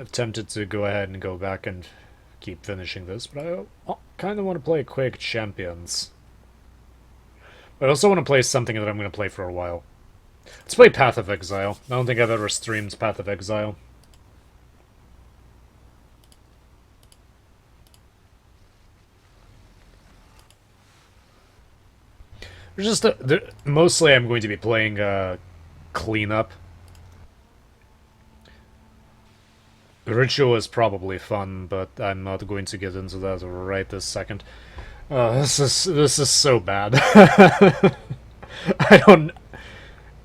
I'm tempted to go ahead and go back and keep finishing this, but I kind of want to play quick Champions. But I also want to play something that I'm going to play for a while. Let's play Path of Exile. I don't think I've ever streamed Path of Exile. There's just mostly I'm going to be playing Cleanup. Ritual is probably fun, but I'm not going to get into that right this second. This is so bad. I don't.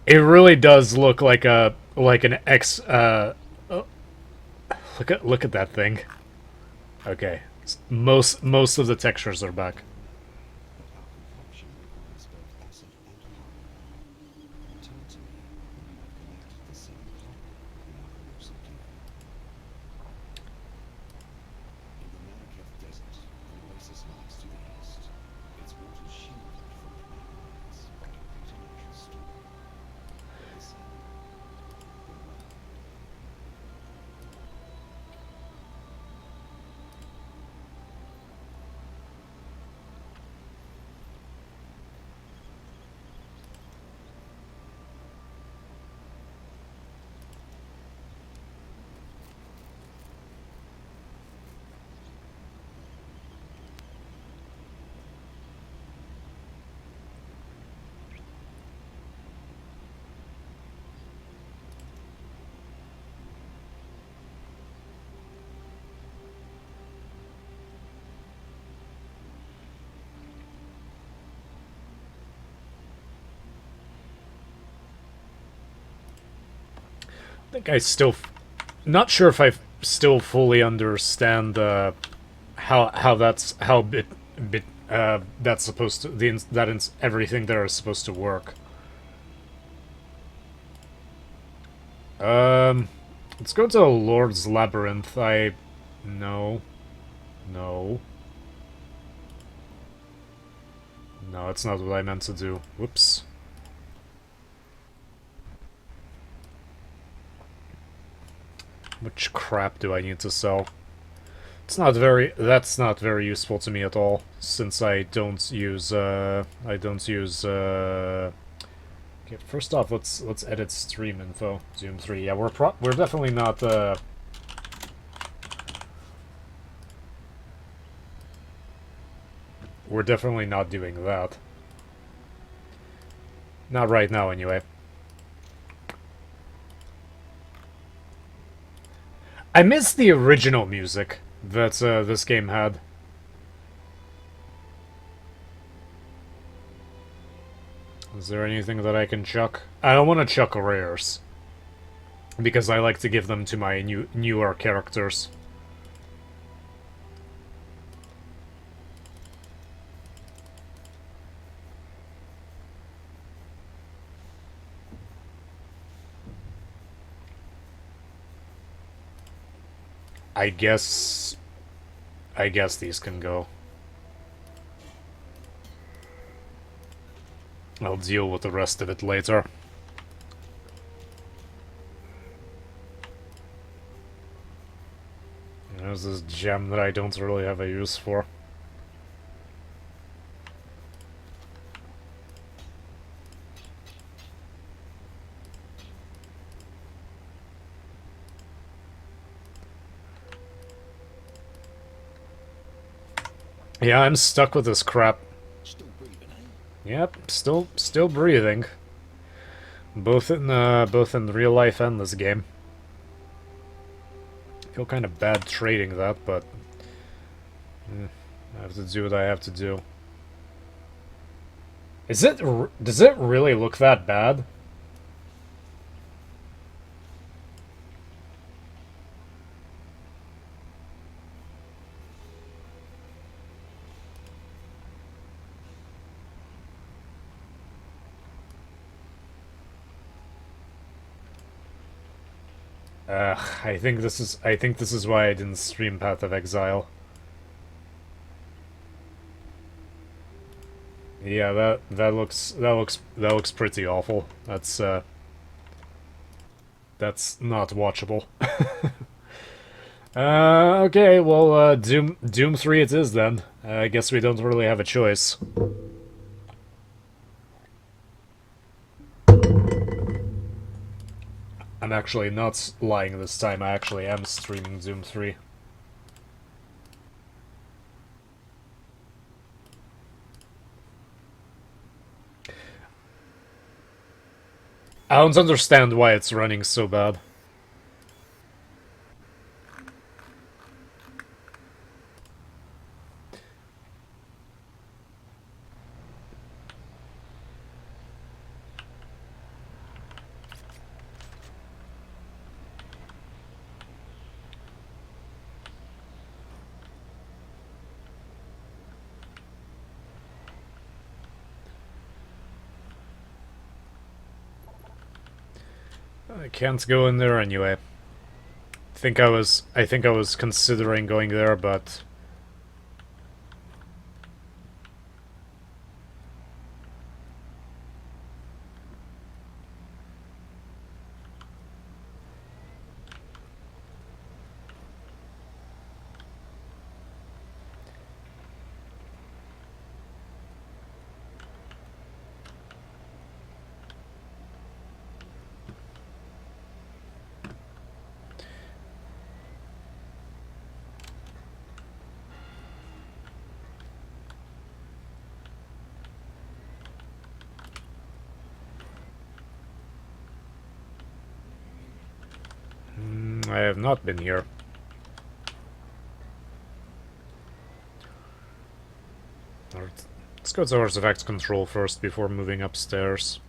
It really does look like an X. Look at that thing. Okay, most of the textures are back. I think I still, not sure if I still fully understand how that's supposed to everything there is supposed to work. Let's go to Lord's Labyrinth. No, no, no. It's not what I meant to do. Whoops. Which crap do I need to sell? That's not very useful to me at all, since I don't use, okay, first off, let's edit stream info. Zoom 3. Yeah, we're definitely not, we're definitely not doing that. Not right now, anyway. I miss the original music that this game had. Is there anything that I can chuck? I don't want to chuck rares, because I like to give them to my newer characters. I guess these can go. I'll deal with the rest of it later. There's this gem that I don't really have a use for. Yeah, I'm stuck with this crap. Still breathing, eh? Yep, still breathing. Both in real life and this game. I feel kind of bad trading that, but I have to do what I have to do. Does it really look that bad? I think this is why I didn't stream Path of Exile. Yeah, that looks pretty awful. That's not watchable. Okay, well, Doom 3 it is then. I guess we don't really have a choice. I'm actually not lying this time, I actually am streaming Doom 3. I don't understand why it's running so bad. I can't go in there anyway. I think I was considering going there, but I have not been here. Let's go to artifact control first before moving upstairs.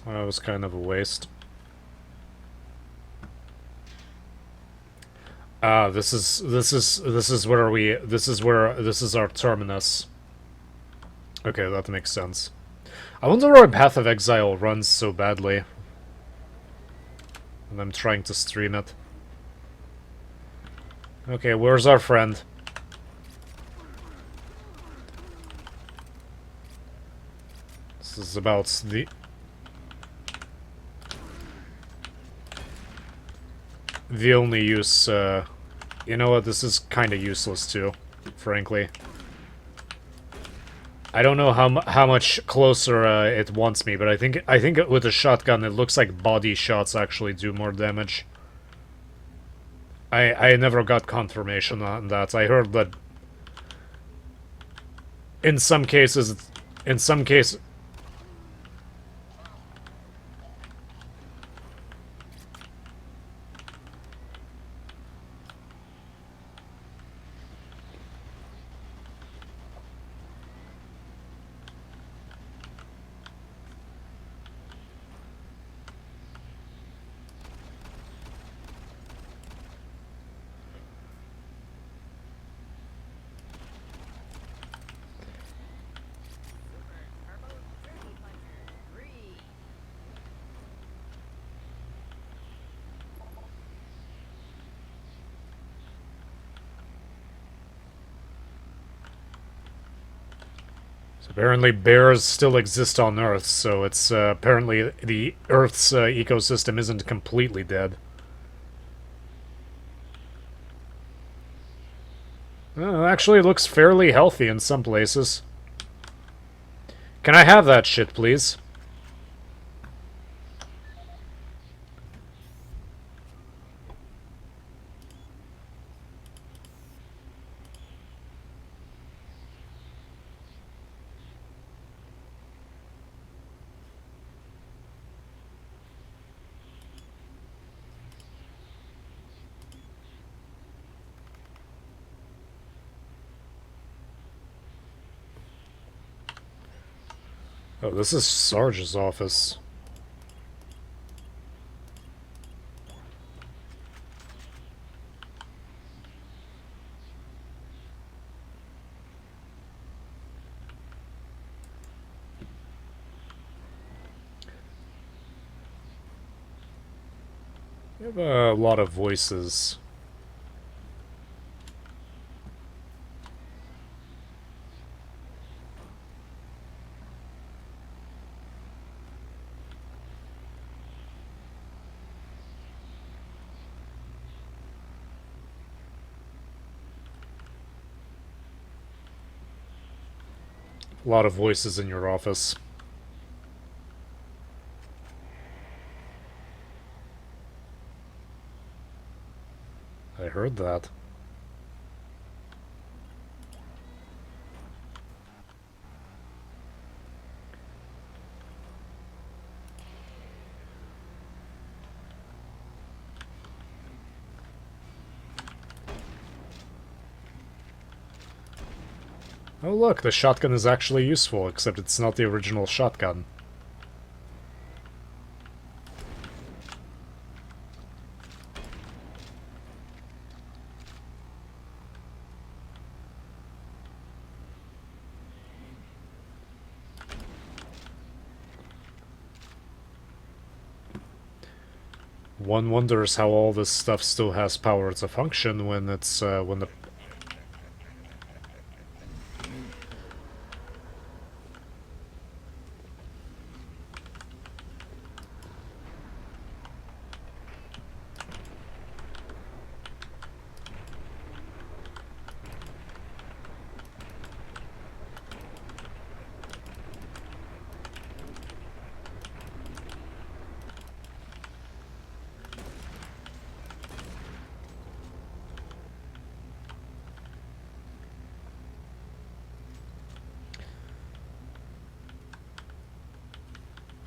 That was kind of a waste. Ah, this is our terminus. Okay, that makes sense. I wonder why Path of Exile runs so badly. And I'm trying to stream it. Okay, where's our friend? This is about the only use, you know what, this is kinda useless too, frankly. I don't know how much closer it wants me, but I think with a shotgun it looks like body shots actually do more damage. I never got confirmation on that. I heard that in some cases, apparently bears still exist on Earth, so it's apparently the Earth's ecosystem isn't completely dead. Actually, it looks fairly healthy in some places. Can I have that shit, please? Oh, this is Sarge's office. You have a lot of voices. A lot of voices in your office. I heard that. Oh look, the shotgun is actually useful, except it's not the original shotgun. One wonders how all this stuff still has power to function when it's, when the...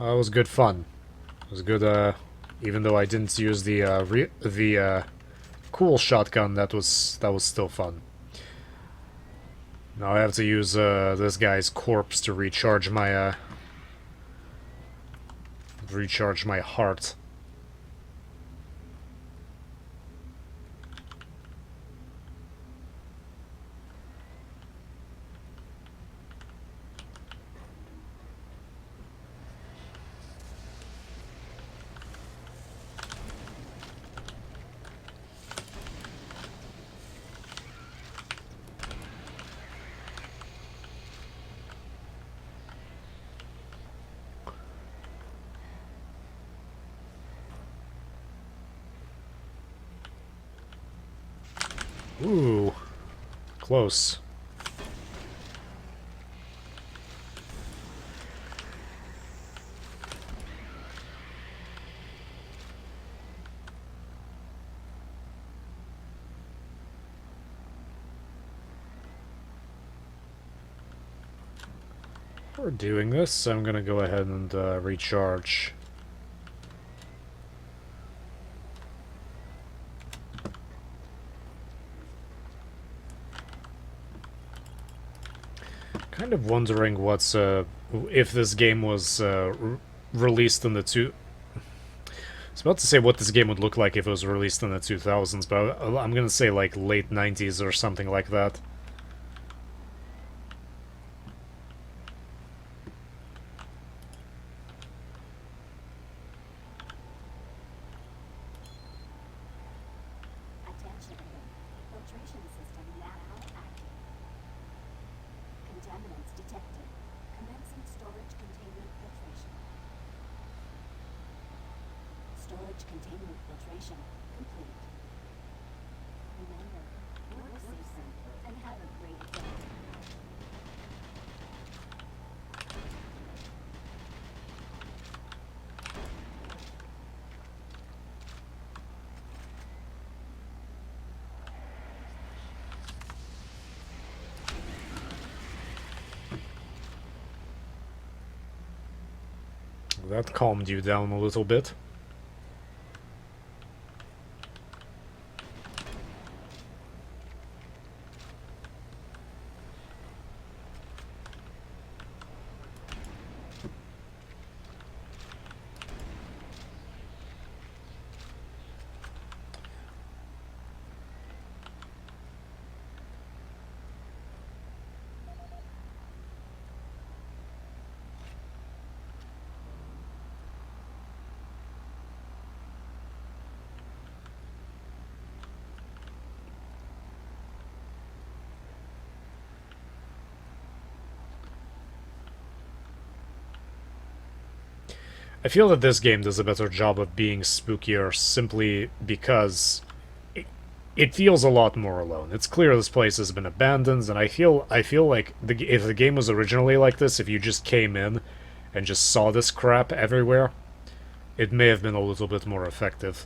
It was good fun. It was good, even though I didn't use the cool shotgun, that was still fun. Now I have to use, this guy's corpse to recharge my heart. Ooh, close. For doing this, I'm gonna go ahead and recharge. Kind of wondering what's if this game was released in the I was about to say what this game would look like if it was released in the 2000s, but I'm gonna say like late 90s or something like that. That calmed you down a little bit. I feel that this game does a better job of being spookier simply because it feels a lot more alone. It's clear this place has been abandoned, and I feel like if the game was originally like this, if you just came in and just saw this crap everywhere, it may have been a little bit more effective.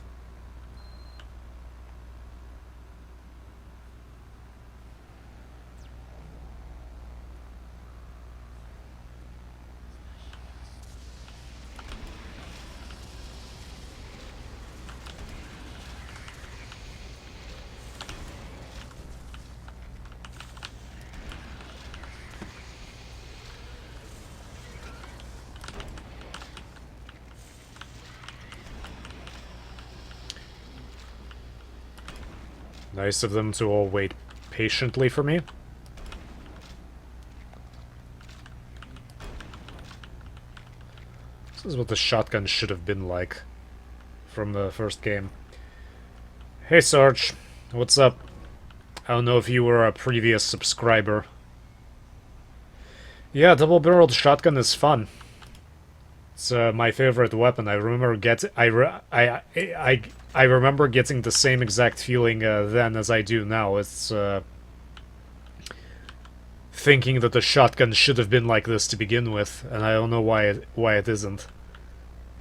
Nice of them to all wait patiently for me. This is what the shotgun should have been like from the first game. Hey Sarge, what's up? I don't know if you were a previous subscriber. Yeah, double-barreled shotgun is fun. It's my favorite weapon. I remember I remember getting the same exact feeling then as I do now. It's thinking that the shotgun should have been like this to begin with, and I don't know why it isn't.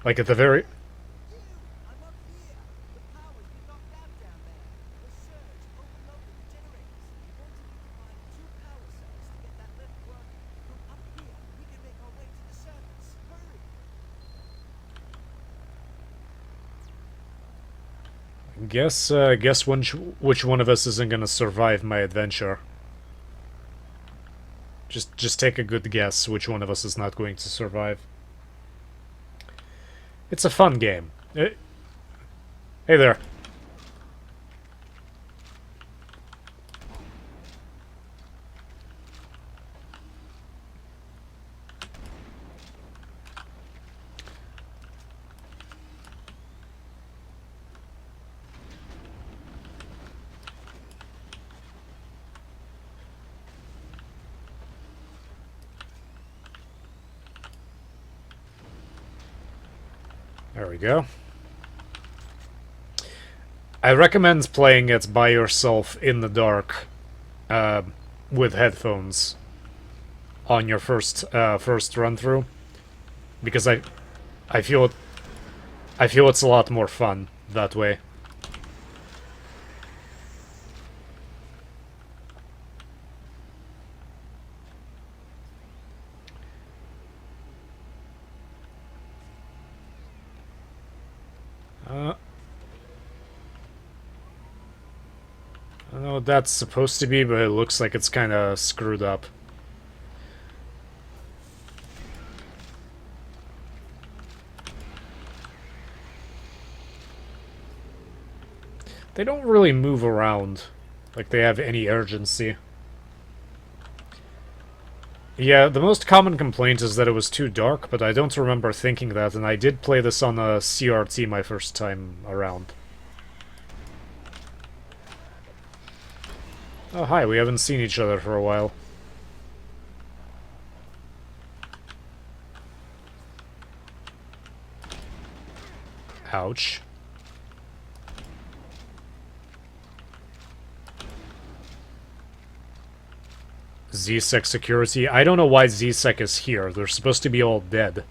Like at the very guess which one of us isn't gonna survive my adventure. Just take a good guess which one of us is not going to survive. It's a fun game. Hey there. There we go. I recommend playing it by yourself in the dark, with headphones on your first run through, because I feel it's a lot more fun that way. I don't know what that's supposed to be, but it looks like it's kind of screwed up. They don't really move around like they have any urgency. Yeah, the most common complaint is that it was too dark, but I don't remember thinking that, and I did play this on a CRT my first time around. Oh, hi, we haven't seen each other for a while. Ouch. ZSec security. I don't know why ZSec is here. They're supposed to be all dead.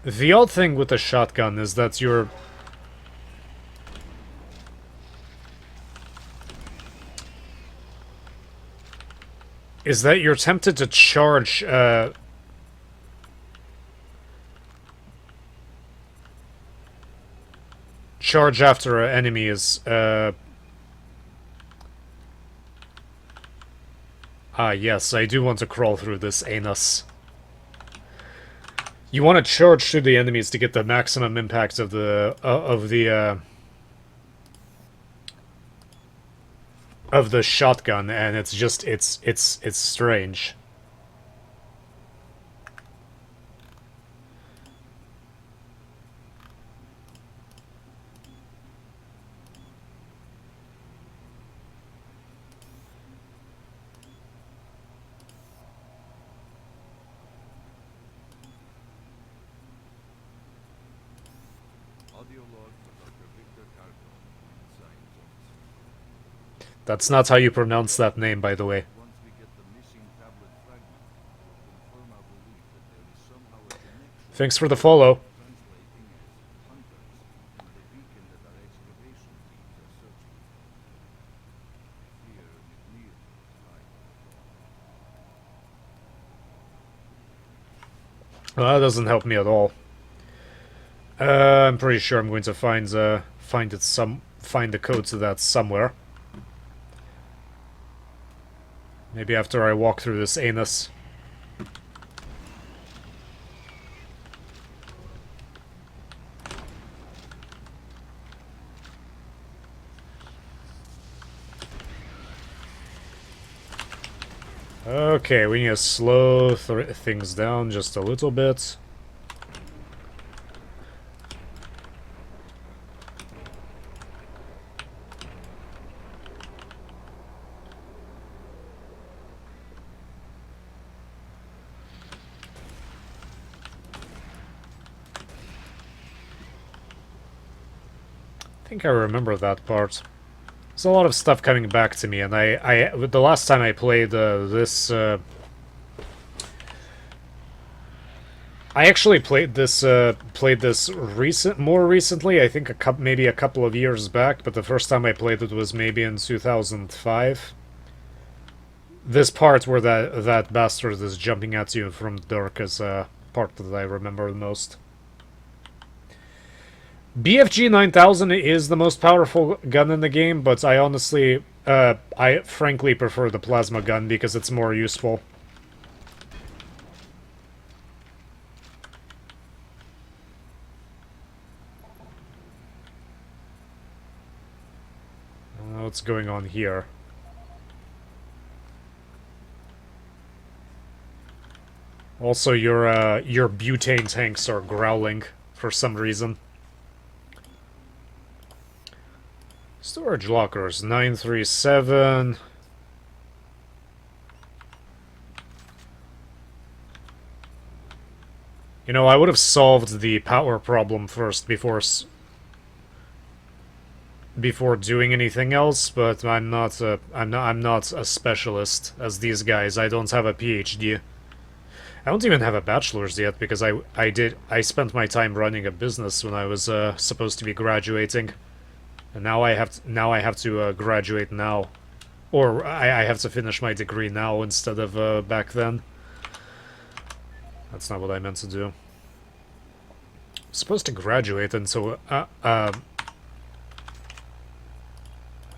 The odd thing with the shotgun is that you're... tempted to charge, charge after an enemy is, yes, I do want to crawl through this anus. You want to charge through the enemies to get the maximum impact of the shotgun, and it's just it's strange. That's not how you pronounce that name, by the way. Thanks for the follow. Well, that doesn't help me at all. I'm pretty sure I'm going to find the code to that somewhere. Maybe after I walk through this anus. Okay, we need to slow things down just a little bit. I think I remember that part. There's a lot of stuff coming back to me, and the last time I played this, I actually played this more recently. I think maybe a couple of years back, but the first time I played it was maybe in 2005. This part where that bastard is jumping at you from the dark is a part that I remember the most. BFG 9000 is the most powerful gun in the game, but I honestly, I frankly prefer the plasma gun because it's more useful. What's going on here? Also, your butane tanks are growling for some reason. Storage lockers, 937. You know, I would have solved the power problem first before doing anything else, but I'm not a specialist as these guys. I don't have a PhD. I don't even have a bachelor's yet because I spent my time running a business when I was supposed to be graduating. And now I have to graduate now, or I have to finish my degree now instead of back then. That's not what I meant to do. I'm supposed to graduate until hold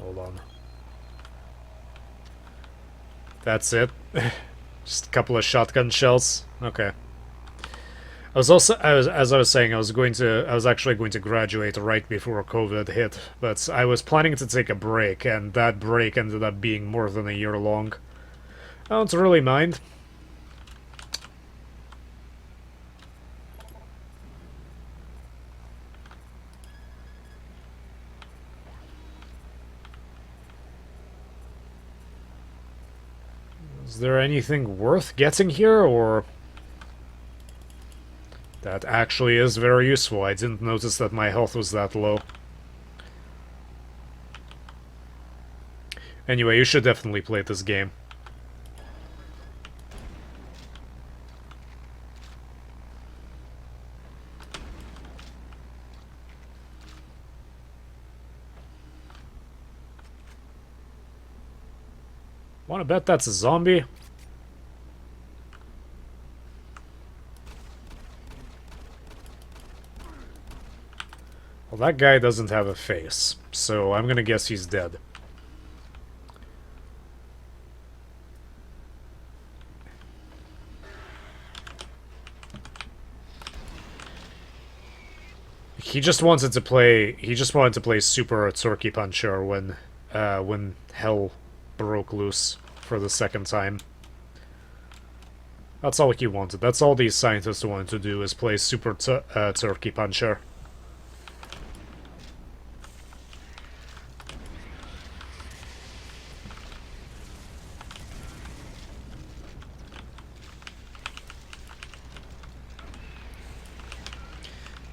on. That's it. Just a couple of shotgun shells. Okay. As I was saying, I was actually going to graduate right before COVID hit, but I was planning to take a break, and that break ended up being more than a year long. I don't really mind. Is there anything worth getting here, or... That actually is very useful. I didn't notice that my health was that low. Anyway, you should definitely play this game. Wanna bet that's a zombie? Well, that guy doesn't have a face, so I'm gonna guess he's dead. He just wanted to play Super Turkey Puncher when hell broke loose for the second time. That's all he wanted. That's all these scientists wanted to do, is play Super Turkey Puncher.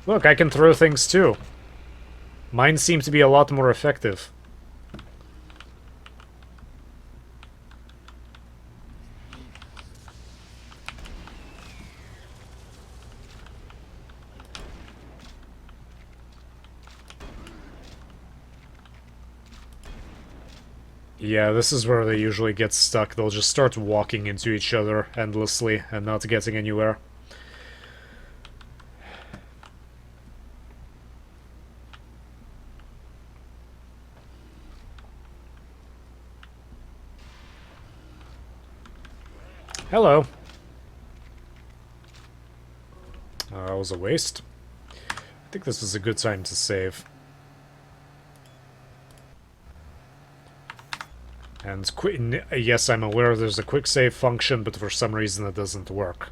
Look, I can throw things too. Mine seem to be a lot more effective. Yeah, this is where they usually get stuck. They'll just start walking into each other endlessly and not getting anywhere. Hello. That was a waste. I think this is a good time to save. And yes, I'm aware there's a quick save function, but for some reason it doesn't work.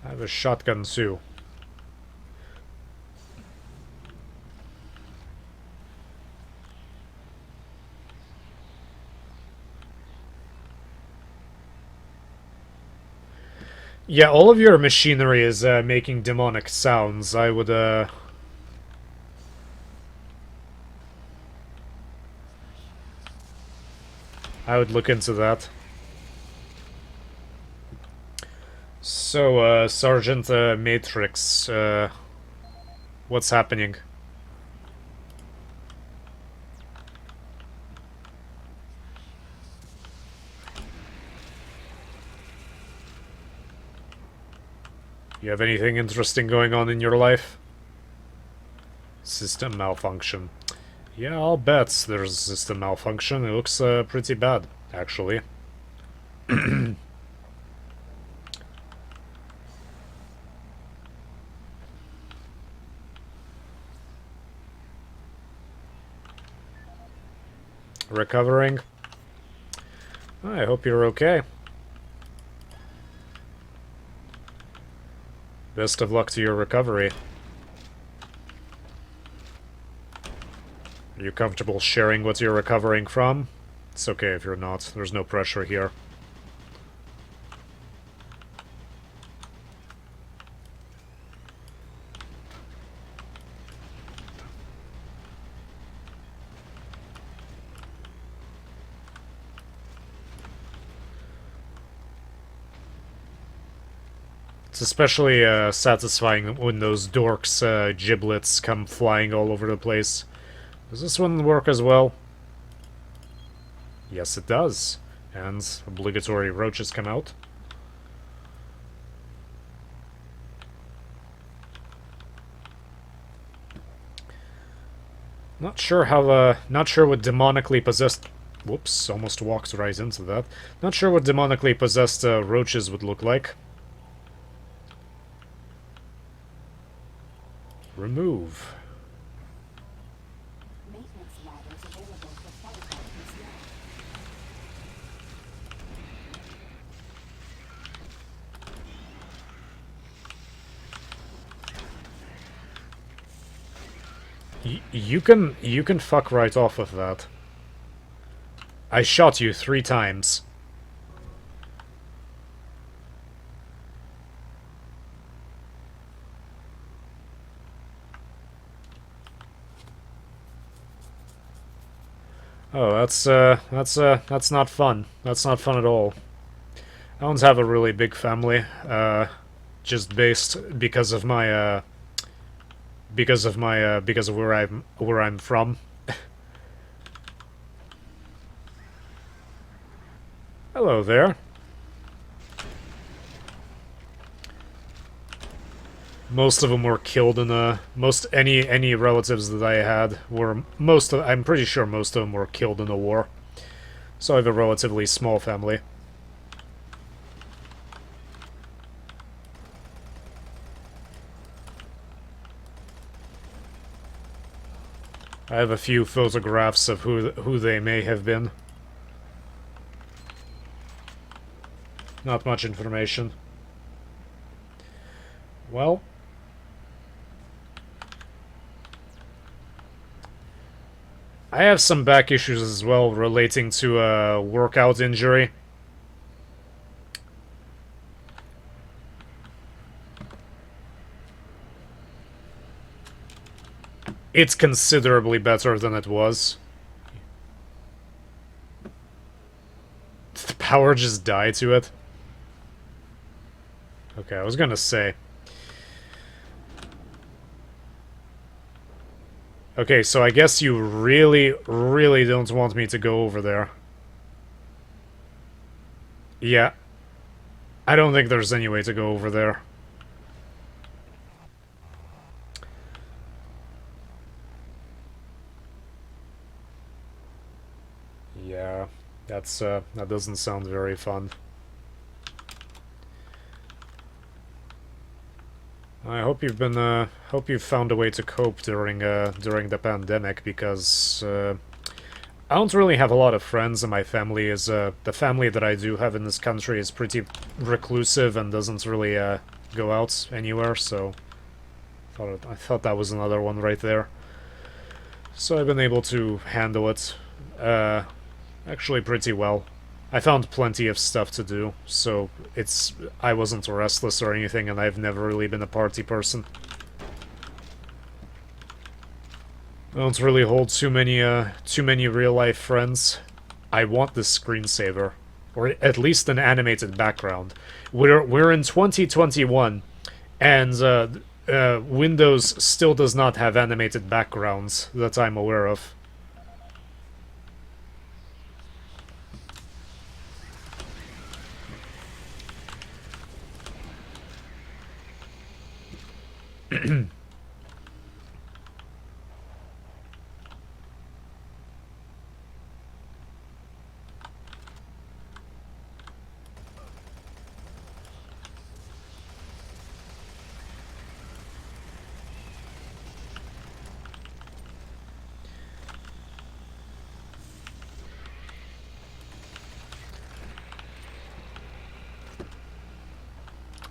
I have a shotgun too. Yeah, all of your machinery is making demonic sounds. I would look into that. So, Sergeant Matrix, what's happening? You have anything interesting going on in your life? System malfunction. Yeah, I'll bet there's a system malfunction. It looks pretty bad, actually. Recovering. I hope you're okay. Best of luck to your recovery. Are you comfortable sharing what you're recovering from? It's okay if you're not. There's no pressure here. It's especially satisfying when those dorks' giblets come flying all over the place. Does this one work as well? Yes, it does. And obligatory roaches come out. Not sure how, not sure what demonically possessed... Whoops, almost walked right into that. Not sure what demonically possessed roaches would look like. Remove. You can fuck right off with that. I shot you 3 times. Oh, that's not fun. That's not fun at all. I don't have a really big family, just based because of my, because of where I'm from. Hello there. Most of them were killed in a... Any relatives that I had were... I'm pretty sure most of them were killed in the war. So I have a relatively small family. I have a few photographs of who they may have been. Not much information. Well... I have some back issues as well relating to a workout injury. It's considerably better than it was. Did the power just die to it? Okay, I was gonna say. Okay, so I guess you really, really don't want me to go over there. Yeah. I don't think there's any way to go over there. Yeah, that doesn't sound very fun. I hope hope you've found a way to cope during the pandemic, because I don't really have a lot of friends, and my family is the family that I do have in this country is pretty reclusive and doesn't really go out anywhere. So I thought that was another one right there. So I've been able to handle it actually pretty well. I found plenty of stuff to do, so I wasn't restless or anything, and I've never really been a party person. I don't really hold too many real life friends. I want this screensaver, or at least an animated background. We're in 2021, and Windows still does not have animated backgrounds that I'm aware of.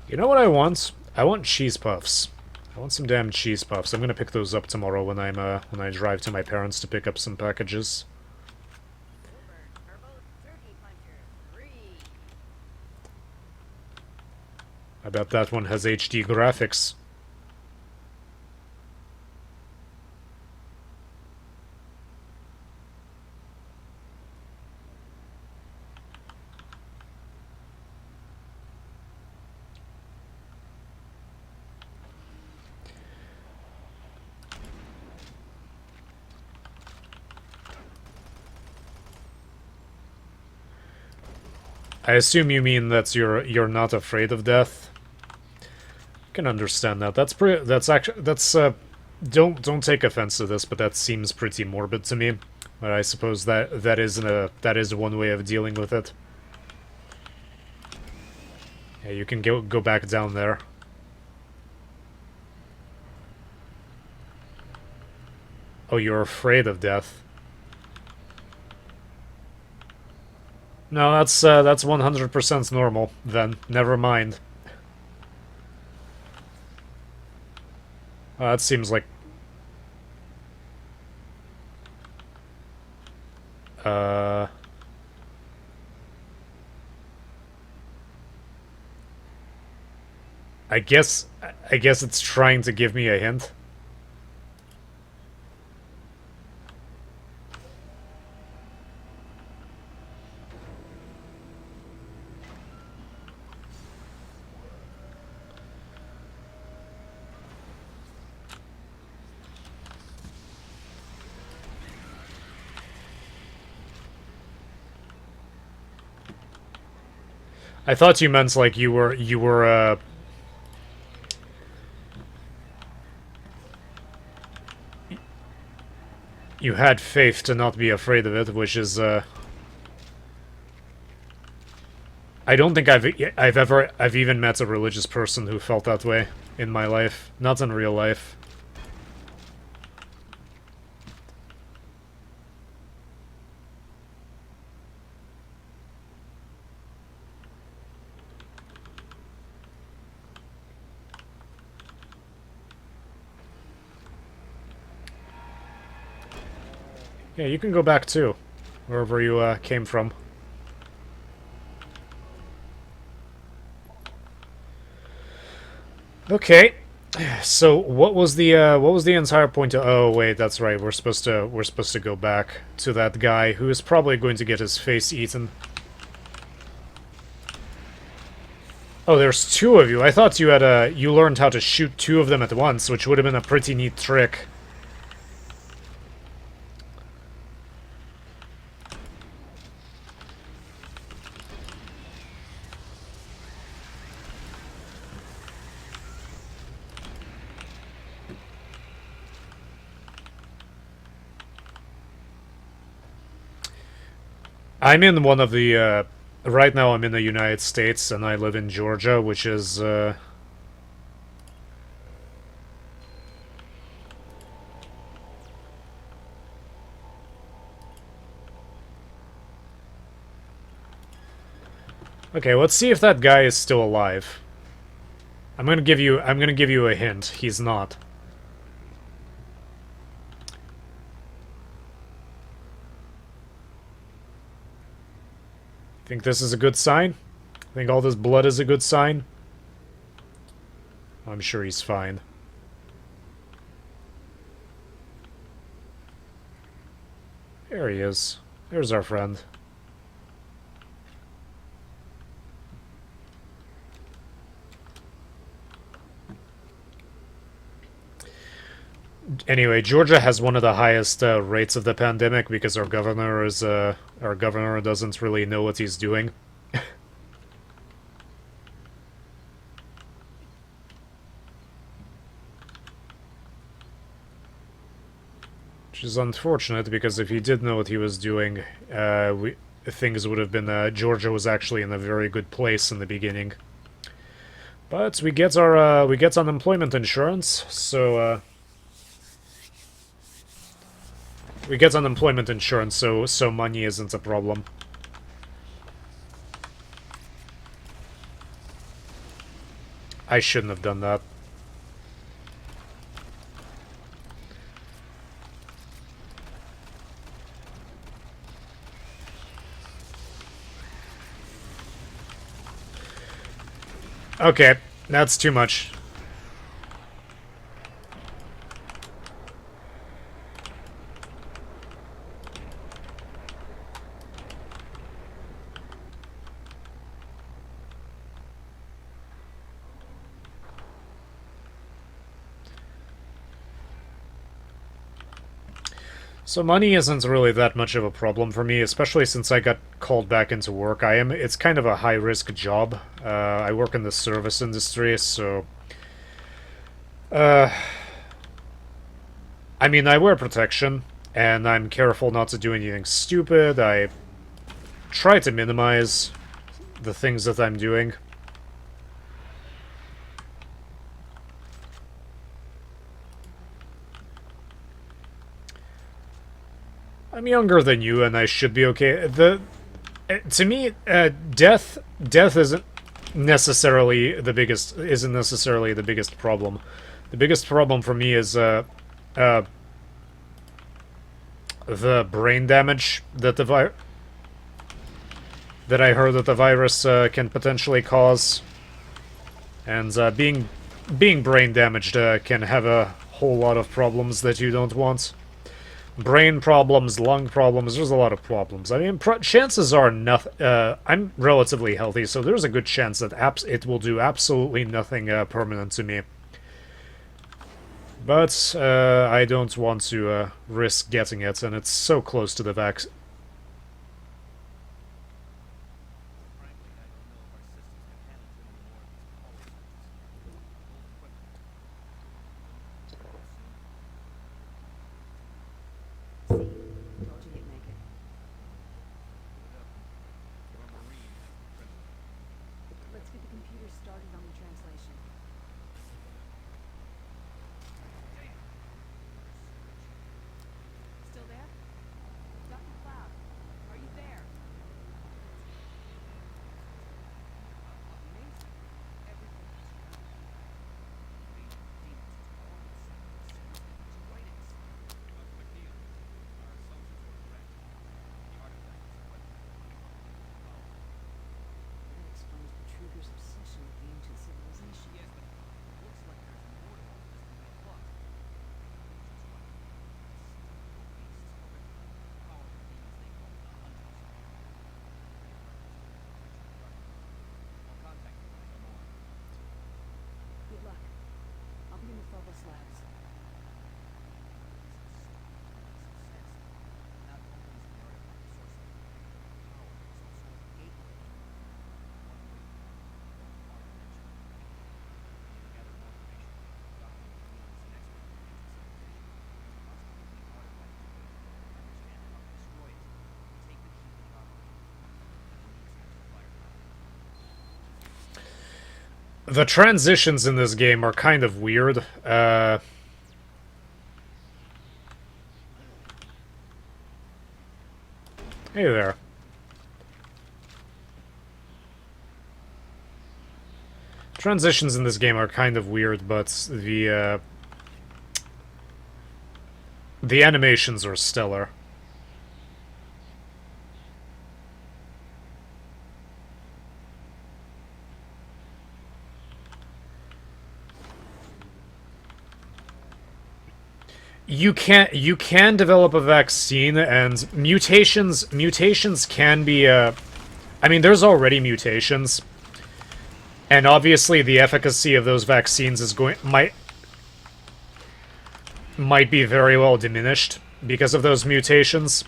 You know what I want? I want cheese puffs. I want some damn cheese puffs. I'm gonna pick those up tomorrow when when I drive to my parents to pick up some packages. I bet that one has HD graphics. I assume you mean that you're not afraid of death. I can understand that. That's actually don't take offense to this, but that seems pretty morbid to me. But I suppose that is one way of dealing with it. Yeah, you can go back down there. Oh, you're afraid of death. No, that's 100% normal, then. Never mind. That seems like... I guess it's trying to give me a hint. I thought you meant like you were you had faith to not be afraid of it, which is I don't think I've even met a religious person who felt that way in my life, not in real life. Yeah, you can go back too, wherever you came from. Okay. So what was the entire point of? Oh wait, that's right. We're supposed to go back to that guy who is probably going to get his face eaten. Oh, there's two of you. I thought you learned how to shoot two of them at once, which would have been a pretty neat trick. I'm in one of the right now I'm in the United States and I live in Georgia, which is okay, let's see if that guy is still alive. I'm gonna give you a hint. He's not. Think this is a good sign? Think all this blood is a good sign? I'm sure he's fine. There he is. There's our friend. Anyway, Georgia has one of the highest rates of the pandemic because our governor doesn't really know what he's doing. Which is unfortunate because if he did know what he was doing, things would have been. Georgia was actually in a very good place in the beginning. But we get unemployment insurance, so we get unemployment insurance, so money isn't a problem. I shouldn't have done that. Okay, that's too much. So money isn't really that much of a problem for me, especially since I got called back into work. It's kind of a high-risk job. I work in the service industry, so... I mean, I wear protection, and I'm careful not to do anything stupid. I try to minimize the things that I'm doing. I'm younger than you, and I should be okay. To me, death isn't necessarily the biggest problem. The biggest problem for me is the brain damage that that I heard that the virus can potentially cause, and being brain damaged can have a whole lot of problems that you don't want. Brain problems, lung problems, there's a lot of problems. I mean, chances are nothing. I'm relatively healthy, so there's a good chance that it will do absolutely nothing permanent to me. But I don't want to risk getting it, and it's so close to the vaccine. The transitions in this game are kind of weird. Hey there. Transitions in this game are kind of weird, but the animations are stellar. You can develop a vaccine, and mutations can be I mean, there's already mutations, and obviously the efficacy of those vaccines is might be very well diminished because of those mutations.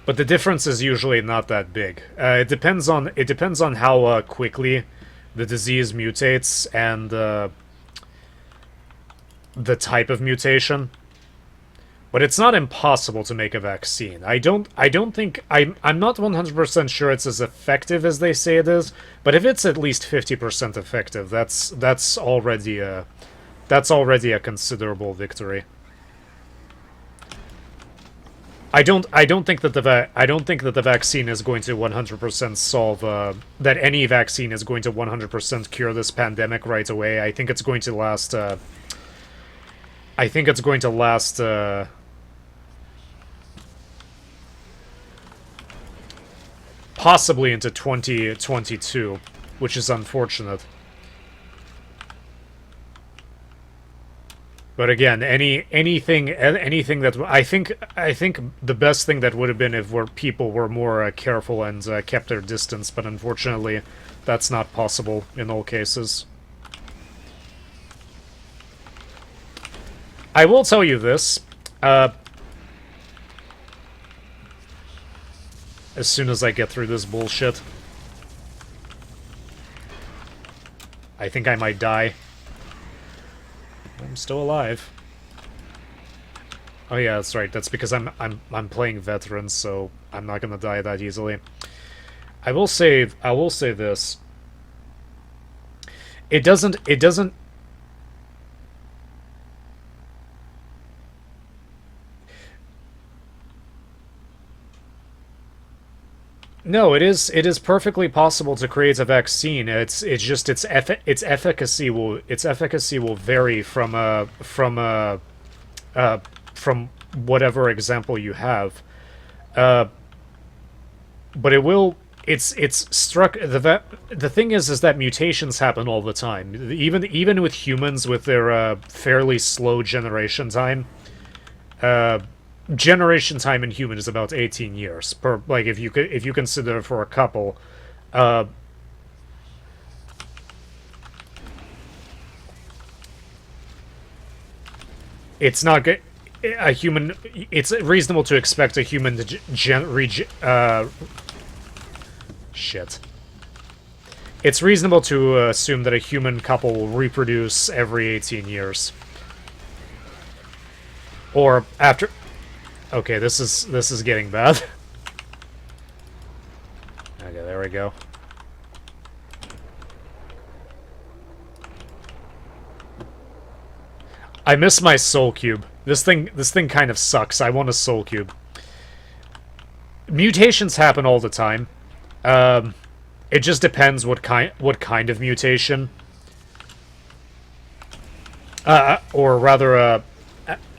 But the difference is usually not that big. It depends on how quickly the disease mutates and the type of mutation. But it's not impossible to make a vaccine. I don't think I'm not 100% sure it's as effective as they say it is, but if it's at least 50% effective, that's already a considerable victory. I don't think that the vaccine is going to 100% solve that any vaccine is going to 100% cure this pandemic right away. I think it's going to last possibly into 2022, which is unfortunate. But again, anything that I think the best thing that would have been if people were more careful and kept their distance. But unfortunately, that's not possible in all cases. I will tell you this. As soon as I get through this bullshit. I think I might die. I'm still alive. Oh yeah, that's right. That's because I'm playing veterans, so I'm not gonna die that easily. I will say this. It doesn't No, it is perfectly possible to create a vaccine. It's just its efficacy will vary from whatever example you have. Uh, but it will it's struck the thing is that mutations happen all the time. Even with humans with their fairly slow generation time. Generation time in human is about 18 years per, like, if you consider for a couple. It's not good. A human, it's reasonable to expect a human to shit. It's reasonable to assume that a human couple will reproduce every 18 years. Or after. Okay, this is getting bad. Okay, there we go. I miss my soul cube. This thing kind of sucks. I want a soul cube. Mutations happen all the time. It just depends what kind of mutation. Or rather,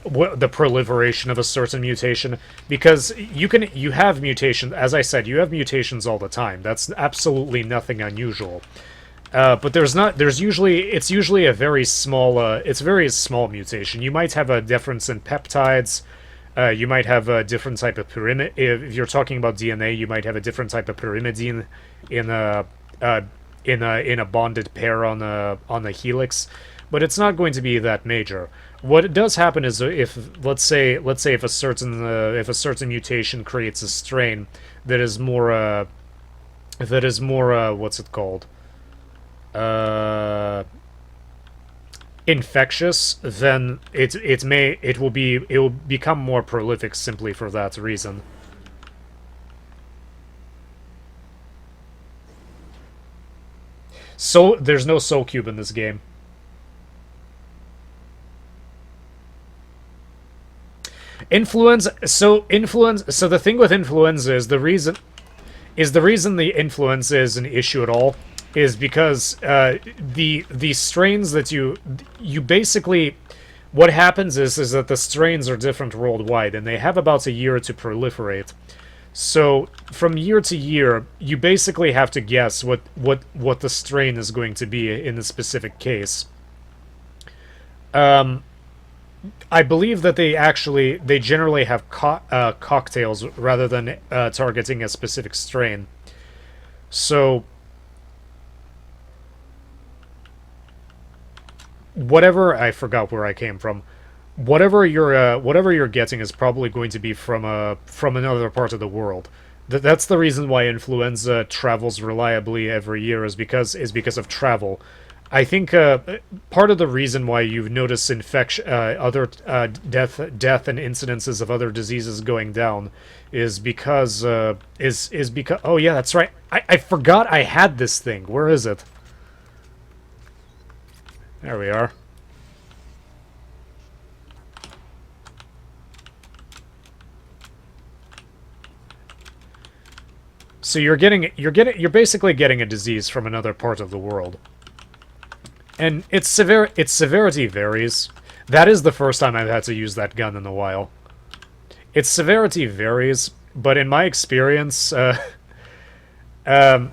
the proliferation of a certain mutation, because you have mutations. As I said, you have mutations all the time. That's absolutely nothing unusual. But it's usually a very small mutation. You might have a difference in peptides. You might have a different type of pyrimid. If you're talking about DNA, you might have a different type of pyrimidine in a bonded pair on a helix. But it's not going to be that major. What does happen is if let's say if a certain mutation creates a strain that is more what's it called, infectious, then it will become more prolific simply for that reason. So there's no soul cube in this game. Influenza. So the thing with influenza is the reason the influenza is an issue at all is because the strains that you basically, what happens is that the strains are different worldwide and they have about a year to proliferate. So from year to year, you basically have to guess what the strain is going to be in a specific case. I believe that they generally have cocktails rather than targeting a specific strain. So whatever, I forgot where I came from. Whatever you're getting is probably going to be from another part of the world. That's the reason why influenza travels reliably every year is because of travel. I think part of the reason why you've noticed other death and incidences of other diseases going down is because is because, oh yeah, that's right. I forgot I had this thing. Where is it? There we are. So you're basically getting a disease from another part of the world. And its severity varies. That is the first time I've had to use that gun in a while. Its severity varies, but in my experience, I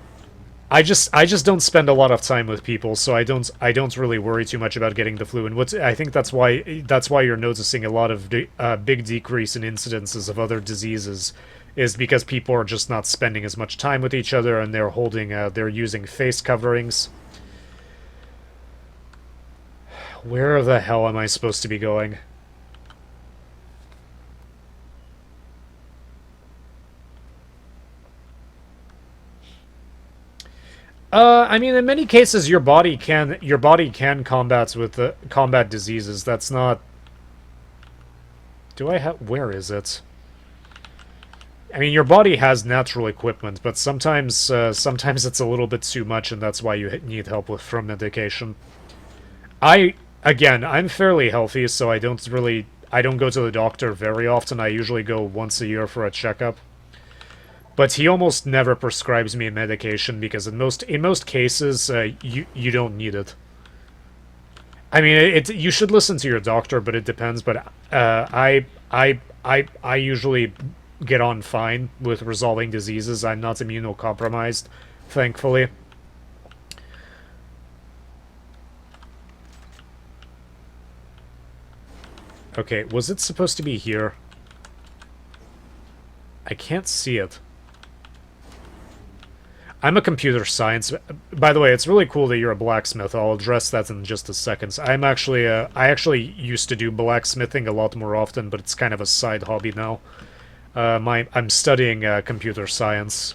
just don't spend a lot of time with people, so I don't really worry too much about getting the flu. And I think that's why you're noticing a lot of big decrease in incidences of other diseases, is because people are just not spending as much time with each other and they're using face coverings. Where the hell am I supposed to be going? I mean, in many cases, your body can combat diseases. That's not. Do I have? Where is it? I mean, your body has natural equipment, but sometimes it's a little bit too much, and that's why you need help from medication. Again, I'm fairly healthy, so I don't go to the doctor very often. I usually go once a year for a checkup. But he almost never prescribes me medication because in most cases you don't need it. I mean, you should listen to your doctor, but it depends. But I usually get on fine with resolving diseases. I'm not immunocompromised, thankfully. Okay, was it supposed to be here? I can't see it. I'm a computer science. By the way, it's really cool that you're a blacksmith. I'll address that in just a second. I actually used to do blacksmithing a lot more often, but it's kind of a side hobby now. I'm studying computer science.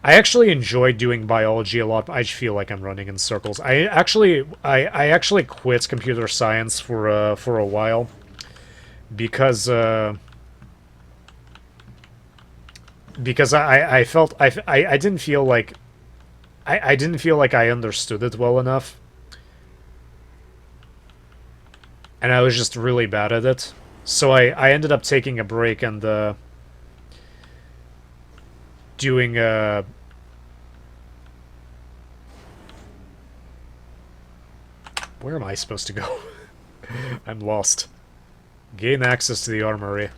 I actually enjoy doing biology a lot. I just feel like I'm running in circles. I actually quit computer science for a while because I felt I didn't feel like I didn't feel like I understood it well enough, and I was just really bad at it. So I ended up taking a break and doing where am I supposed to go? I'm lost. Gain access to the armory.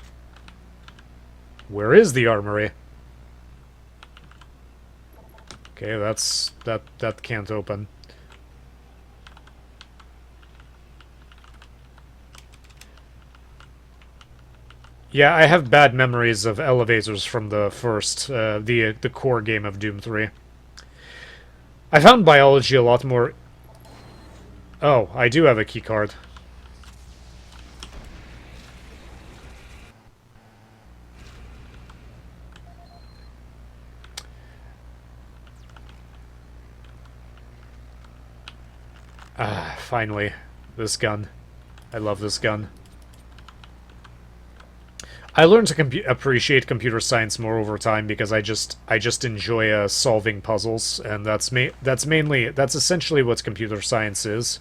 Where is the armory? Okay, that can't open. Yeah, I have bad memories of elevators from the first, the core game of Doom 3. I found biology a lot more... Oh, I do have a keycard. Ah, finally. This gun. I love this gun. I learned to appreciate computer science more over time because I just enjoy solving puzzles, and that's essentially what computer science is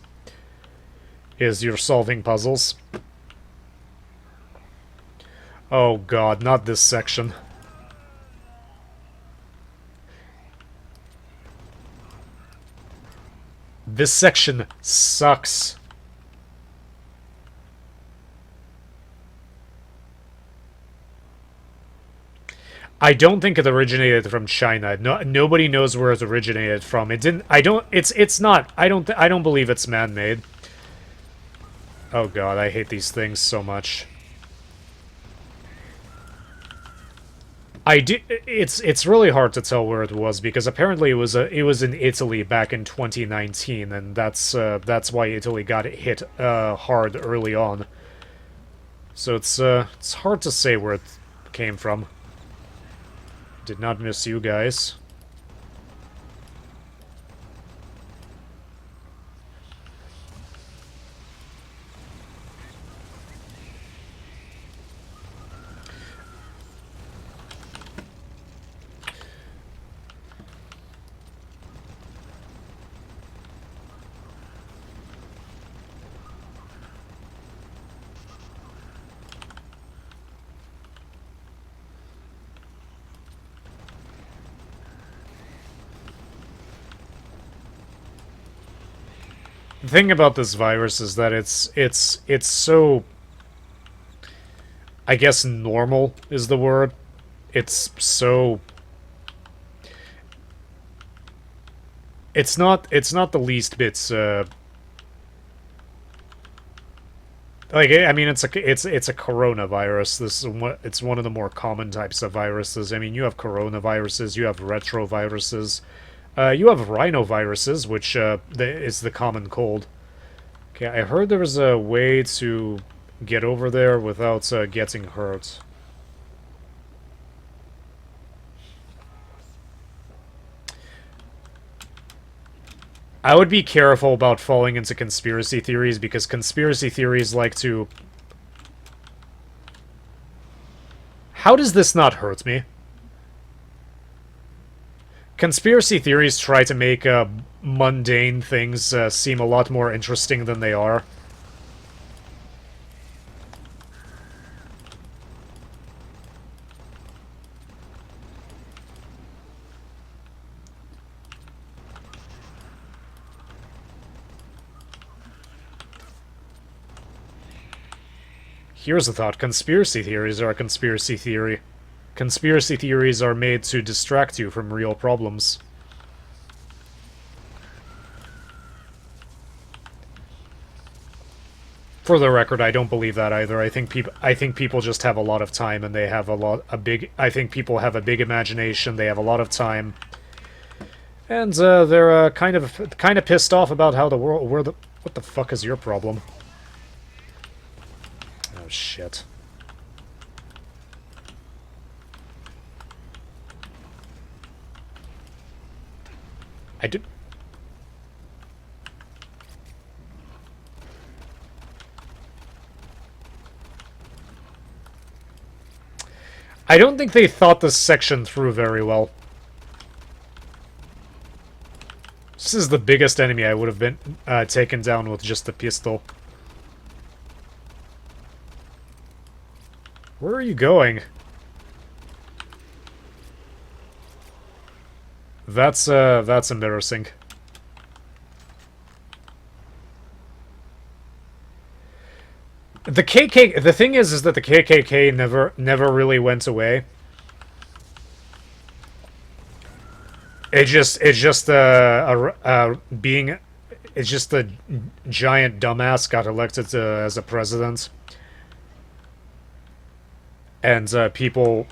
you're solving puzzles. Oh god, not this section. This section sucks. I don't think it originated from China. No, nobody knows where it originated from. It didn't. I don't. It's not. I don't believe it's man-made. Oh god, I hate these things so much. It's really hard to tell where it was because apparently it was in Italy back in 2019, and that's why Italy got hit hard early on. So it's hard to say where it came from. Did not miss you guys. The thing about this virus is that it's so, I guess normal is the word. It's so, it's not the least bit like, I mean, it's a coronavirus. It's one of the more common types of viruses. I mean, you have coronaviruses, you have retroviruses, you have rhinoviruses, which is the common cold. Okay, I heard there was a way to get over there without getting hurt. I would be careful about falling into conspiracy theories, because conspiracy theories like to... How does this not hurt me? Conspiracy theories try to make mundane things seem a lot more interesting than they are. Here's a thought. Conspiracy theories are a conspiracy theory. Conspiracy theories are made to distract you from real problems. For the record, I don't believe that either. I think people just have a lot of time, and they have I think people have a big imagination, they have a lot of time. And they're kind of pissed off about how the world what the fuck is your problem? Oh shit. I did. I don't think they thought this section through very well. This is the biggest enemy I would have been taken down with just a pistol. Where are you going? That's embarrassing. The the thing is that the KKK never really went away. It's just a giant dumbass got elected as a president, and people,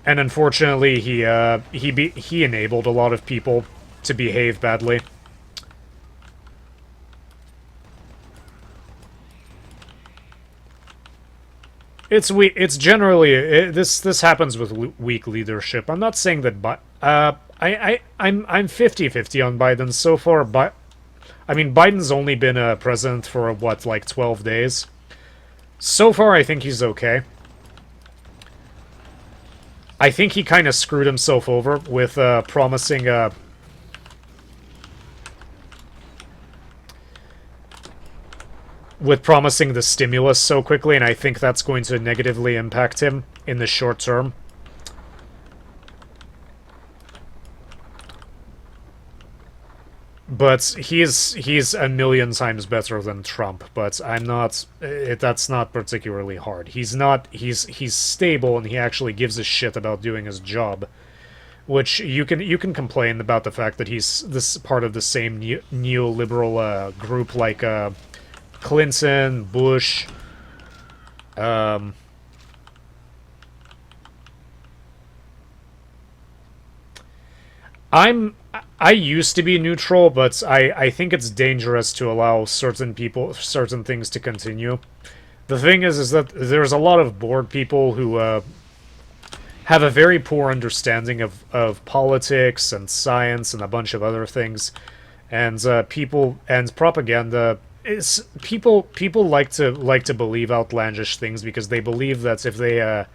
and unfortunately he enabled a lot of people to behave badly. It's generally this happens with weak leadership. I'm not saying that, but I'm 50-50 on Biden so far. But I mean, Biden's only been president for, what, like 12 days? So far, I think he's okay. I think he kind of screwed himself over with promising... with promising the stimulus so quickly, and I think that's going to negatively impact him in the short term. But he's a million times better than Trump. But I'm not. That's not particularly hard. He's not. He's stable, and he actually gives a shit about doing his job. Which you can complain about the fact that he's this part of the same neoliberal group like Clinton, Bush. I used to be neutral, but I think it's dangerous to allow certain things to continue. The thing is that there's a lot of bored people who have a very poor understanding of politics and science and a bunch of other things, and people and propaganda. People like to believe outlandish things because they believe that if they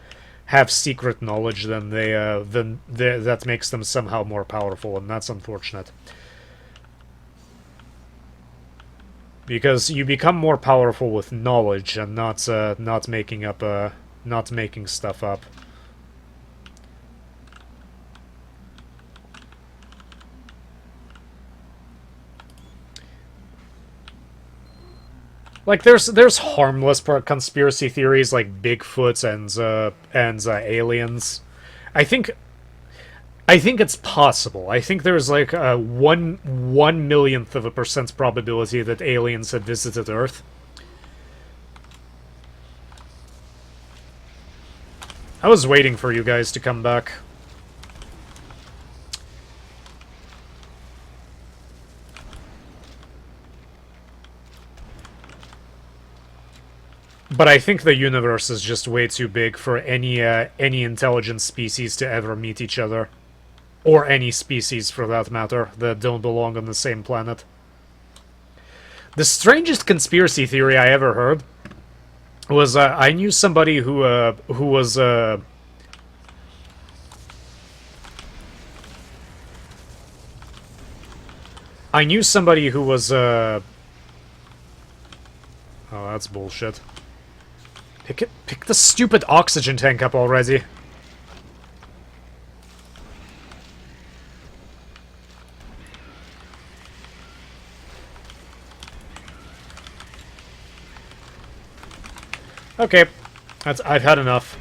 have secret knowledge, then that makes them somehow more powerful, and that's unfortunate. Because you become more powerful with knowledge and not making stuff up. Like there's harmless conspiracy theories like Bigfoot and aliens. I think it's possible. I think there's like a 1/1,000,000th of a percent probability that aliens had visited Earth. I was waiting for you guys to come back. But I think the universe is just way too big for any intelligent species to ever meet each other. Or any species, for that matter, that don't belong on the same planet. The strangest conspiracy theory I ever heard was I knew somebody who was oh, that's bullshit. Pick the stupid oxygen tank up already. Okay, I've had enough.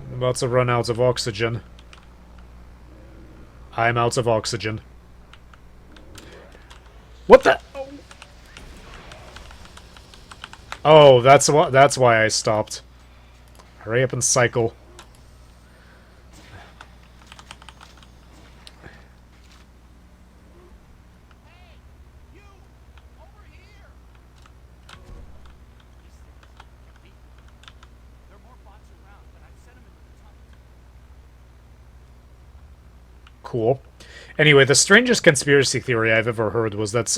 I'm about to run out of oxygen. I'm out of oxygen. What the? Oh, that's why I stopped. Hurry up and cycle. Cool. Anyway, the strangest conspiracy theory I've ever heard was that...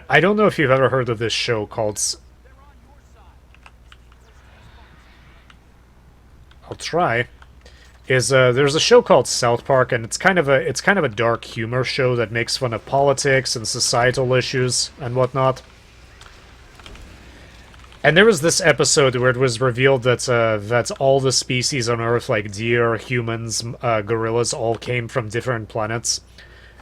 I don't know if you've ever heard of this show called... I'll try. There's a show called South Park, and it's kind of a dark humor show that makes fun of politics and societal issues and whatnot. And there was this episode where it was revealed that all the species on Earth, like deer, humans, gorillas, all came from different planets.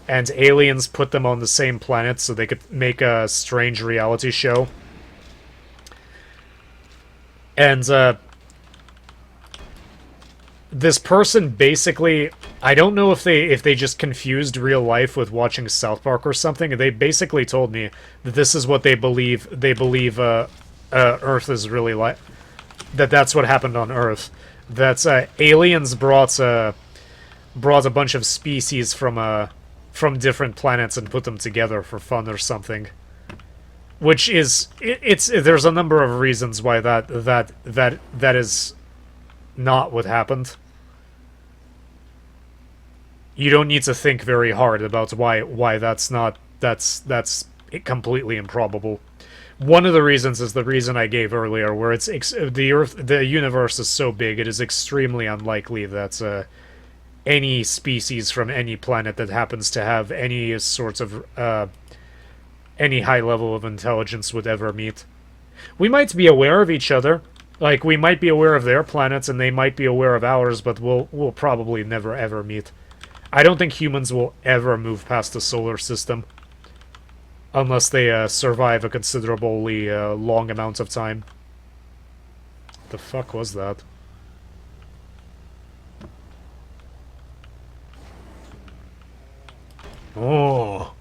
And aliens put them on the same planet so they could make a strange reality show. And, this person basically... I don't know if they just confused real life with watching South Park or something. They basically told me that this is what they believe. They believe, Earth is really like... That's what happened on Earth. That, aliens brought a bunch of species from different planets and put them together for fun or something. which is it's there's a number of reasons why that is not what happened. You don't need to think very hard about why that's completely improbable. One of the reasons is the reason I gave earlier, where the universe is so big, it is extremely unlikely that any species from any planet that happens to have any sorts of any high level of intelligence would ever meet. We might be aware of each other, like we might be aware of their planets, and they might be aware of ours, but we'll probably never ever meet. I don't think humans will ever move past the solar system unless they survive a considerably long amount of time. The fuck was that? Oh.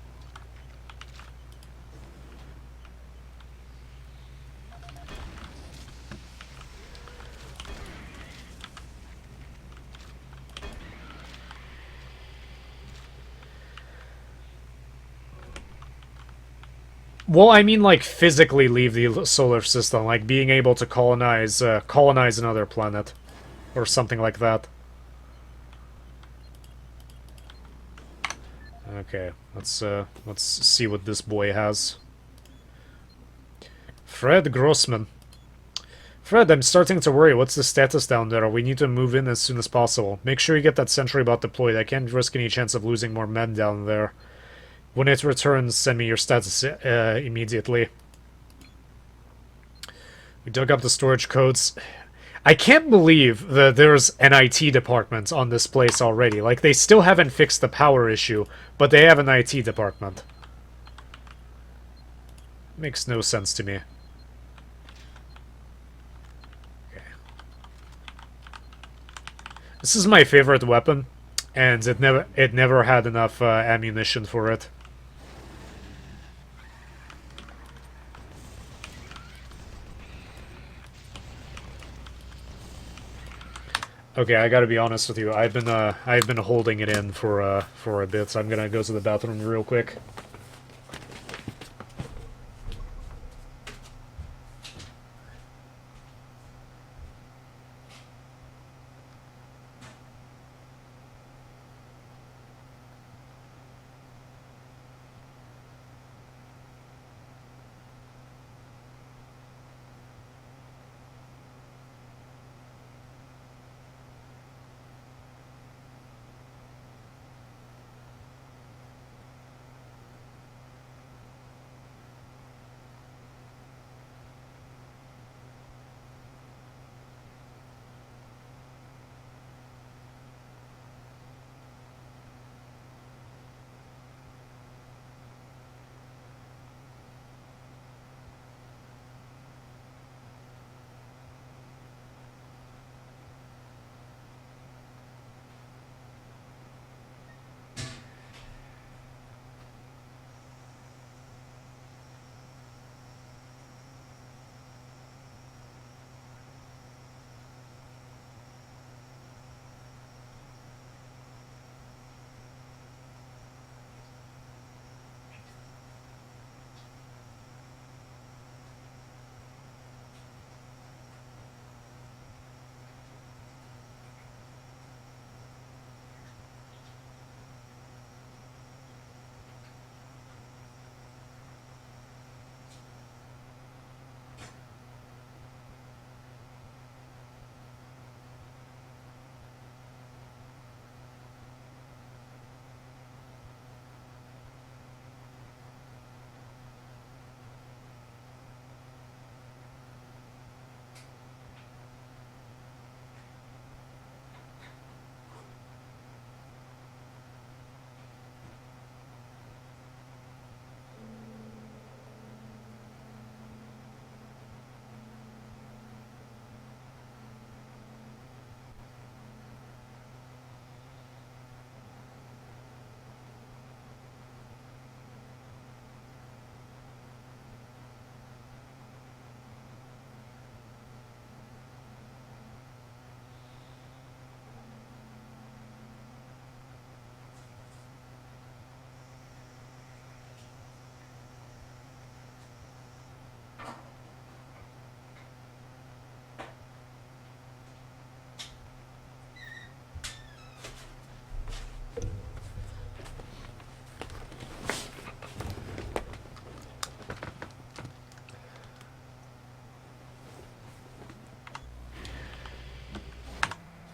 Well, I mean, like, physically leave the solar system, like being able to colonize another planet, or something like that. Okay, let's see what this boy has. Fred Grossman. Fred, I'm starting to worry. What's the status down there? We need to move in as soon as possible. Make sure you get that sentry bot deployed. I can't risk any chance of losing more men down there. When it returns, send me your status immediately. We dug up the storage codes. I can't believe that there's an IT department on this place already. Like, they still haven't fixed the power issue, but they have an IT department. Makes no sense to me. Okay. This is my favorite weapon, and it never had enough ammunition for it. Okay, I gotta be honest with you. I've been holding it in for a bit, so I'm gonna go to the bathroom real quick.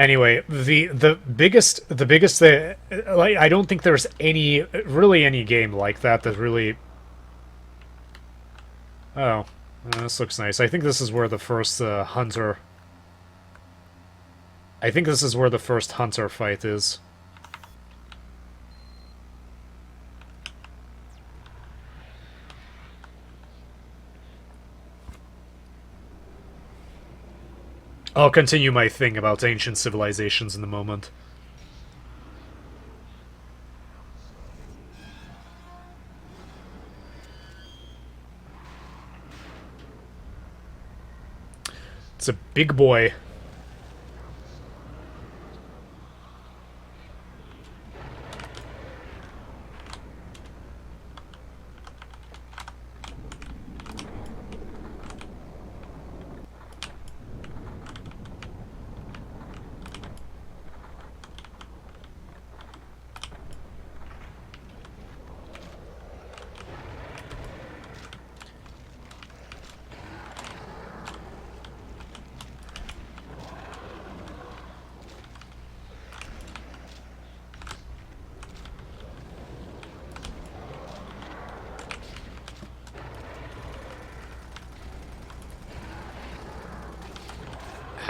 Anyway, the biggest thing, like, I don't think there's any game like that that really. Oh, this looks nice. I think this is where the first hunter. I think this is where the first hunter fight is. I'll continue my thing about ancient civilizations in a moment. It's a big boy.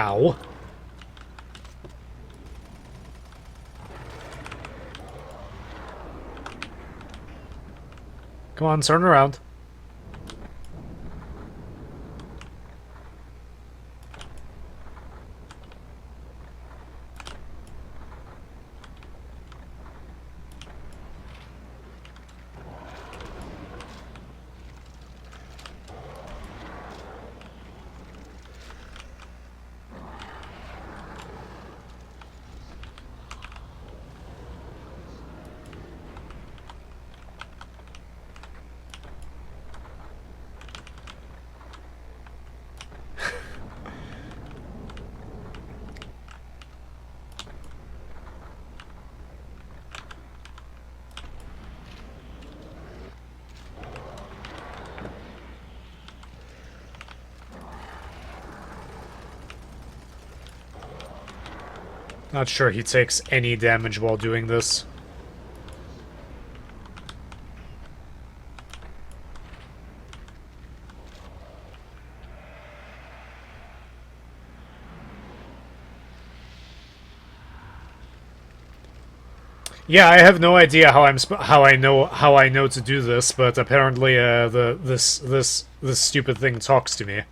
How? Come on, turn around. Not sure he takes any damage while doing this. Yeah, I have no idea how how I know to do this, but apparently this stupid thing talks to me.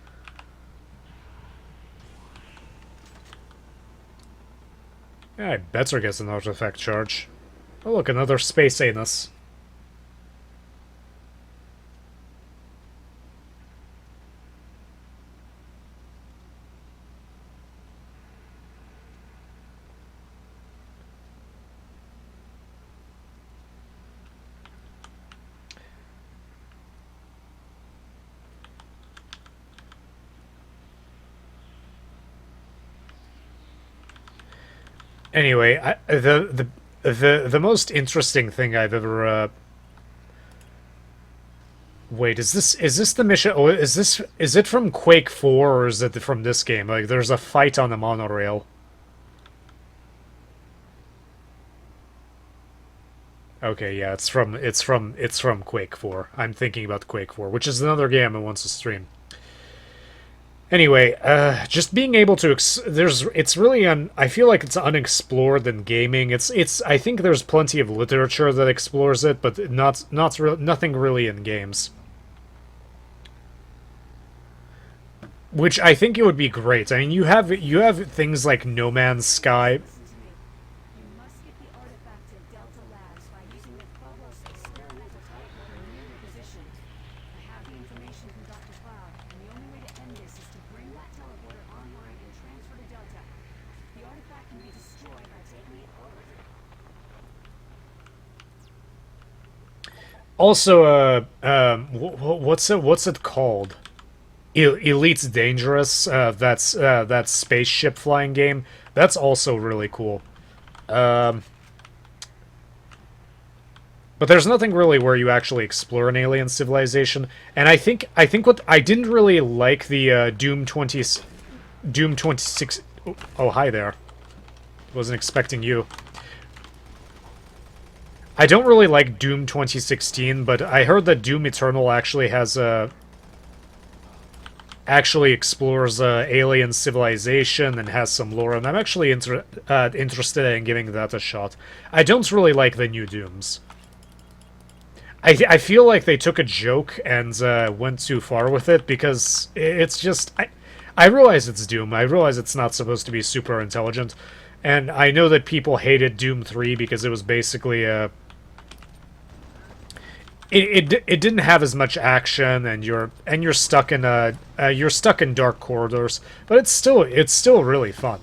Yeah, I better get an artifact charge. Oh look, another space anus. Anyway, the most interesting thing I've ever wait, is this the mission? Oh, is it from Quake 4 or is it from this game? Like, there's a fight on the monorail. Okay, yeah, it's from Quake 4. I'm thinking about Quake 4, which is another game I want to stream. Anyway, just being able to it's really I feel like it's unexplored in gaming. I think there's plenty of literature that explores it, but nothing really in games. Which I think it would be great. I mean, you have things like No Man's Sky. Also, what's it called? Elite's Dangerous. That spaceship flying game. That's also really cool. But there's nothing really where you actually explore an alien civilization. And I think what I didn't really like the Doom 26. Oh, hi there. Wasn't expecting you. I don't really like Doom 2016, but I heard that Doom Eternal actually has actually explores alien civilization and has some lore, and I'm actually interested in giving that a shot. I don't really like the new Dooms. I feel like they took a joke and went too far with it, because it's just... I realize it's Doom. I realize it's not supposed to be super intelligent, and I know that people hated Doom 3 because it was basically a... It didn't have as much action, and you're stuck in you're stuck in dark corridors, but it's still really fun.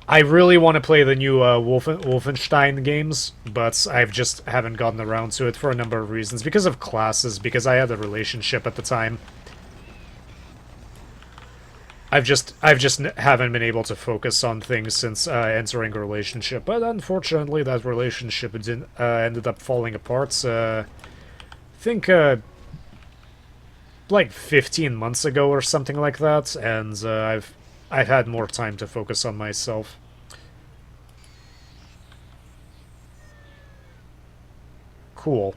I really want to play the new Wolfenstein games, but I just haven't gotten around to it for a number of reasons. Because of classes, because I had a relationship at the time. I've just haven't been able to focus on things since entering a relationship. But unfortunately, that relationship didn't, ended up falling apart. I think like 15 months ago or something like that, and I've had more time to focus on myself. Cool.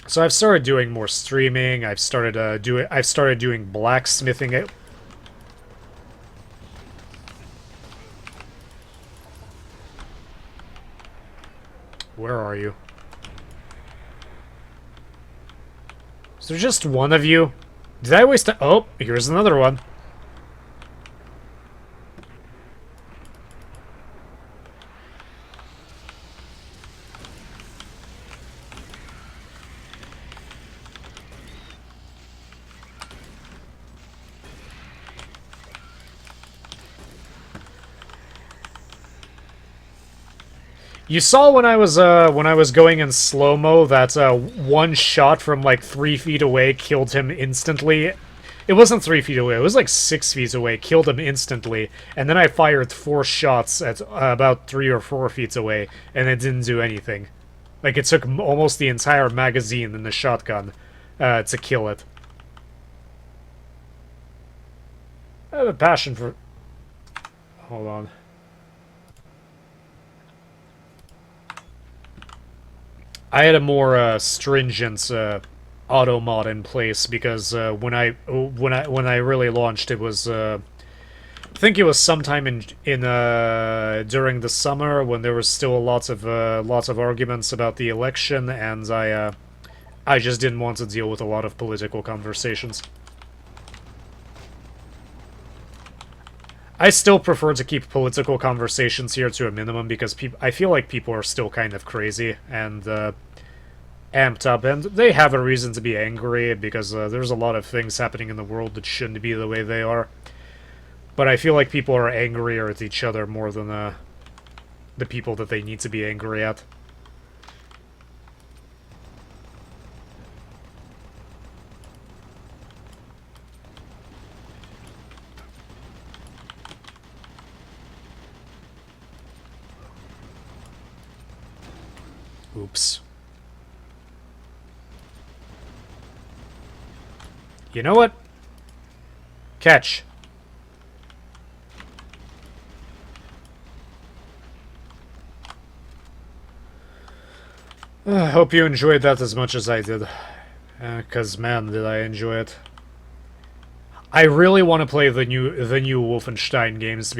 So I've started doing more streaming. I've started doing blacksmithing. Where are you? Is there just one of you? Did I waste a... Oh, here's another one. You saw when I was going in slow-mo that one shot from like 3 feet away killed him instantly. It wasn't 3 feet away, it was like 6 feet away, killed him instantly, and then I fired 4 shots at about 3 or 4 feet away, and it didn't do anything. Like, it took almost the entire magazine in the shotgun to kill it. I have a passion for... Hold on. I had a more stringent auto mod in place because when I really launched, it was I think it was sometime in during the summer when there was still lots of arguments about the election, and I just didn't want to deal with a lot of political conversations. I still prefer to keep political conversations here to a minimum because I feel like people are still kind of crazy and amped up, and they have a reason to be angry because there's a lot of things happening in the world that shouldn't be the way they are. But I feel like people are angrier at each other more than the people that they need to be angry at. Oops. You know what? Catch. I hope you enjoyed that as much as I did. 'Cause man, did I enjoy it. I really want to play the new Wolfenstein games.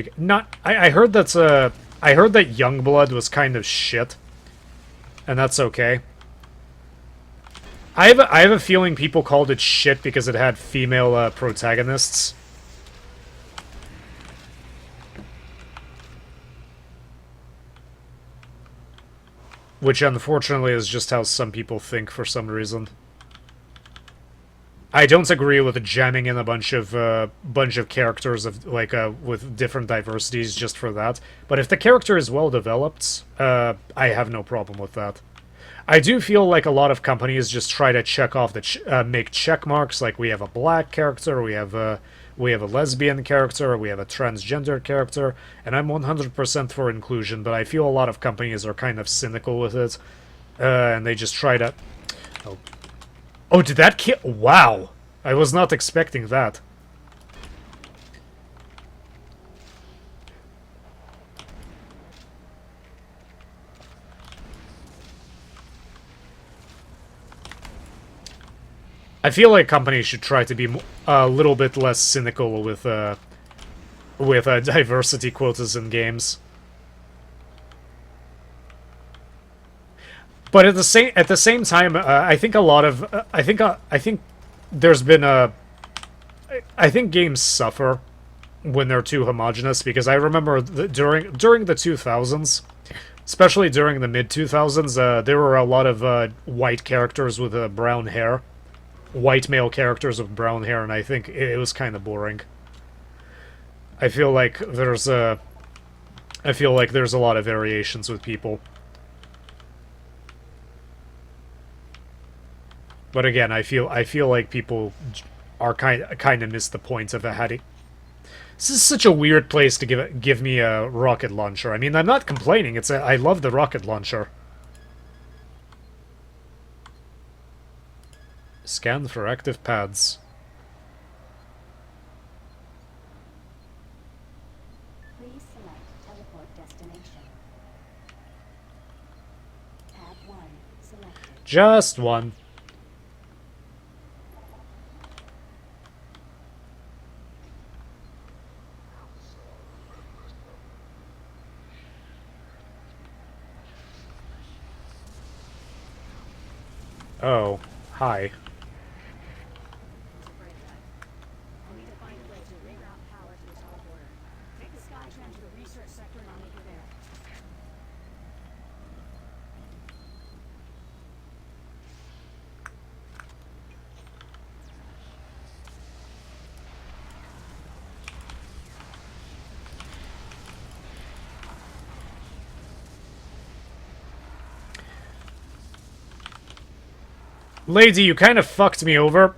I heard that Youngblood was kind of shit. And that's okay. I have a feeling people called it shit because it had female protagonists. Which unfortunately is just how some people think for some reason. I don't agree with jamming in a bunch of characters of with different diversities just for that. But if the character is well developed, I have no problem with that. I do feel like a lot of companies just try to check off make check marks. Like we have a black character, we have a lesbian character, we have a transgender character, and I'm 100% for inclusion. But I feel a lot of companies are kind of cynical with it, and they just try to. Oh, did that kill? Wow. I was not expecting that. I feel like companies should try to be a little bit less cynical with diversity quotas in games. But at the same time, I think a lot of I think there's been a I think games suffer when they're too homogenous, because I remember during the 2000s, especially during the mid 2000s, there were a lot of white characters with brown hair, white male characters with brown hair, and I think it was kind of boring. I feel like there's a lot of variations with people. But again, I feel like people are kind of miss the point of having. This is such a weird place to give me a rocket launcher. I mean, I'm not complaining. I love the rocket launcher. Scan for active pads. Please select teleport destination. Pad 1 selected. Just one. Oh, hi. Lady, you kind of fucked me over.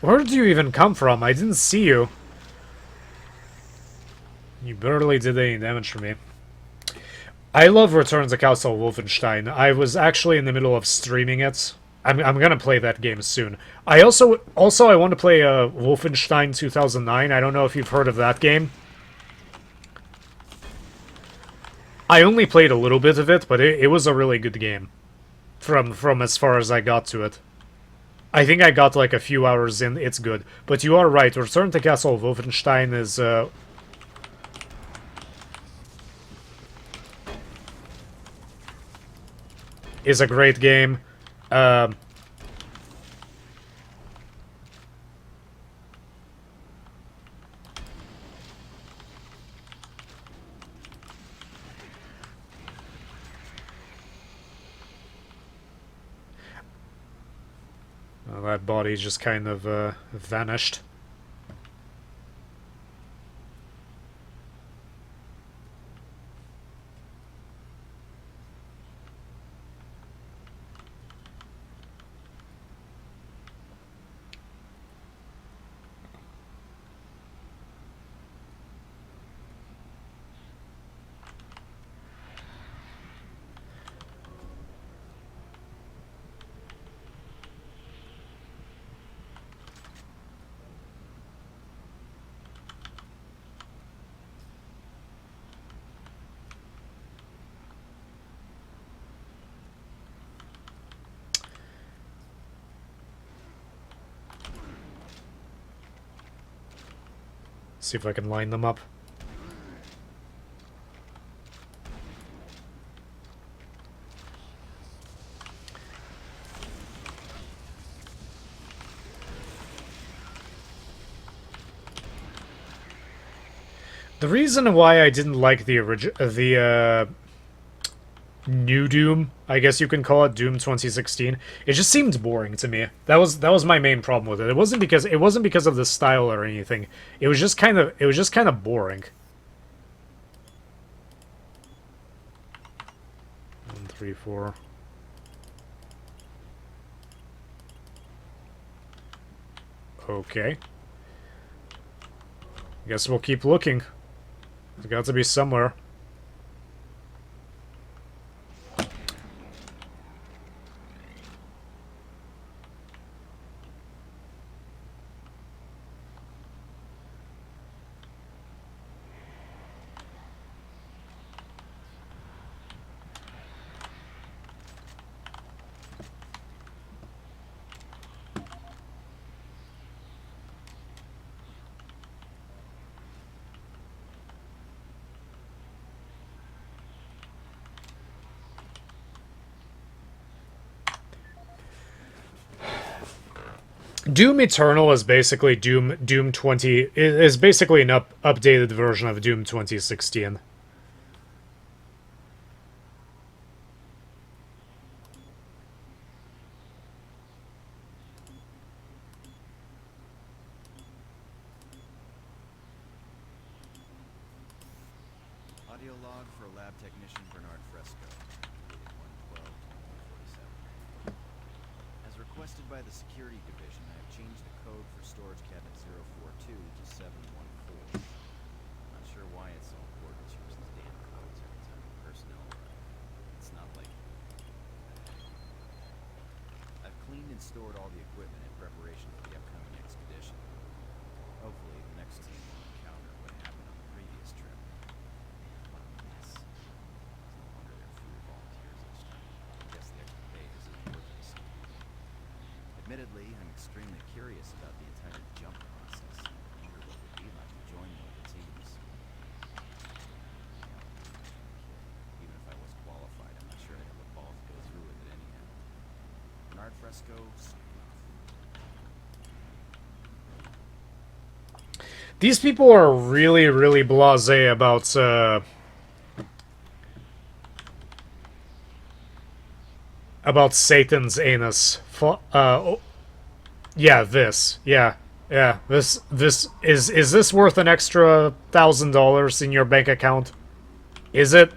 Where did you even come from? I didn't see you. You barely did any damage for me. I love Return to Castle Wolfenstein. I was actually in the middle of streaming it. I'm gonna play that game soon. I also I want to play Wolfenstein 2009. I don't know if you've heard of that game. I only played a little bit of it, but it was a really good game. From as far as I got to it. I think I got like a few hours in, it's good. But you are right, Return to Castle Wolfenstein is a great game. Well, that body just kind of vanished. See if I can line them up. The reason why I didn't like the new Doom, I guess you can call it, Doom 2016, it just seemed boring to me. That was my main problem with it. It wasn't because of the style or anything. It was just kind of boring. 1, 3, 4. Okay. Guess we'll keep looking. There's got to be somewhere. Doom Eternal is basically Doom 20 is basically an updated version of Doom 2016. Audio log for lab technician Bernard Fresco, dated 1/12/2047. As requested by the security division, I have changed the code for storage cabinet 042 to 714. Not sure why it's so important to use these damn codes every time the personnel arrive. It's not like I've cleaned and stored all the equipment in preparation for the upcoming expedition. Hopefully, the next team will encounter what happened on the previous trip. What a mess. It's no wonder there are fewer volunteers each time. I guess the extra pay isn't worth it. Admittedly, I'm extremely curious about the entire jump process. I wonder what it would be like to join one of the teams. Even if I was qualified, I'm not sure I'd have the balls to go through with it anyhow. Bernard Fresco, signing off. These people are really, really blasé about Satan's anus. Yeah, this. Yeah. This is this worth an extra $1,000 in your bank account? Is it?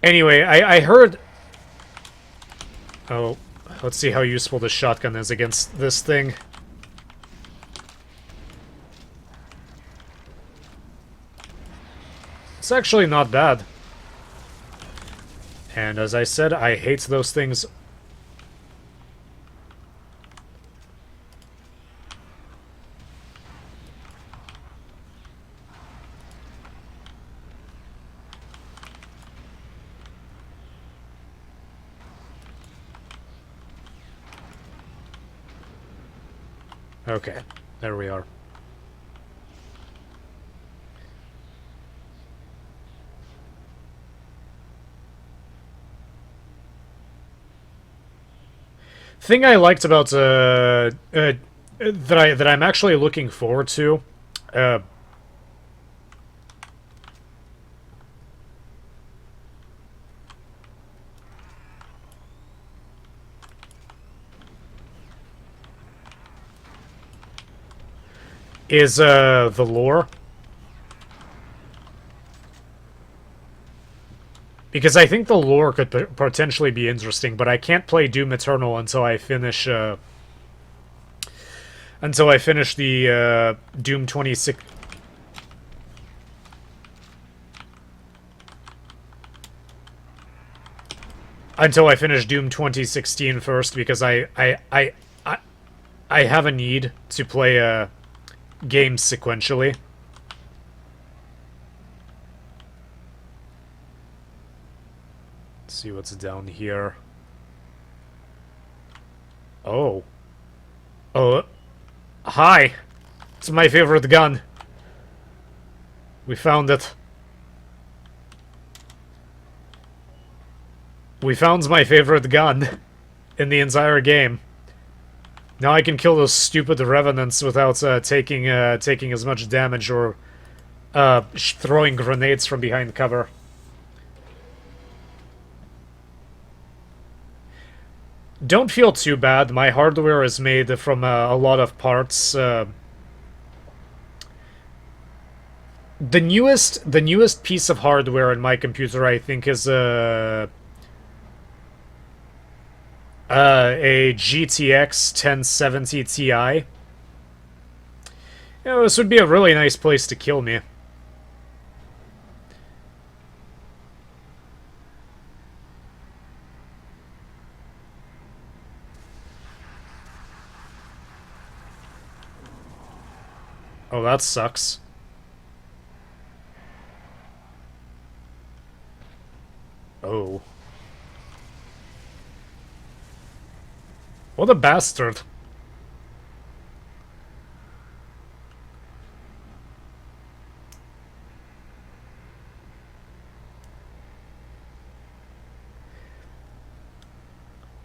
Anyway, I heard. Oh, let's see how useful the shotgun is against this thing. It's actually not bad. And as I said, I hate those things. Okay, there we are. Thing I liked about that I'm actually looking forward to, is the lore. Because I think the lore could potentially be interesting, but I can't play Doom Eternal until I finish the Doom 26. Until I finish Doom 2016 first, because I have a need to play games sequentially. See what's down here. Oh. Hi. It's my favorite gun. We found it. We found my favorite gun in the entire game. Now I can kill those stupid revenants without taking as much damage or throwing grenades from behind cover. Don't feel too bad. My hardware is made from a lot of parts. The newest piece of hardware in my computer, I think, is a GTX 1070 Ti. This would be a really nice place to kill me. Oh, that sucks. Oh. What a bastard.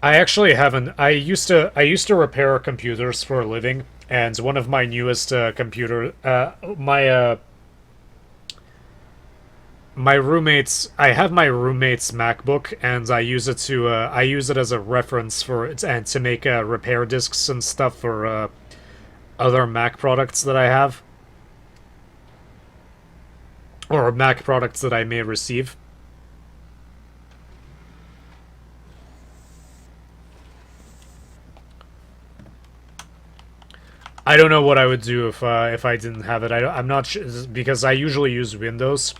I actually haven't. I used to repair computers for a living, and one of my newest my roommate's I have my roommate's MacBook, and I use it as a reference for it and to make repair discs and stuff for other Mac products that I have, or Mac products that I may receive. I don't know what I would do if I didn't have it. I'm not sure, because I usually use Windows,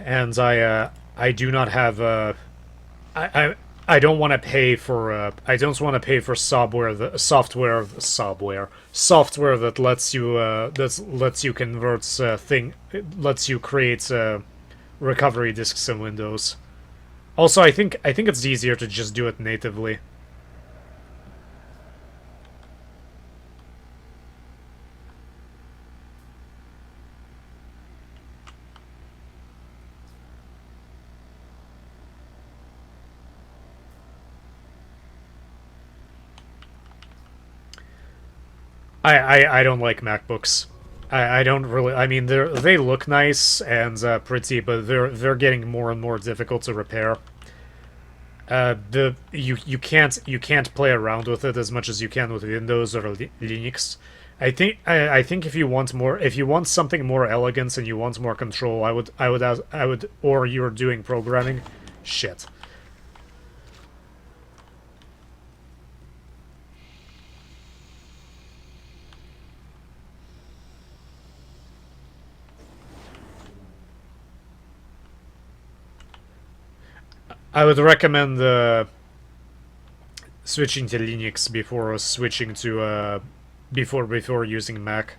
and I do not have I don't want to pay for I don't want to pay for software that lets you convert lets you create recovery disks in Windows. Also, I think it's easier to just do it natively. I don't like MacBooks. I don't really. I mean, they look nice and pretty, but they're getting more and more difficult to repair. You can't play around with it as much as you can with Windows or Linux. I think if you want something more elegant and you want more control, I would or you're doing programming, shit. I would recommend switching to Linux before switching to before using Mac.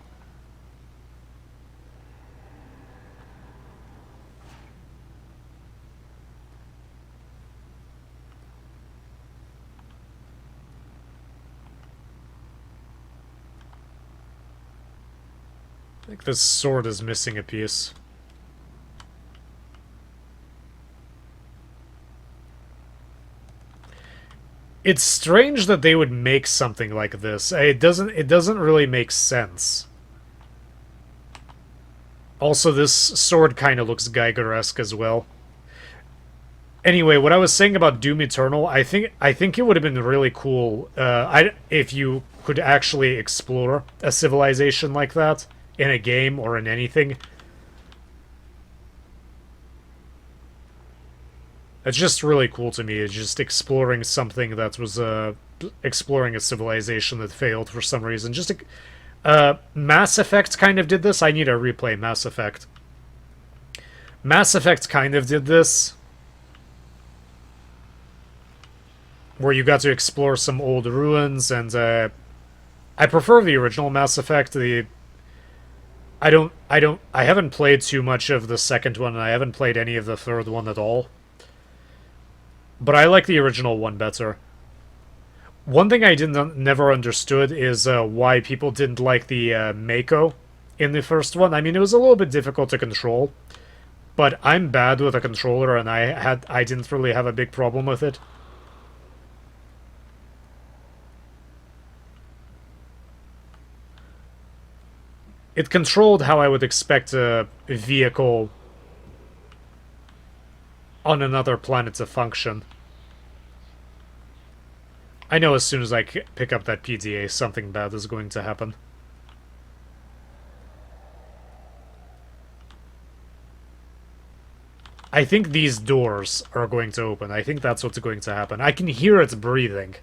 I think this sword is missing a piece. It's strange that they would make something like this. It doesn't really make sense. Also, this sword kind of looks Geiger-esque as well. Anyway, what I was saying about Doom Eternal, I think it would have been really cool if you could actually explore a civilization like that in a game or in anything. It's just really cool to me. It's just exploring something that was exploring a civilization that failed for some reason. Just Mass Effect kind of did this. I need to replay Mass Effect. Mass Effect kind of did this, where you got to explore some old ruins, and I prefer the original Mass Effect. I haven't played too much of the second one, and I haven't played any of the third one at all. But I like the original one better. One thing I never understood is why people didn't like the Mako in the first one. I mean, it was a little bit difficult to control, but I'm bad with a controller, and I didn't really have a big problem with it. It controlled how I would expect a vehicle on another planet to function. I know as soon as I pick up that PDA, something bad is going to happen. I think these doors are going to open. I think that's what's going to happen. I can hear it breathing.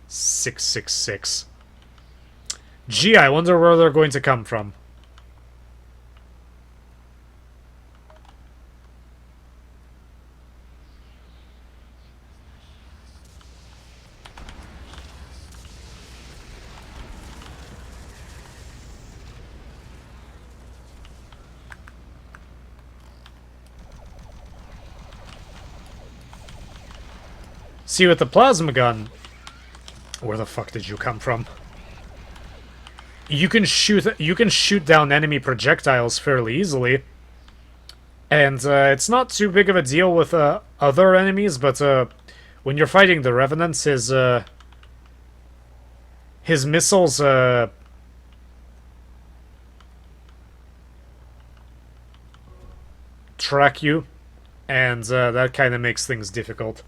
"666. Gee, I wonder where they're going to come from. See, with the plasma gun... Where the fuck did you come from? You can shoot down enemy projectiles fairly easily. And it's not too big of a deal with other enemies, but when you're fighting the Revenants, his missiles track you, and that kind of makes things difficult.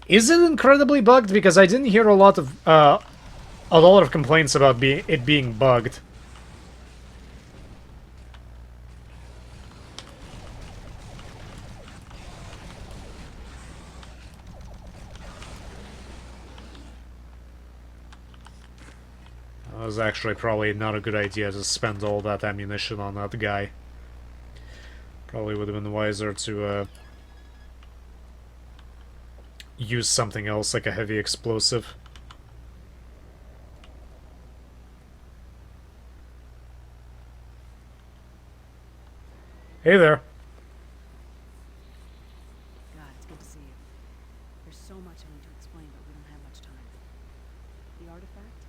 Is it incredibly bugged? Because I didn't hear a lot of complaints about it being bugged. That was actually probably not a good idea to spend all that ammunition on that guy. Probably would have been wiser to use something else, like a heavy explosive. Hey there. God, it's good to see you. There's so much I need to explain, but we don't have much time. The artifact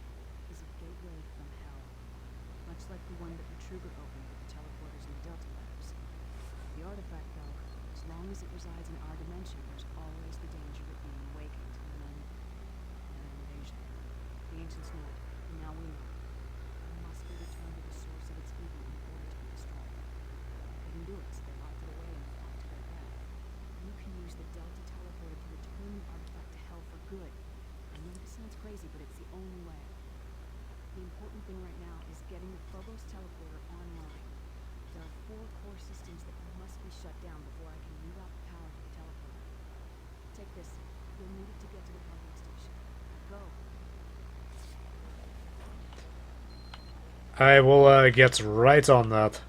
is a gateway from hell, much like the one that Retruger opened with the teleporters in the Delta Labs. The artifact, though, as long as it resides in our dimension, there's always the danger of it being awakened and then an invasion. The ancients knew it, and now we know. It must be returned to the source of its evil in order to be destroyed. They can do it, so they locked it away and fought to their death. You can use the Delta teleporter to return the artifact to hell for good. I know this sounds crazy, but it's the only way. The important thing right now is getting the Phobos teleporter online. There are 4 core systems that must be shut down before I can move out the power for the teleporter. Take this. You'll need it to get to the pumping station. Go. I will get right on that.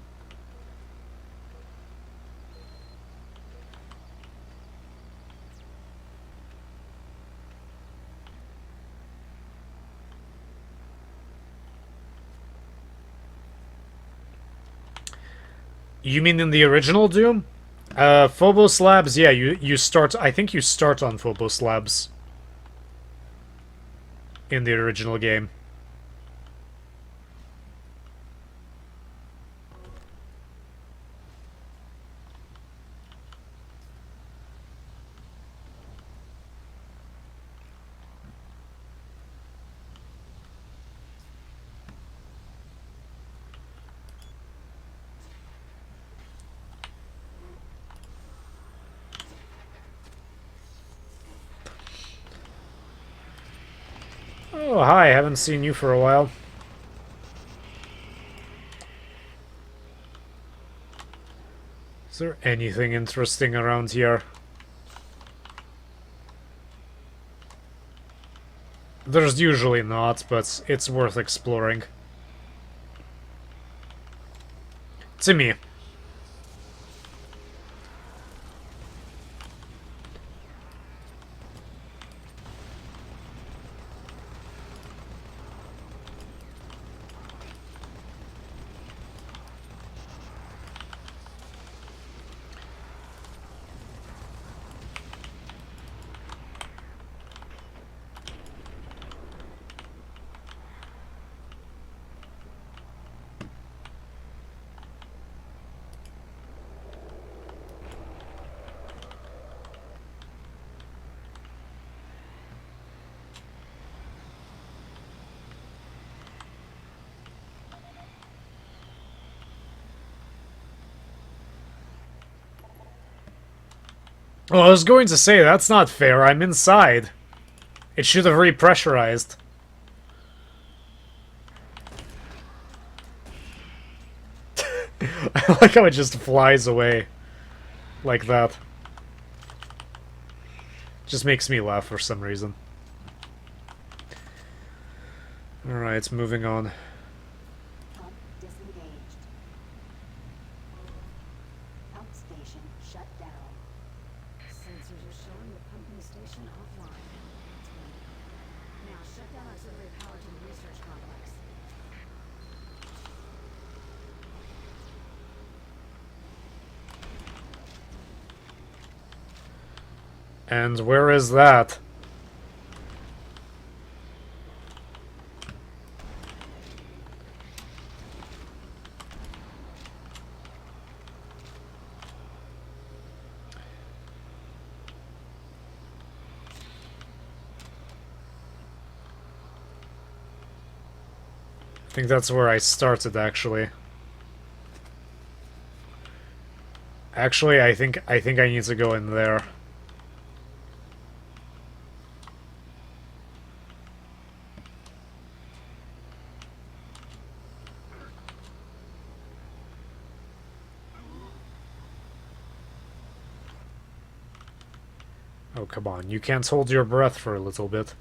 You mean in the original Doom? Phobos Labs, yeah, you start... I think you start on Phobos Labs. In the original game. Oh, hi, haven't seen you for a while. Is there anything interesting around here? There's usually not, but it's worth exploring. To me. Oh, I was going to say, that's not fair. I'm inside. It should have repressurized. I like how it just flies away. Like that. Just makes me laugh for some reason. Alright, moving on. Pump disengaged. Pump station shut down. Sensors are showing the pumping station offline. That's good. Now shut down auxiliary power to the research complex. And where is that? I think that's where I started, actually. Actually, I think I need to go in there. Oh, come on. You can't hold your breath for a little bit.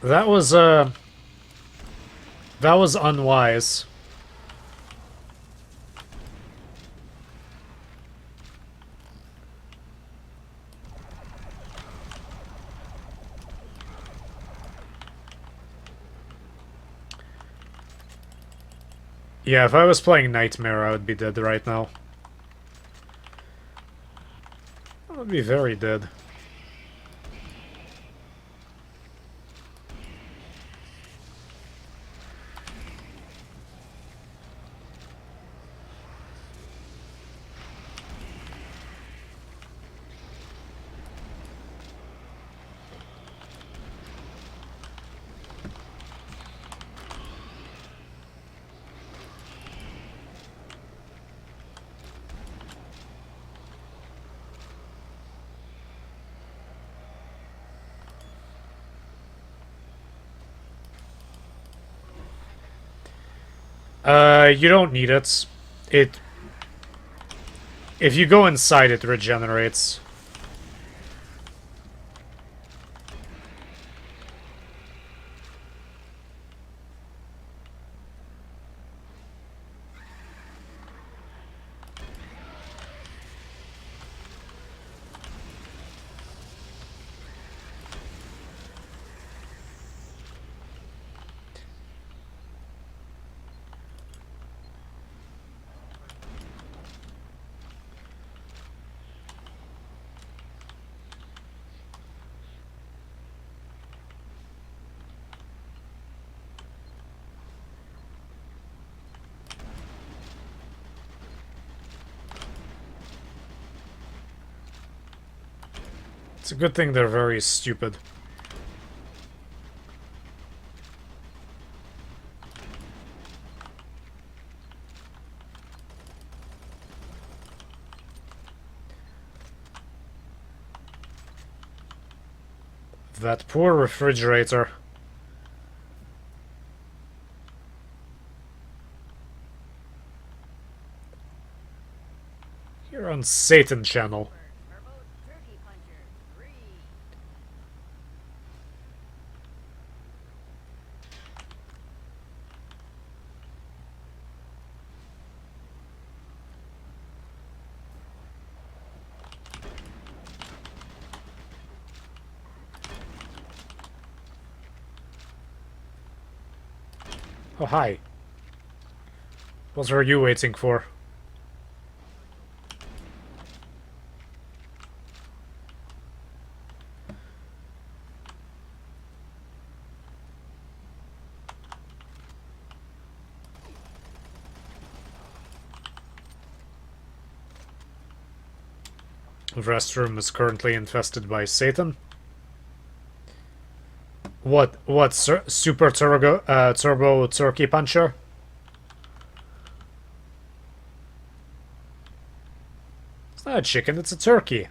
That was unwise. Yeah, if I was playing Nightmare, I would be dead right now. I would be very dead. You don't need it. If you go inside, it regenerates. It's a good thing they're very stupid. That poor refrigerator. You're on Satan channel. Oh, hi. What were you waiting for? The restroom is currently infested by Satan. What? Super turbo turkey puncher? It's not a chicken, it's a turkey.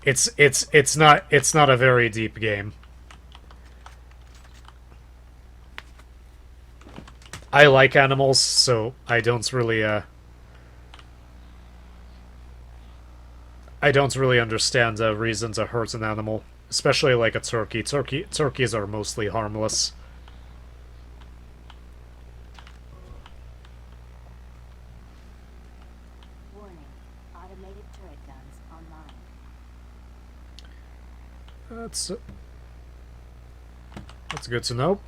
It's not a very deep game. I like animals, so I don't really understand the reason to hurt an animal, especially like a turkey. Turkeys are mostly harmless. Warning. Automated turret guns online. That's good to know.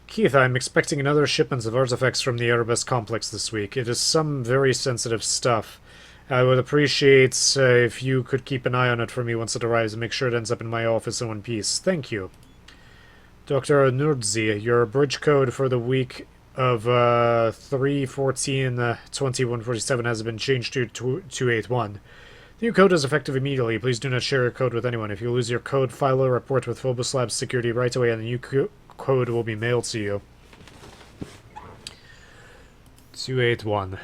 Keith, I'm expecting another shipment of artifacts from the Erebus complex this week. It is some very sensitive stuff. I would appreciate if you could keep an eye on it for me once it arrives and make sure it ends up in my office in one piece. Thank you. Dr. Nurdzi, your bridge code for the week of 3/14/2147 has been changed to 281. The new code is effective immediately. Please do not share your code with anyone. If you lose your code, file a report with Phobos Labs security right away and the new code will be mailed to you. 281. This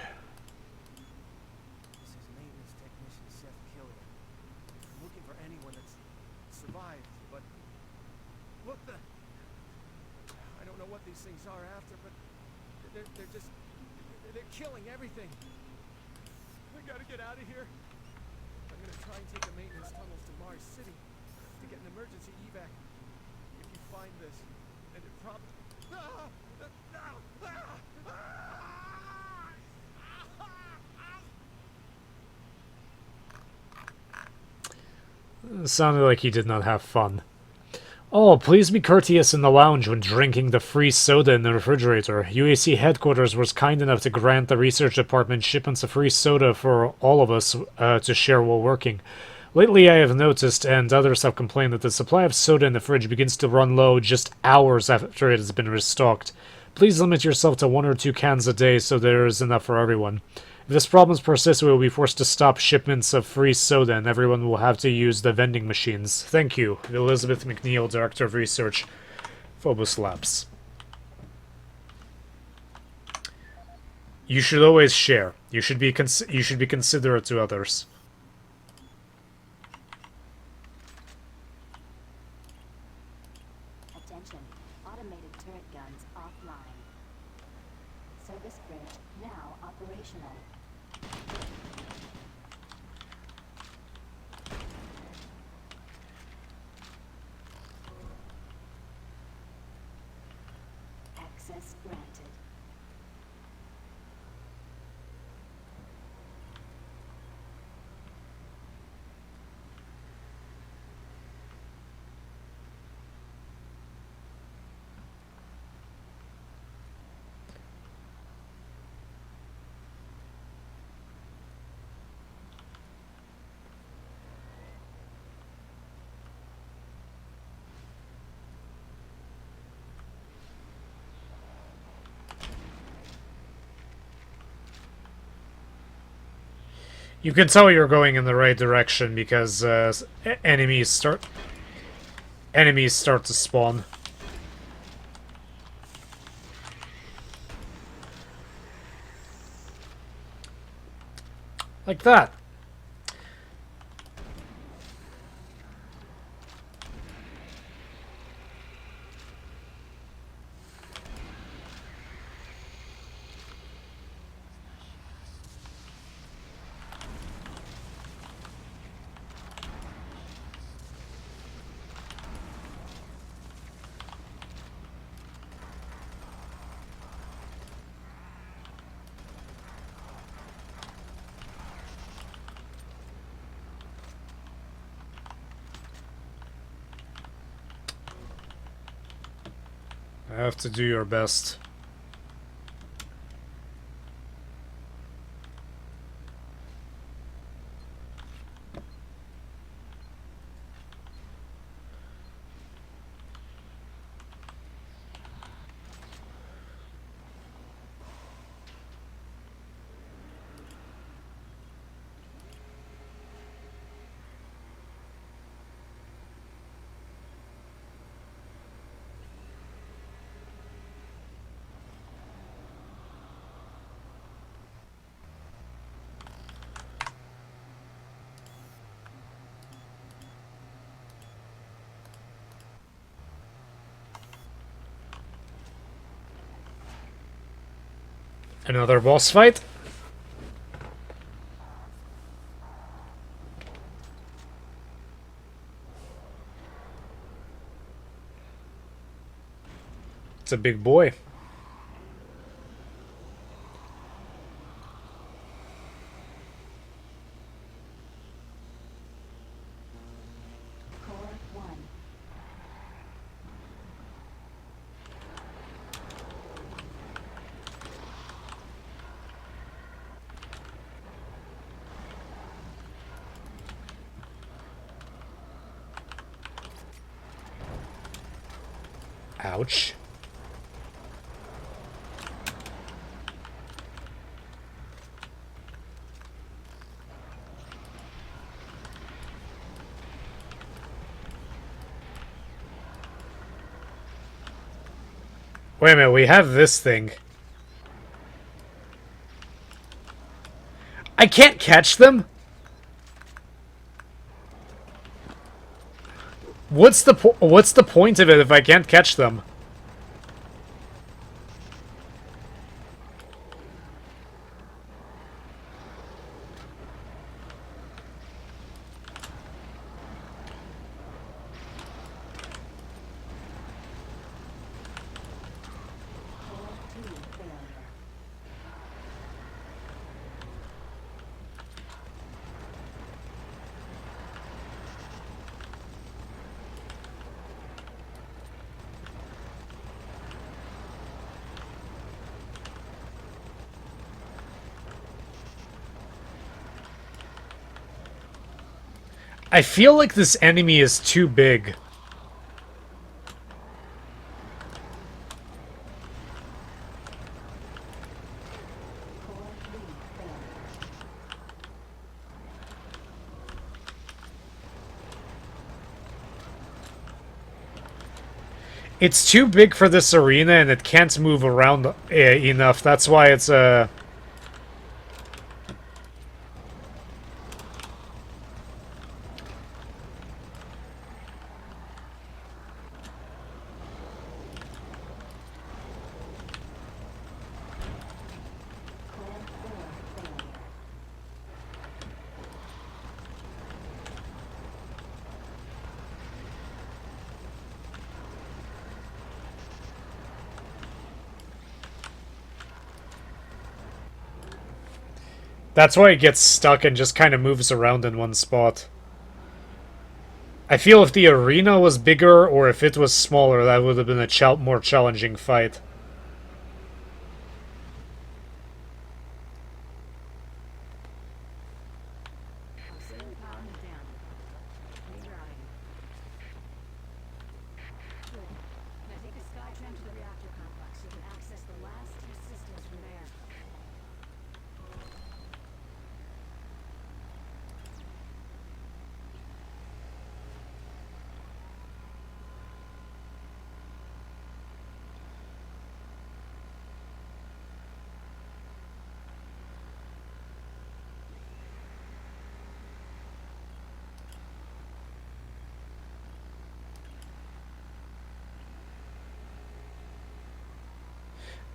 is maintenance technician Seth Killian. I'm looking for anyone that's survived, but what the? I don't know what these things are after, but they're just they're killing everything. We gotta get out of here. I'm gonna try and take the maintenance tunnels to Mars City to get an emergency evac. If you find this, and it probably. It sounded like he did not have fun. Oh, please be courteous in the lounge when drinking the free soda in the refrigerator. UAC headquarters was kind enough to grant the research department shipments of free soda for all of us to share while working. Lately I have noticed, and others have complained, that the supply of soda in the fridge begins to run low just hours after it has been restocked. Please limit yourself to 1 or 2 cans a day so there is enough for everyone. If this problem persists, we will be forced to stop shipments of free soda and everyone will have to use the vending machines. Thank you. Elizabeth McNeil, Director of Research, Phobos Labs. You should always share. You should be considerate to others. Attention. Automated turret guns offline. Service bridge now operational. Access granted. You can tell you're going in the right direction because enemies start to spawn. Like that. I have to do your best. Another boss fight? It's a big boy. Core 1. Ouch. Wait a minute, we have this thing. I can't catch them? What's the point of it if I can't catch them? Core 2 failure. I feel like this enemy is too big. Core 3 failure. It's too big for this arena and it can't move around enough. That's why it's Core 4 failure. That's why it gets stuck and just kind of moves around in one spot. I feel if the arena was bigger or if it was smaller, that would have been a more challenging fight. I'm setting power down. Clear your eye. Good. Now take a sky tram to the reactor complex. You can access the last two systems from there.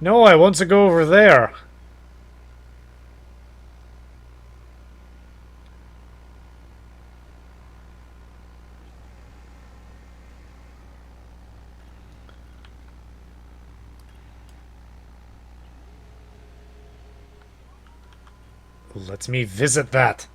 No, I want to go over there. Let me visit that.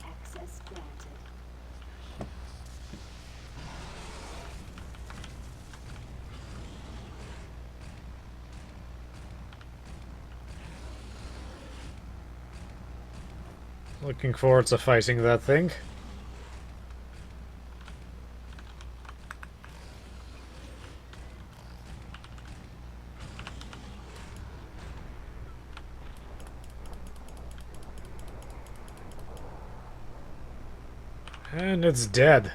Access granted. Looking forward to fighting that thing. And it's dead.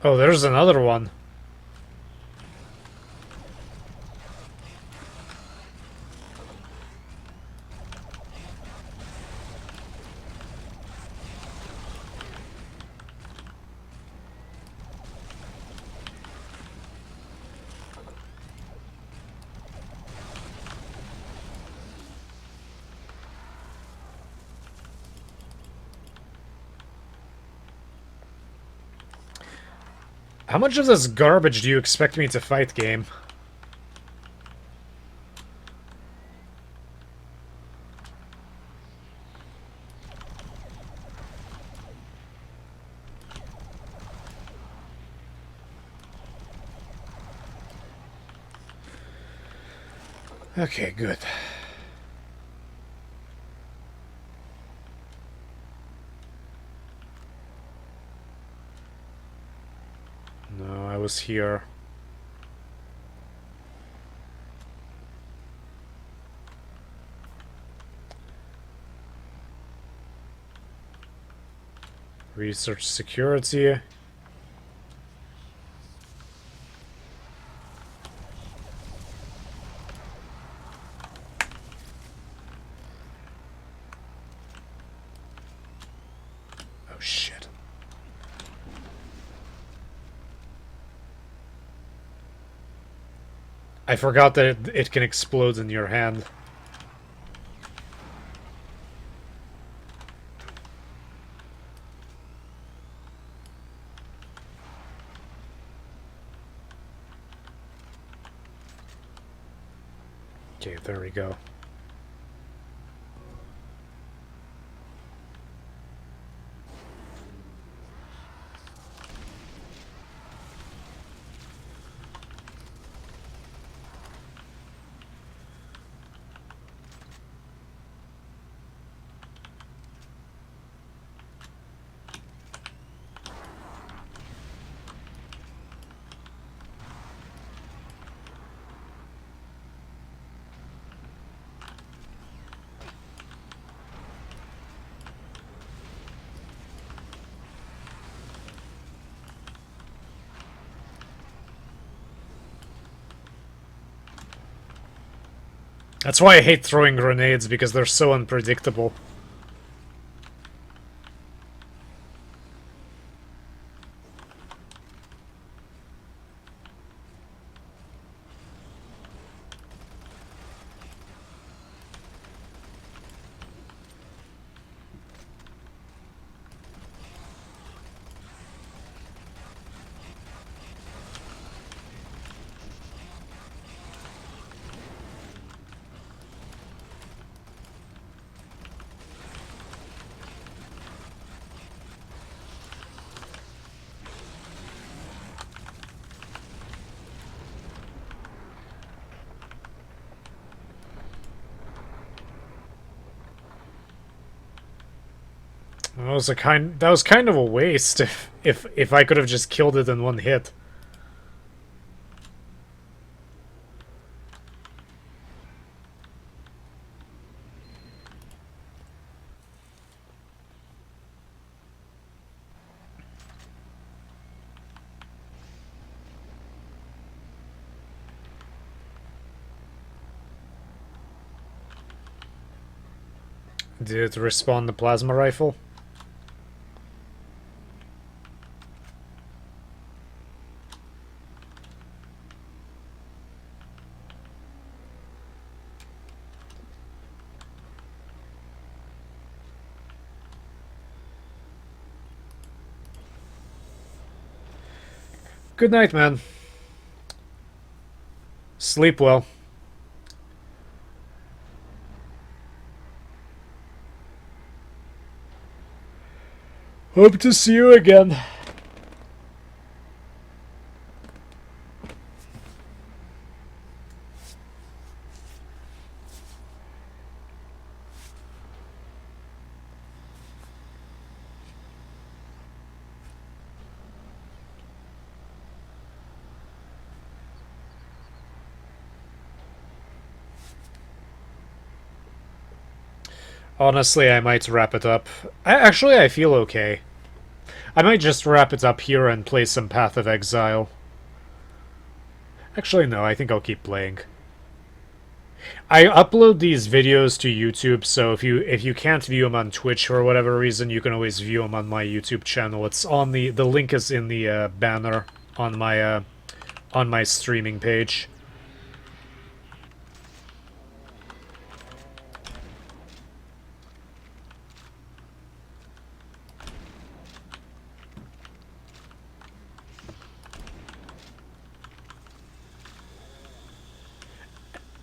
Oh, there's another one. How much of this garbage do you expect me to fight, game? Okay, good. No, I was here. Research security. Oh shit. I forgot that it can explode in your hand. Okay, there we go. That's why I hate throwing grenades, because they're so unpredictable. That was kind of a waste if I could have just killed it in one hit. Did it respawn the plasma rifle? Good night, man. Sleep well. Hope to see you again. Honestly, I might wrap it up. Actually, I feel okay. I might just wrap it up here and play some Path of Exile. Actually, no, I think I'll keep playing. I upload these videos to YouTube, so if you can't view them on Twitch for whatever reason, you can always view them on my YouTube channel. It's on the link is in the banner on my streaming page.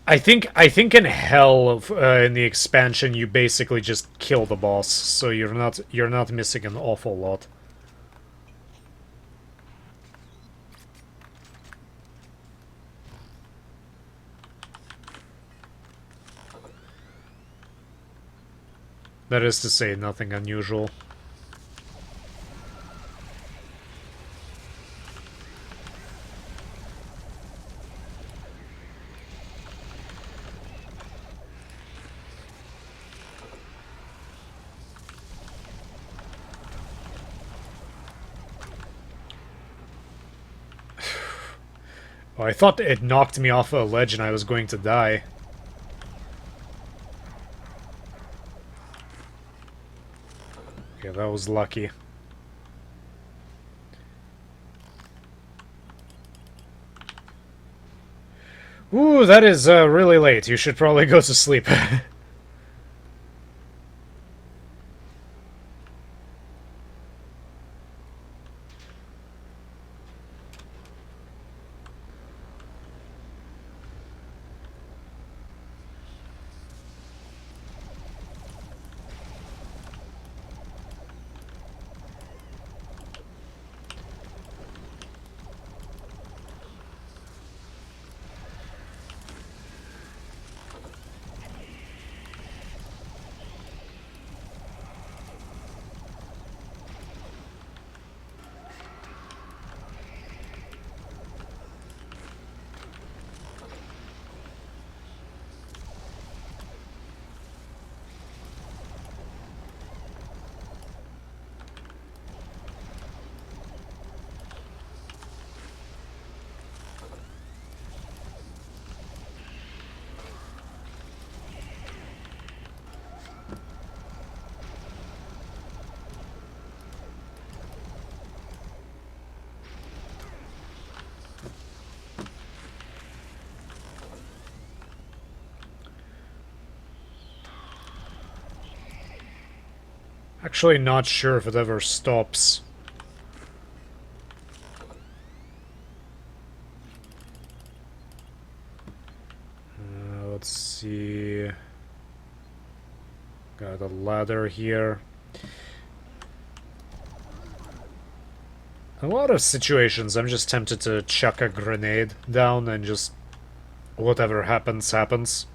I think in Hell in the expansion you basically just kill the boss, so you're not missing an awful lot. That is to say, nothing unusual. Oh, I thought it knocked me off a ledge and I was going to die. Okay, that was lucky. Ooh, that is really late. You should probably go to sleep. Actually not sure if it ever stops. Let's see. Got a ladder here. In a lot of situations, I'm just tempted to chuck a grenade down and just whatever happens, happens.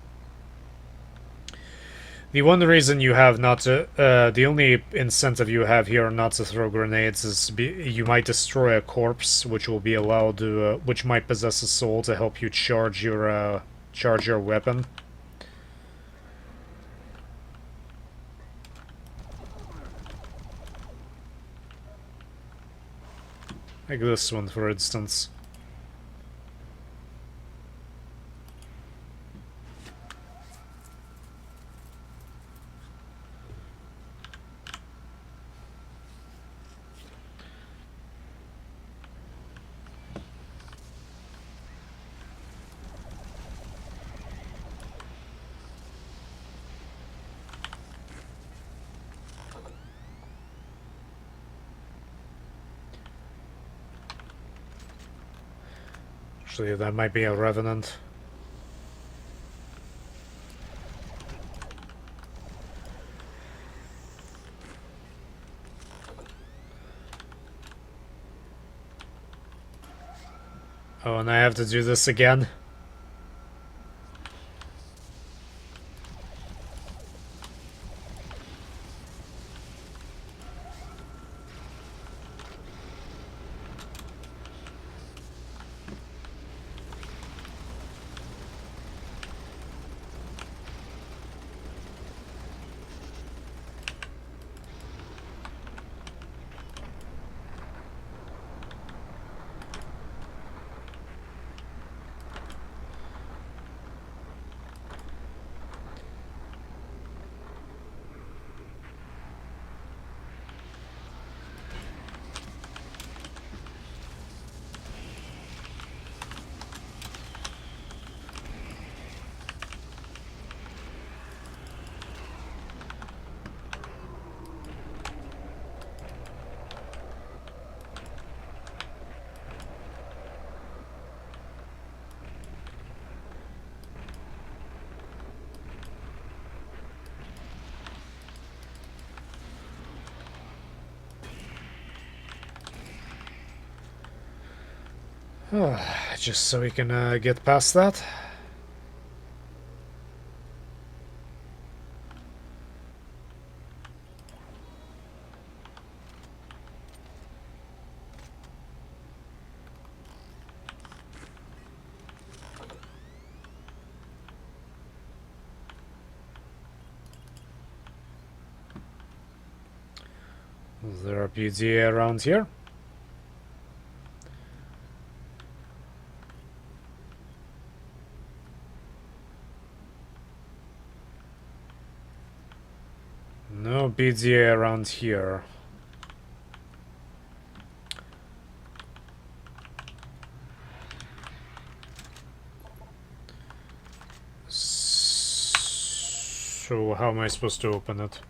The one reason you have not to, the only incentive you have here not to throw grenades is you might destroy a corpse, which will be allowed to, which might possess a soul to help you charge your weapon. Like this one, for instance. Actually, that might be a revenant. Oh, and I have to do this again? Just so we can get past that. Is there a PDA around here? No PDA around here. So how am I supposed to open it?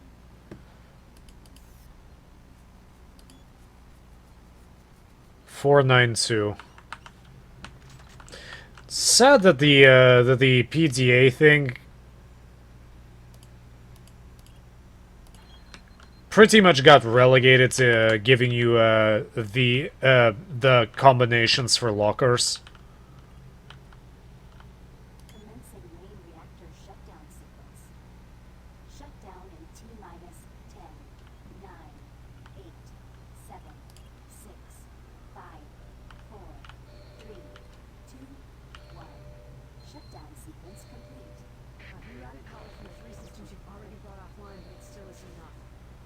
$492. Sad that the PDA thing pretty much got relegated to giving you the combinations for lockers. Commencing main reactor shutdown sequence. Shutdown in T minus 10, 9, 8, 7, 6, 5, 4, 3, 2, 1. Shutdown sequence complete. Periodic power from the 3 systems you've already brought offline, but it still isn't enough.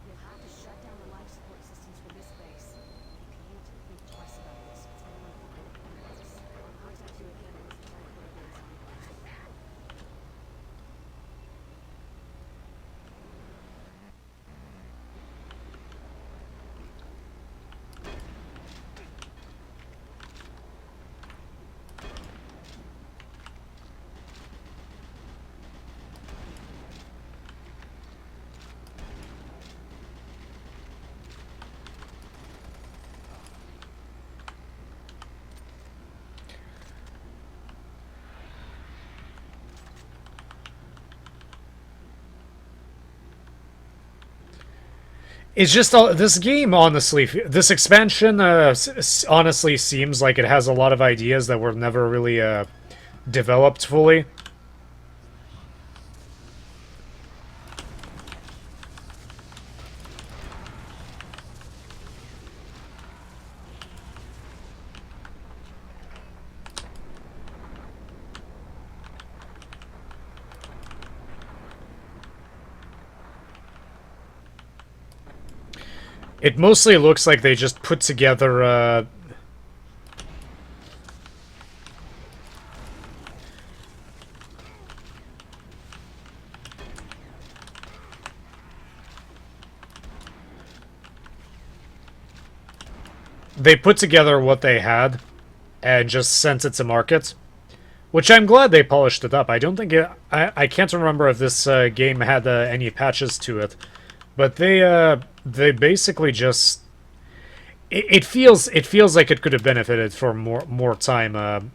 You'll have to shut down the life support systems for this base. You can't think twice about this. It's one of the critical risks. I'll contact you again once the time protocol is online. It's just this game, honestly, this expansion honestly seems like it has a lot of ideas that were never really developed fully. It mostly looks like they just put together they put together what they had and just sent it to market, which I'm glad they polished it up. I don't think I can't remember if this game had any patches to it, but they basically just it feels like it could have benefited from more time in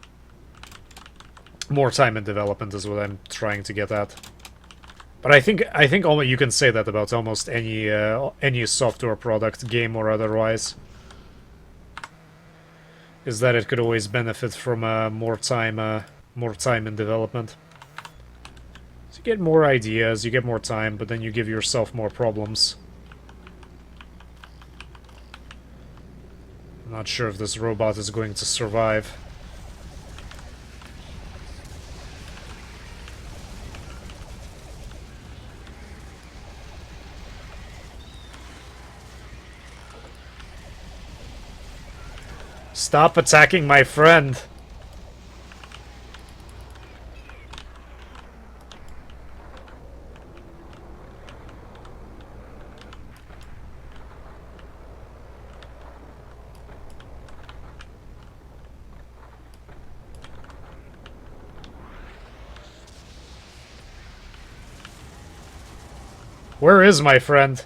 development is what I'm trying to get at. But I think almost you can say that about almost any software product, game or otherwise, is that it could always benefit from more time in development. So you get more ideas, you get more time, but then you give yourself more problems. I'm not sure if this robot is going to survive. Stop attacking my friend. Where is my friend?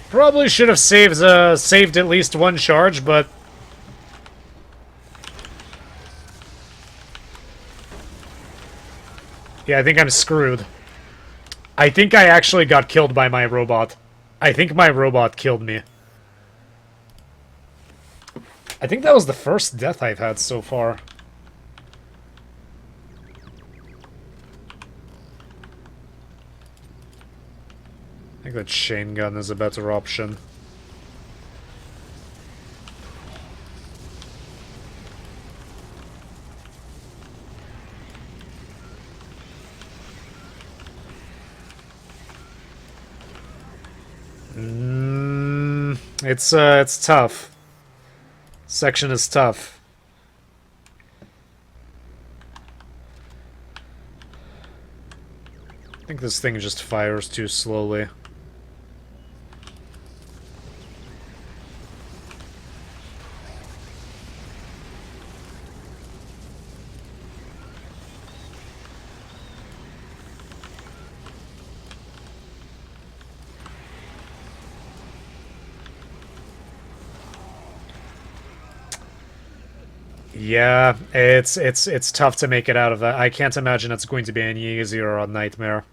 Probably should have saved at least one charge, but yeah, I think I'm screwed. I think I actually got killed by my robot. I think my robot killed me. I think that was the first death I've had so far. I think that chain gun is a better option. It's tough. Section is tough. I think this thing just fires too slowly. Yeah, it's tough to make it out of that. I can't imagine it's going to be any easier on Nightmare.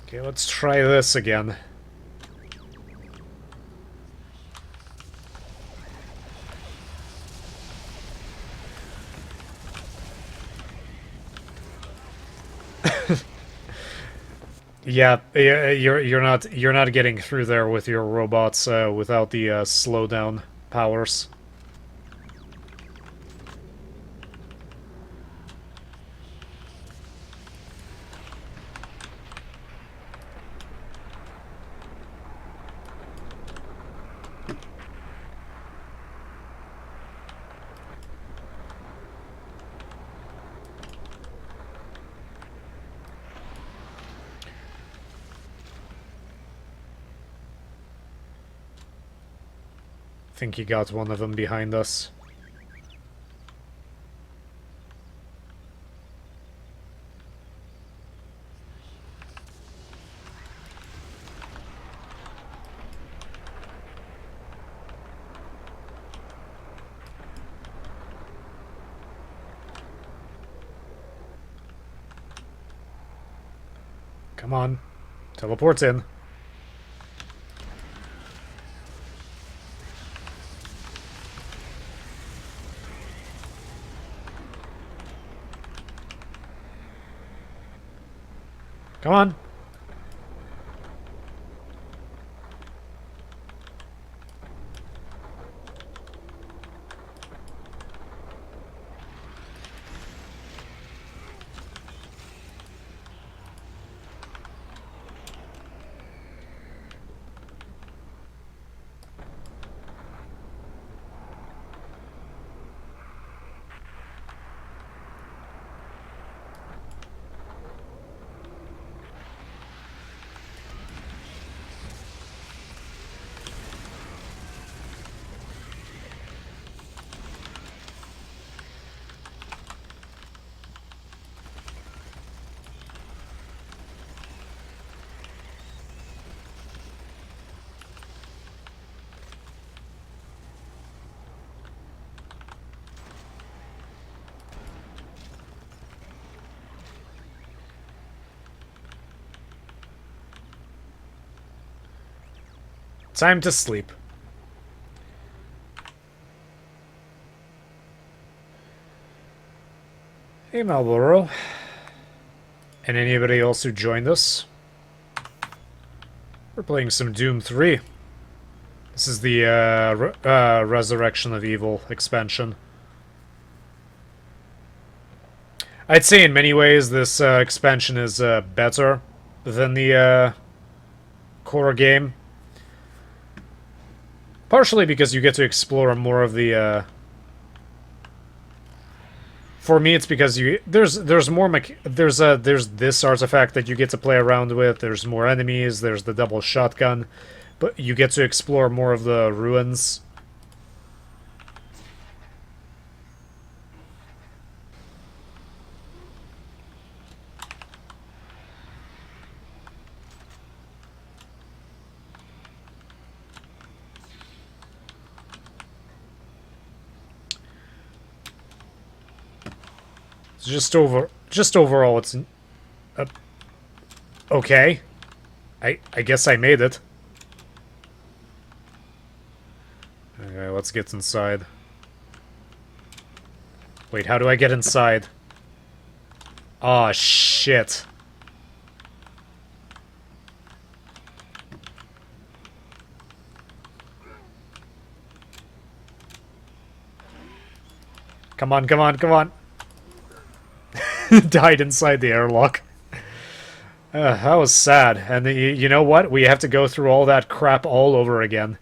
Okay, let's try this again. Yeah, you're not getting through there with your robots without the slowdown powers. Think he got one of them behind us. Come on. Teleport's in. Come on. Time to sleep. Hey, Marlboro. And anybody else who joined us? We're playing some Doom 3. This is the Resurrection of Evil expansion. I'd say in many ways this expansion is better than the core game. Partially because you get to explore more of the for me, it's because there's more there's this artifact that you get to play around with. There's more enemies. There's the double shotgun, but you get to explore more of the ruins. It's just overall, it's okay. I guess I made it. Okay, let's get inside. Wait, how do I get inside? Aw, shit. Come on, come on, come on. Died inside the airlock. That was sad. And you know what? We have to go through all that crap all over again.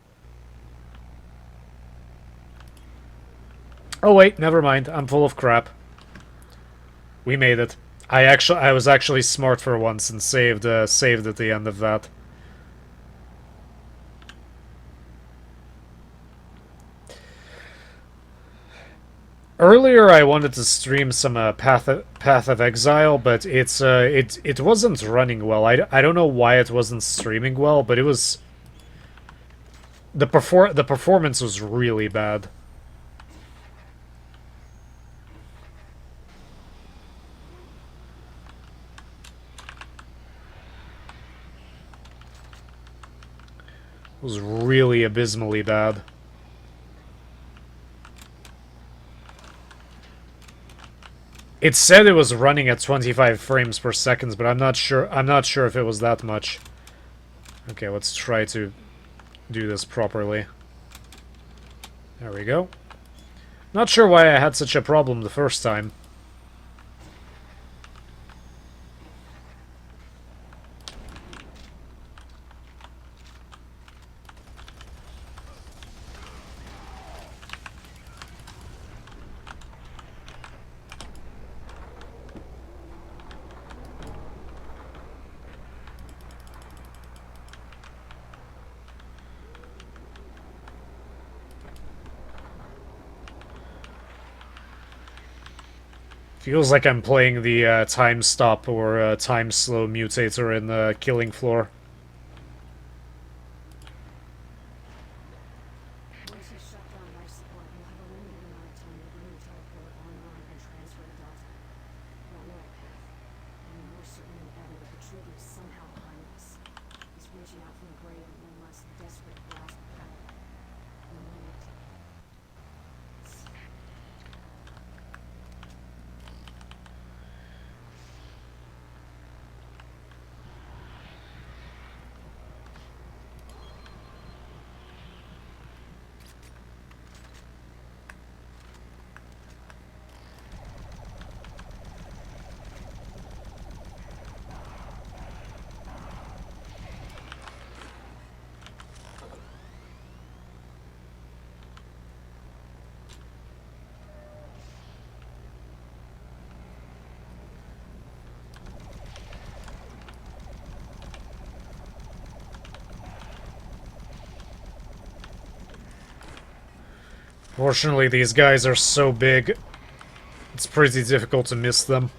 Oh wait, never mind. I'm full of crap. We made it. I was actually smart for once and saved at the end of that. Earlier, I wanted to stream some Path of Exile, but it wasn't running well. I don't know why it wasn't streaming well, but it was the performance was really bad. It was really abysmally bad. It said it was running at 25 frames per second, but I'm not sure if it was that much. Okay, let's try to do this properly. There we go. Not sure why I had such a problem the first time. Feels like I'm playing the time stop or time slow mutator in the Killing Floor. Once you shut down life support, you'll have a limited amount of time to bring the teleport online and transfer the data. Don't know a path. I'm more certain than ever that the truth is somehow behind us. He's reaching out from the grave in one last desperate grasp of power. We need it. Fortunately, these guys are so big, it's pretty difficult to miss them.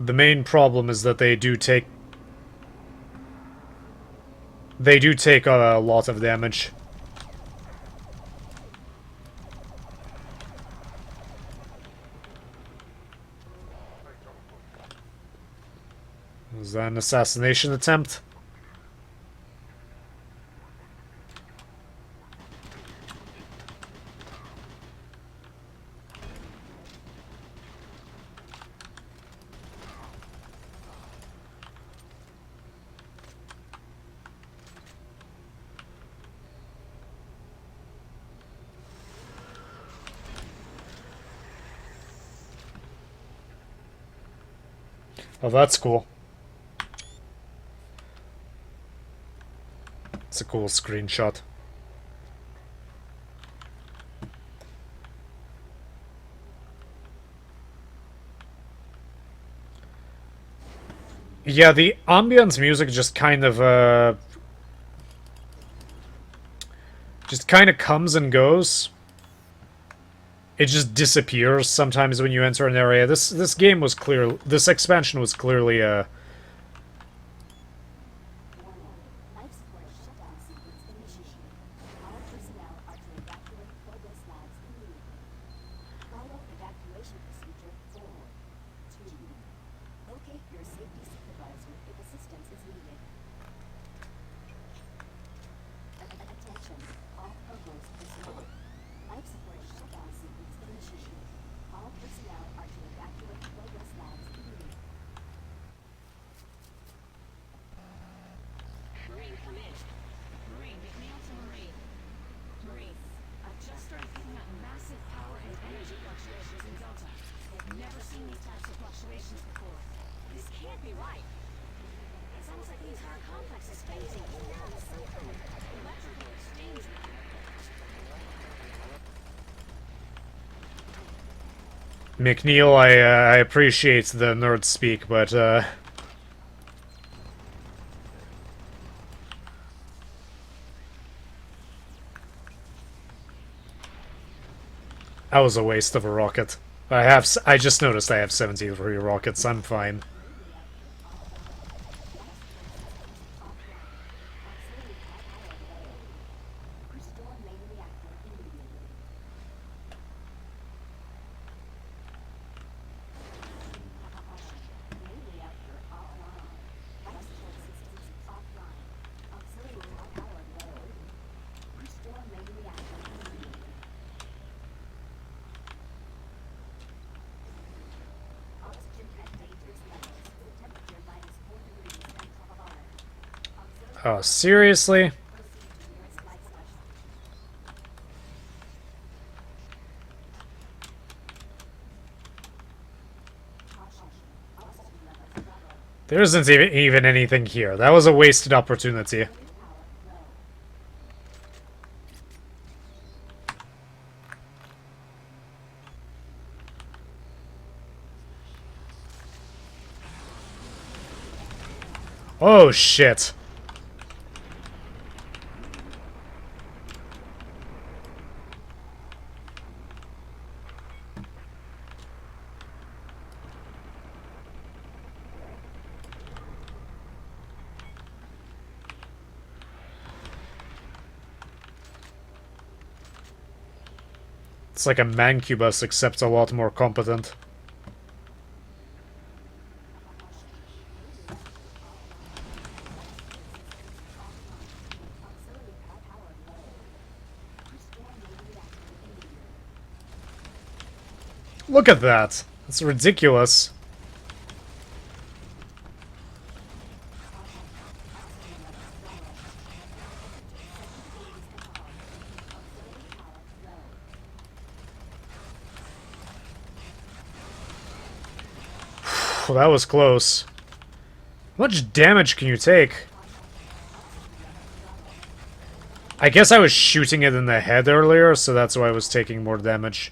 The main problem is that they do take a lot of damage. Was that an assassination attempt? Oh, that's cool. It's a cool screenshot. Yeah, the ambience music just kind of comes and goes. It just disappears sometimes when you enter an area. This game was clear. This expansion was clearly Life support shutdown sequence initiated. All personnel are to evacuate Phobos Labs immediately. Follow evacuation procedure 4, 2. Locate your safety supervisor if assistance is needed. Attention, all Phobos personnel. Life support shutdown sequence initiated. All personnel are to evacuate Phobos Labs immediately. Marine, come in. Marine, McNeil to Marine. Marine, I've just started picking up massive power and energy fluctuations in Delta. I've never seen these types of fluctuations before. This can't be right. It's almost like the entire complex is phasing in and out of some kind of electrical exchange. McNeil. I appreciate the nerd speak, but that was a waste of a rocket. I just noticed I have 73 rockets. I'm fine. Restore main reactor immediately. Main reactor offline. Life support systems offline. Auxiliary power low. Restore main reactor immediately. Oxygen at dangerous levels. Temperature -4 degrees and hard. Auxiliary Oh, seriously? proceed to nearest life station. Caution. Oxygen levels level. There isn't even anything here. That was a wasted opportunity. Power low. Oh, shit. It's like a mancubus, except a lot more competent. Auxiliary power low. Restore main reactor immediately. Look at that. That's ridiculous. Well, that was close. How much damage can you take? I guess I was shooting it in the head earlier, so that's why I was taking more damage.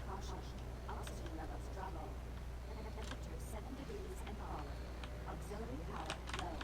Caution. Oxygen levels drop. Temperature 7 degrees and hard. Auxiliary power low.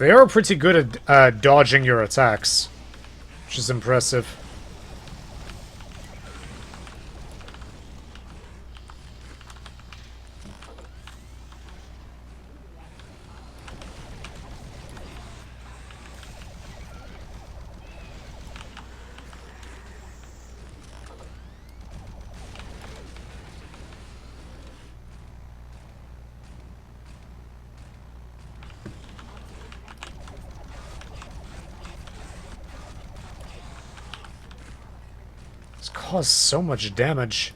They are pretty good at dodging your attacks, which is impressive. It's caused so much damage.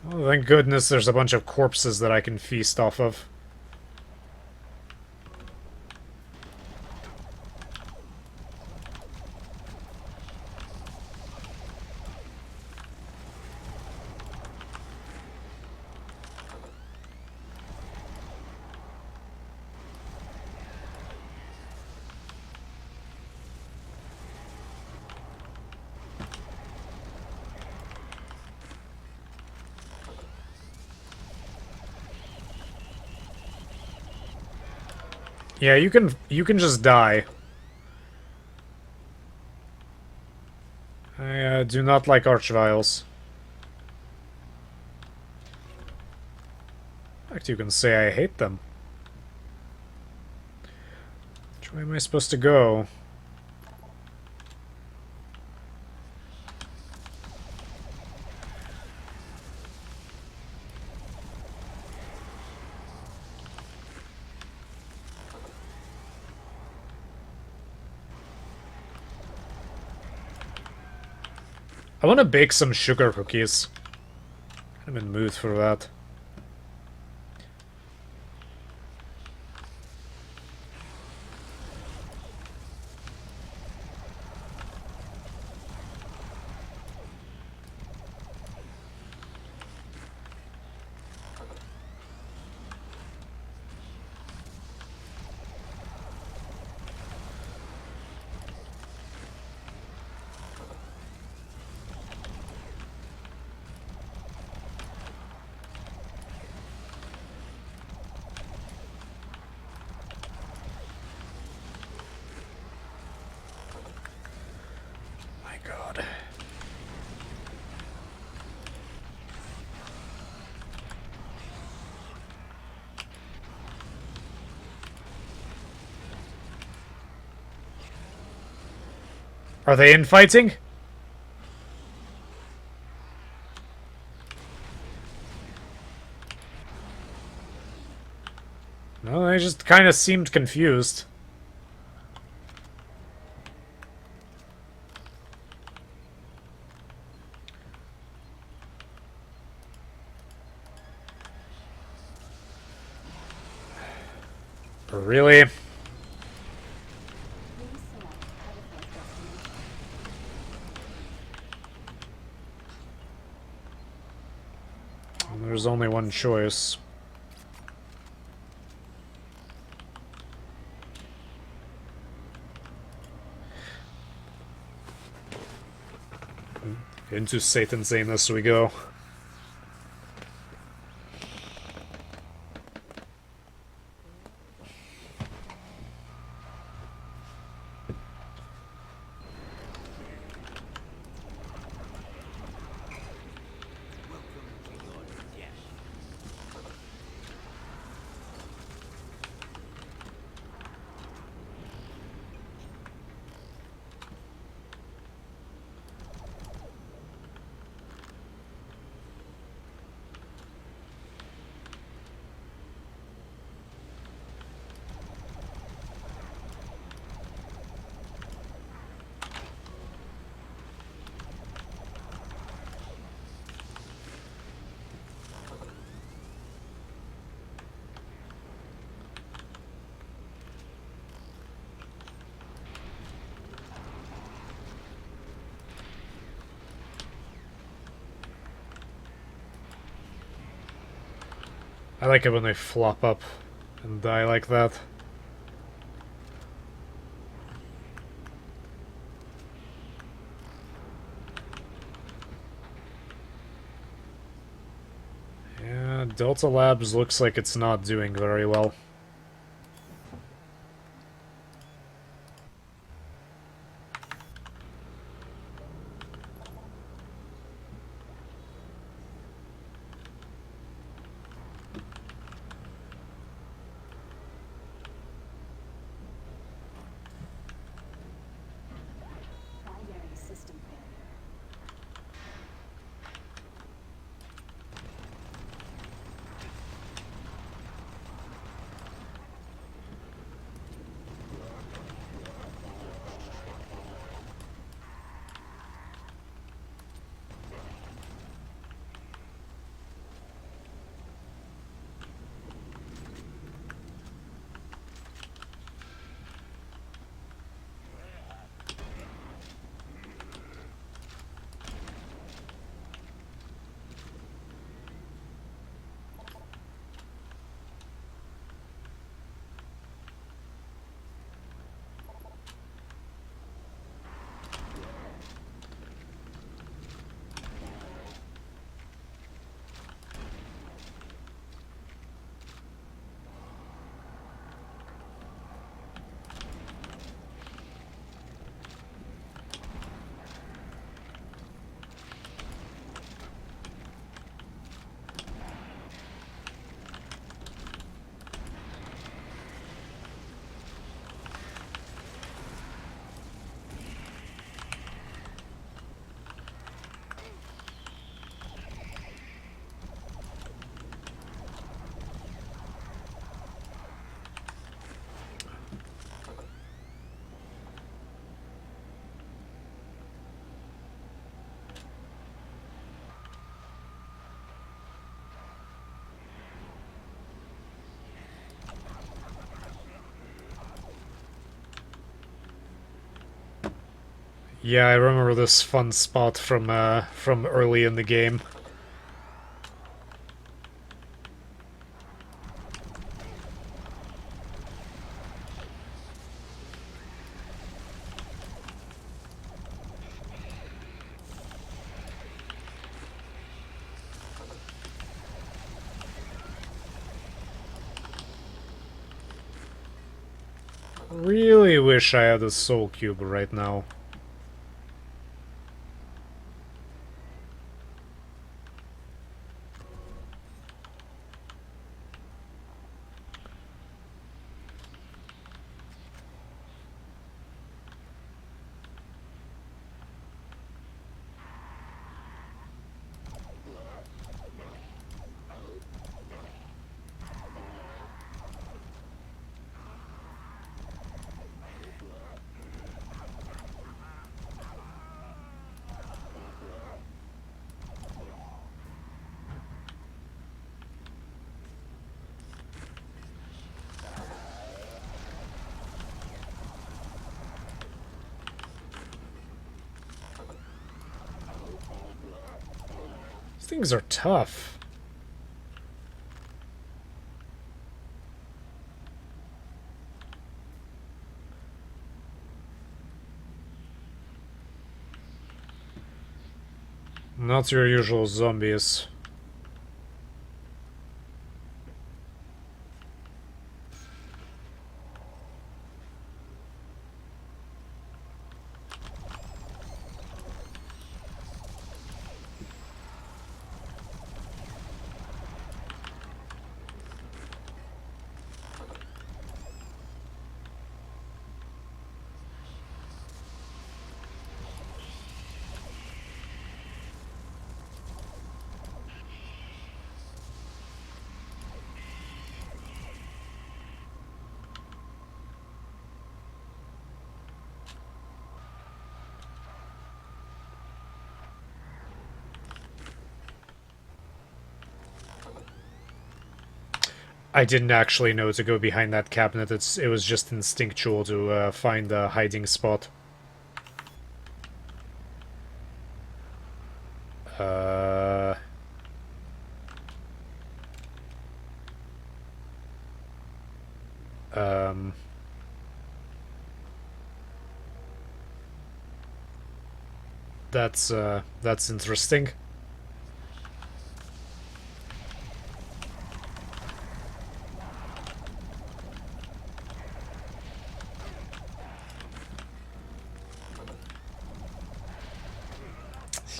Oh, thank goodness there's a bunch of corpses that I can feast off of. Yeah, you can just die. I do not like archviles. In fact, you can say I hate them. Which way am I supposed to go? I want to bake some sugar cookies. I'm in the mood for that. God. Are they infighting? No, they just kind of seemed confused. Really? There's only one choice. Into Satan's anus we go. I like it when they flop up and die like that. Delta Labs looks like it's not doing very well. Primary system failure. Yeah, I remember this fun spot from early in the game. Really wish I had a soul cube right now. These things are tough. Not your usual zombies. I didn't actually know to go behind that cabinet. It was just instinctual to find a hiding spot. Um, that's interesting.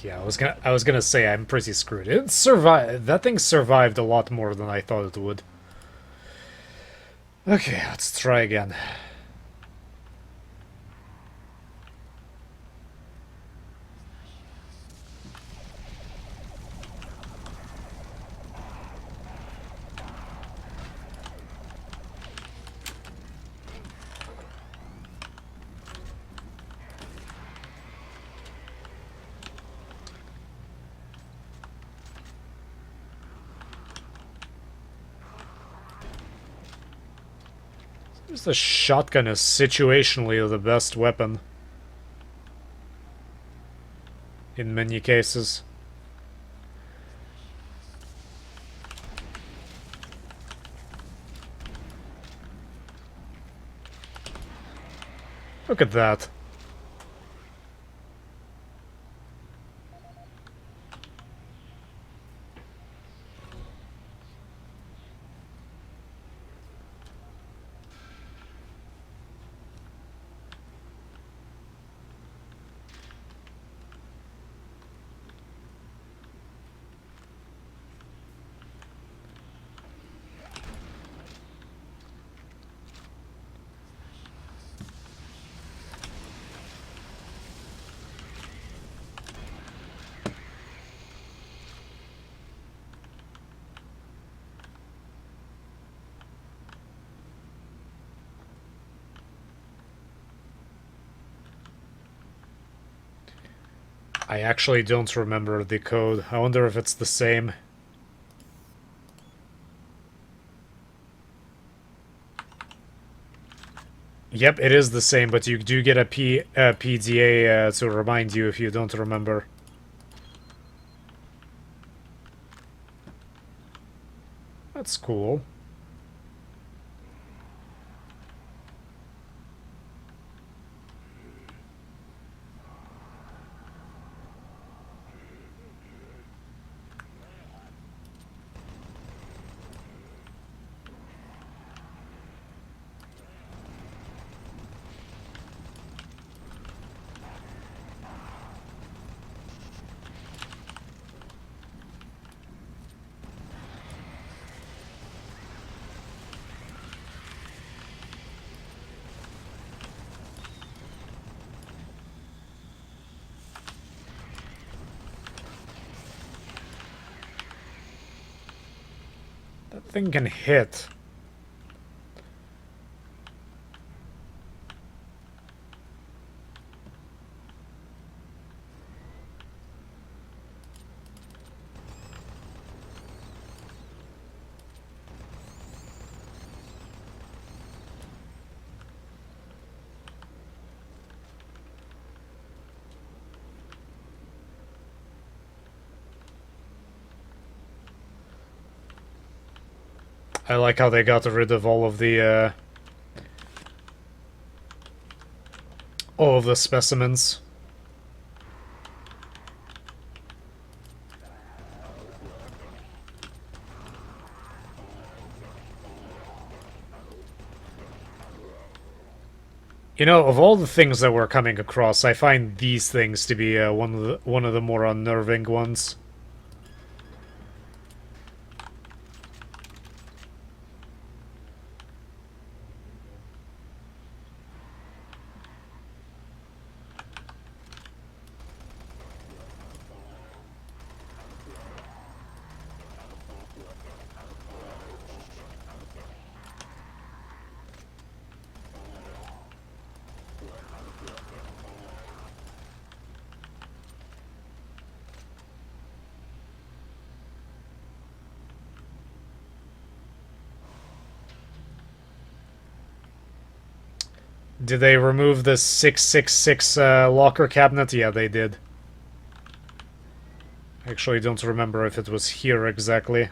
Yeah, I was gonna say I'm pretty screwed. It survived. That thing survived a lot more than I thought it would. Okay, let's try again. The shotgun is situationally the best weapon. In many cases. Look at that. I actually don't remember the code. I wonder if it's the same. Yep, it is the same, but you do get a PDA to remind you if you don't remember. That's cool. That thing can hit. I like how they got rid of all of the specimens. You know, of all the things that we're coming across, I find these things to be one of the more unnerving ones. Did they remove the 666 locker cabinet? Yeah, they did. I actually don't remember if it was here exactly.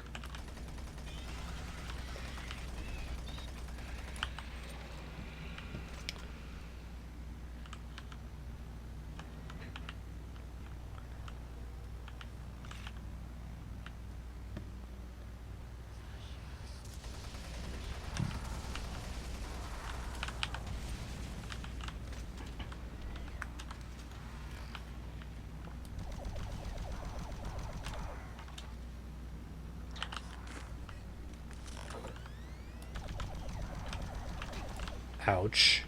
Ouch.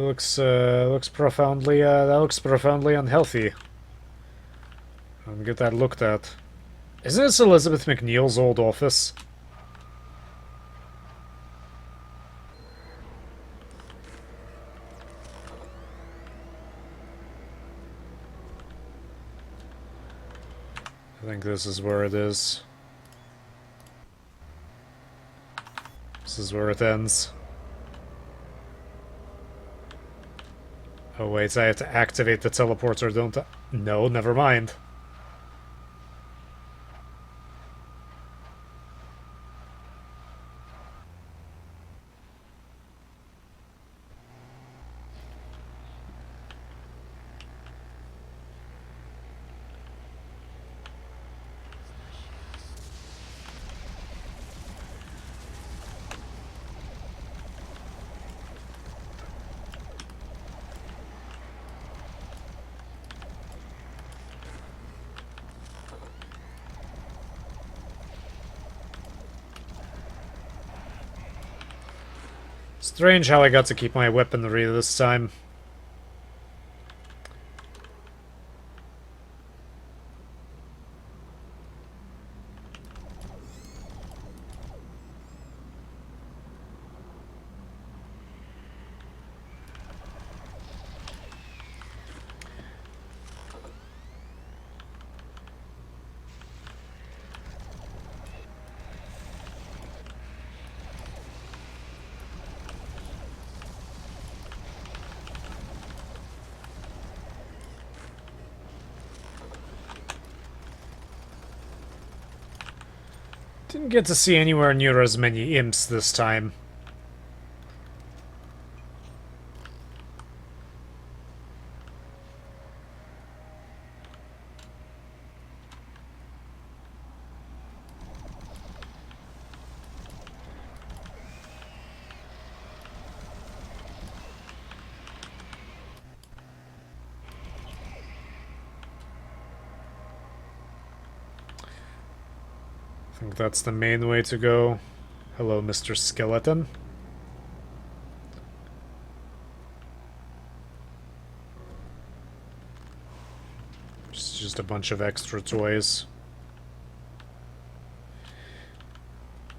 Looks profoundly that looks profoundly unhealthy. I'll get that looked at. Isn't this Elizabeth McNeil's old office? I think this is where it is. This is where it ends. Oh wait, I have to activate the teleporter, don't I? No, never mind. Strange how I got to keep my weaponry this time. Didn't get to see anywhere near as many imps this time. I think that's the main way to go. Hello, Mr. Skeleton. Just a bunch of extra toys.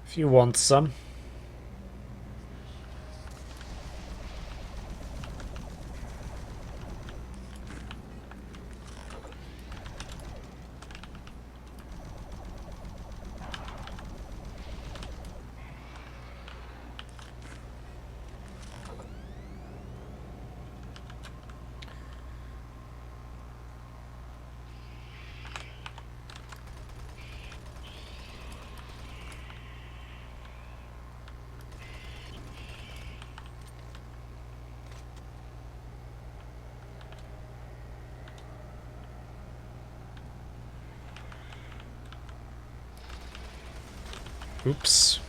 If you want some. Oops.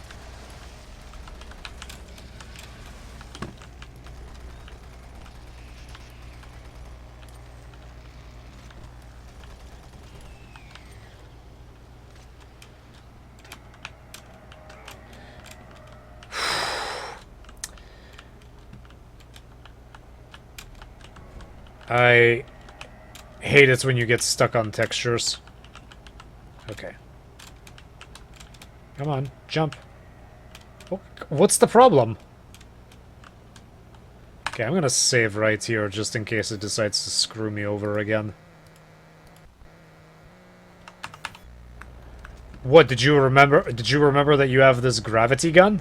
I hate it when you get stuck on textures. Okay. Come on, jump. Oh, what's the problem? Okay, I'm gonna save right here just in case it decides to screw me over again. What, did you remember that you have this gravity gun?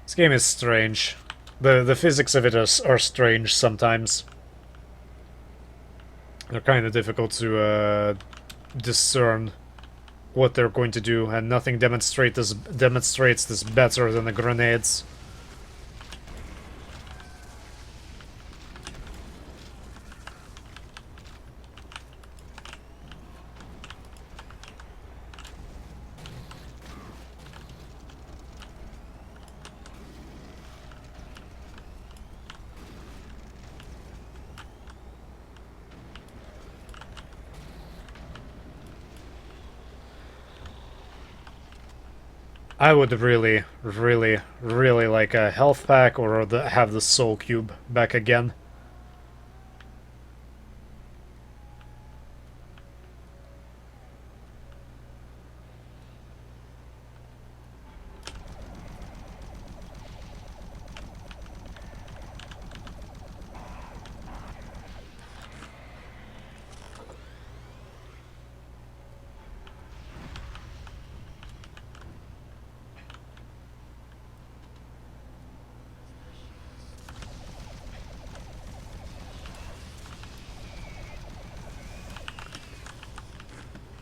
This game is strange. The physics of it are strange sometimes. They're kind of difficult to discern what they're going to do, and nothing demonstrates this better than the grenades. I would really, really, really like a health pack or have the soul cube back again.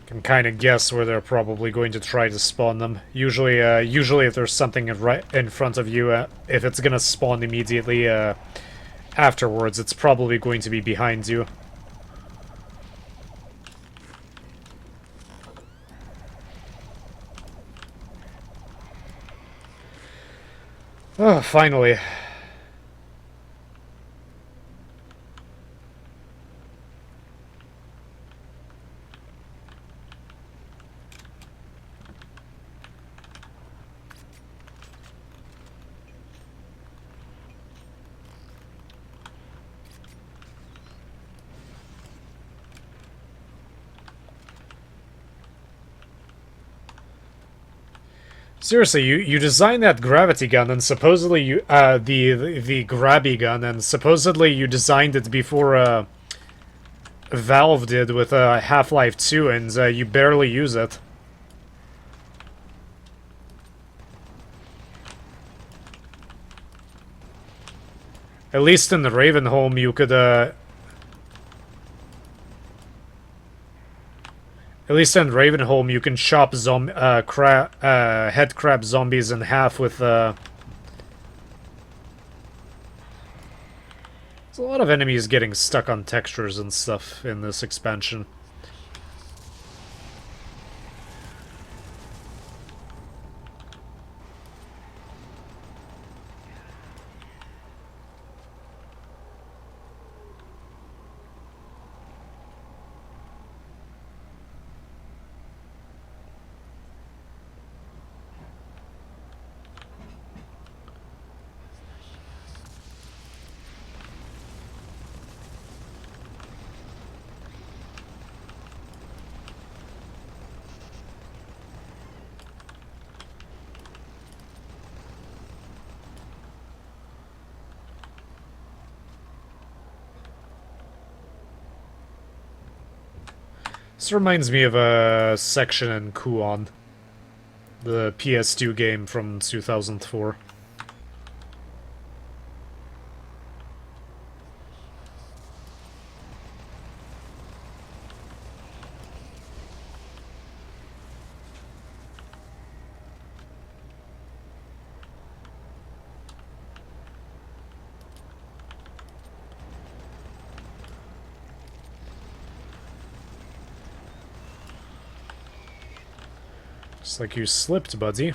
Can kind of guess where they're probably going to try to spawn them. Usually if there's something right in front of you, if it's gonna spawn immediately afterwards, it's probably going to be behind you. Oh, finally. Seriously, you designed that gravity gun, and supposedly you the grabby gun, and supposedly you designed it before Valve did with Half-Life 2, and you barely use it. At least in the Ravenholm, you could at least in Ravenholm, you can chop head crab zombies in half with There's a lot of enemies getting stuck on textures and stuff in this expansion. This reminds me of a section in Kuon, the PS2 game from 2004. Looks like you slipped, buddy.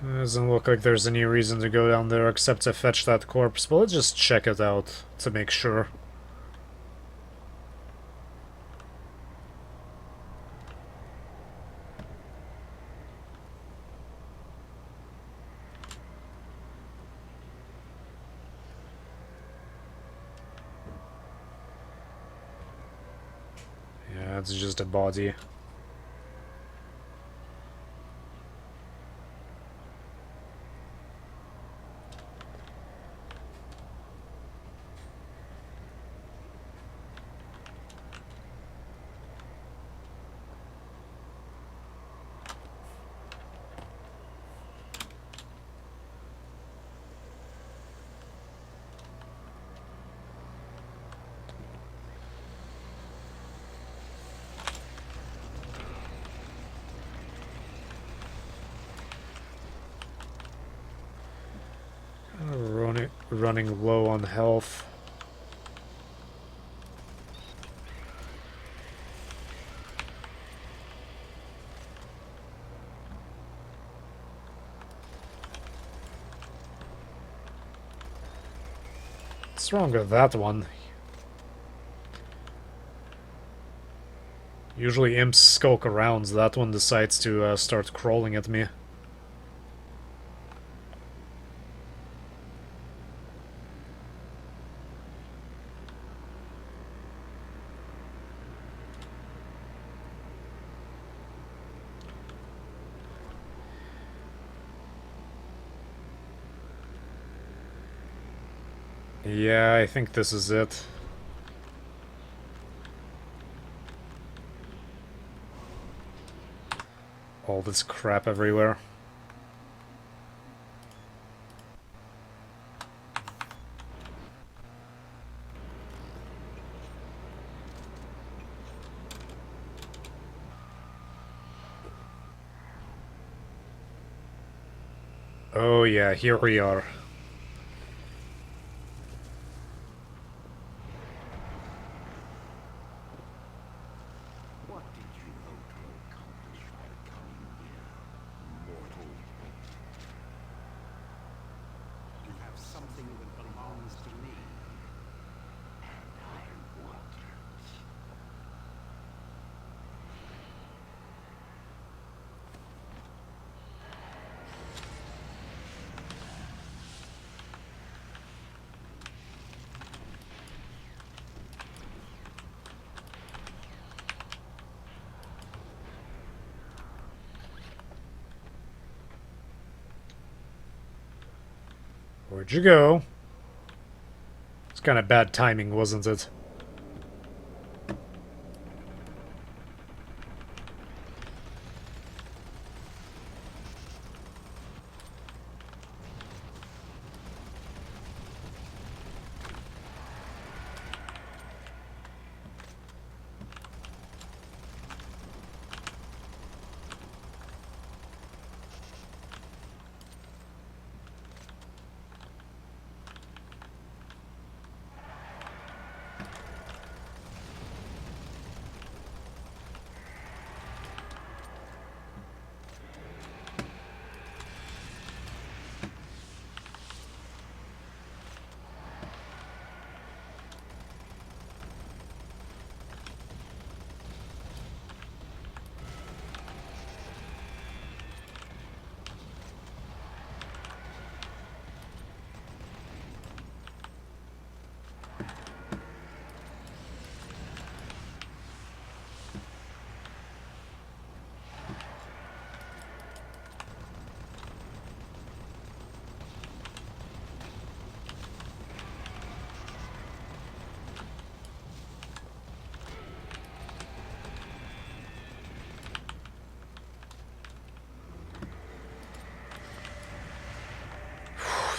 Doesn't look like there's any reason to go down there except to fetch that corpse, but let's just check it out to make sure. Yeah, it's just a body. running low on health. What's wrong with that one? Usually imps skulk around, so that one decides to start crawling at me. Yeah, I think this is it. All this crap everywhere. Oh yeah, here we are. What did you hope to accomplish by coming here, mortal? You have something that belongs to me, and I want it. Where'd you go? It's kind of bad timing, wasn't it?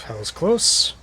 That was close.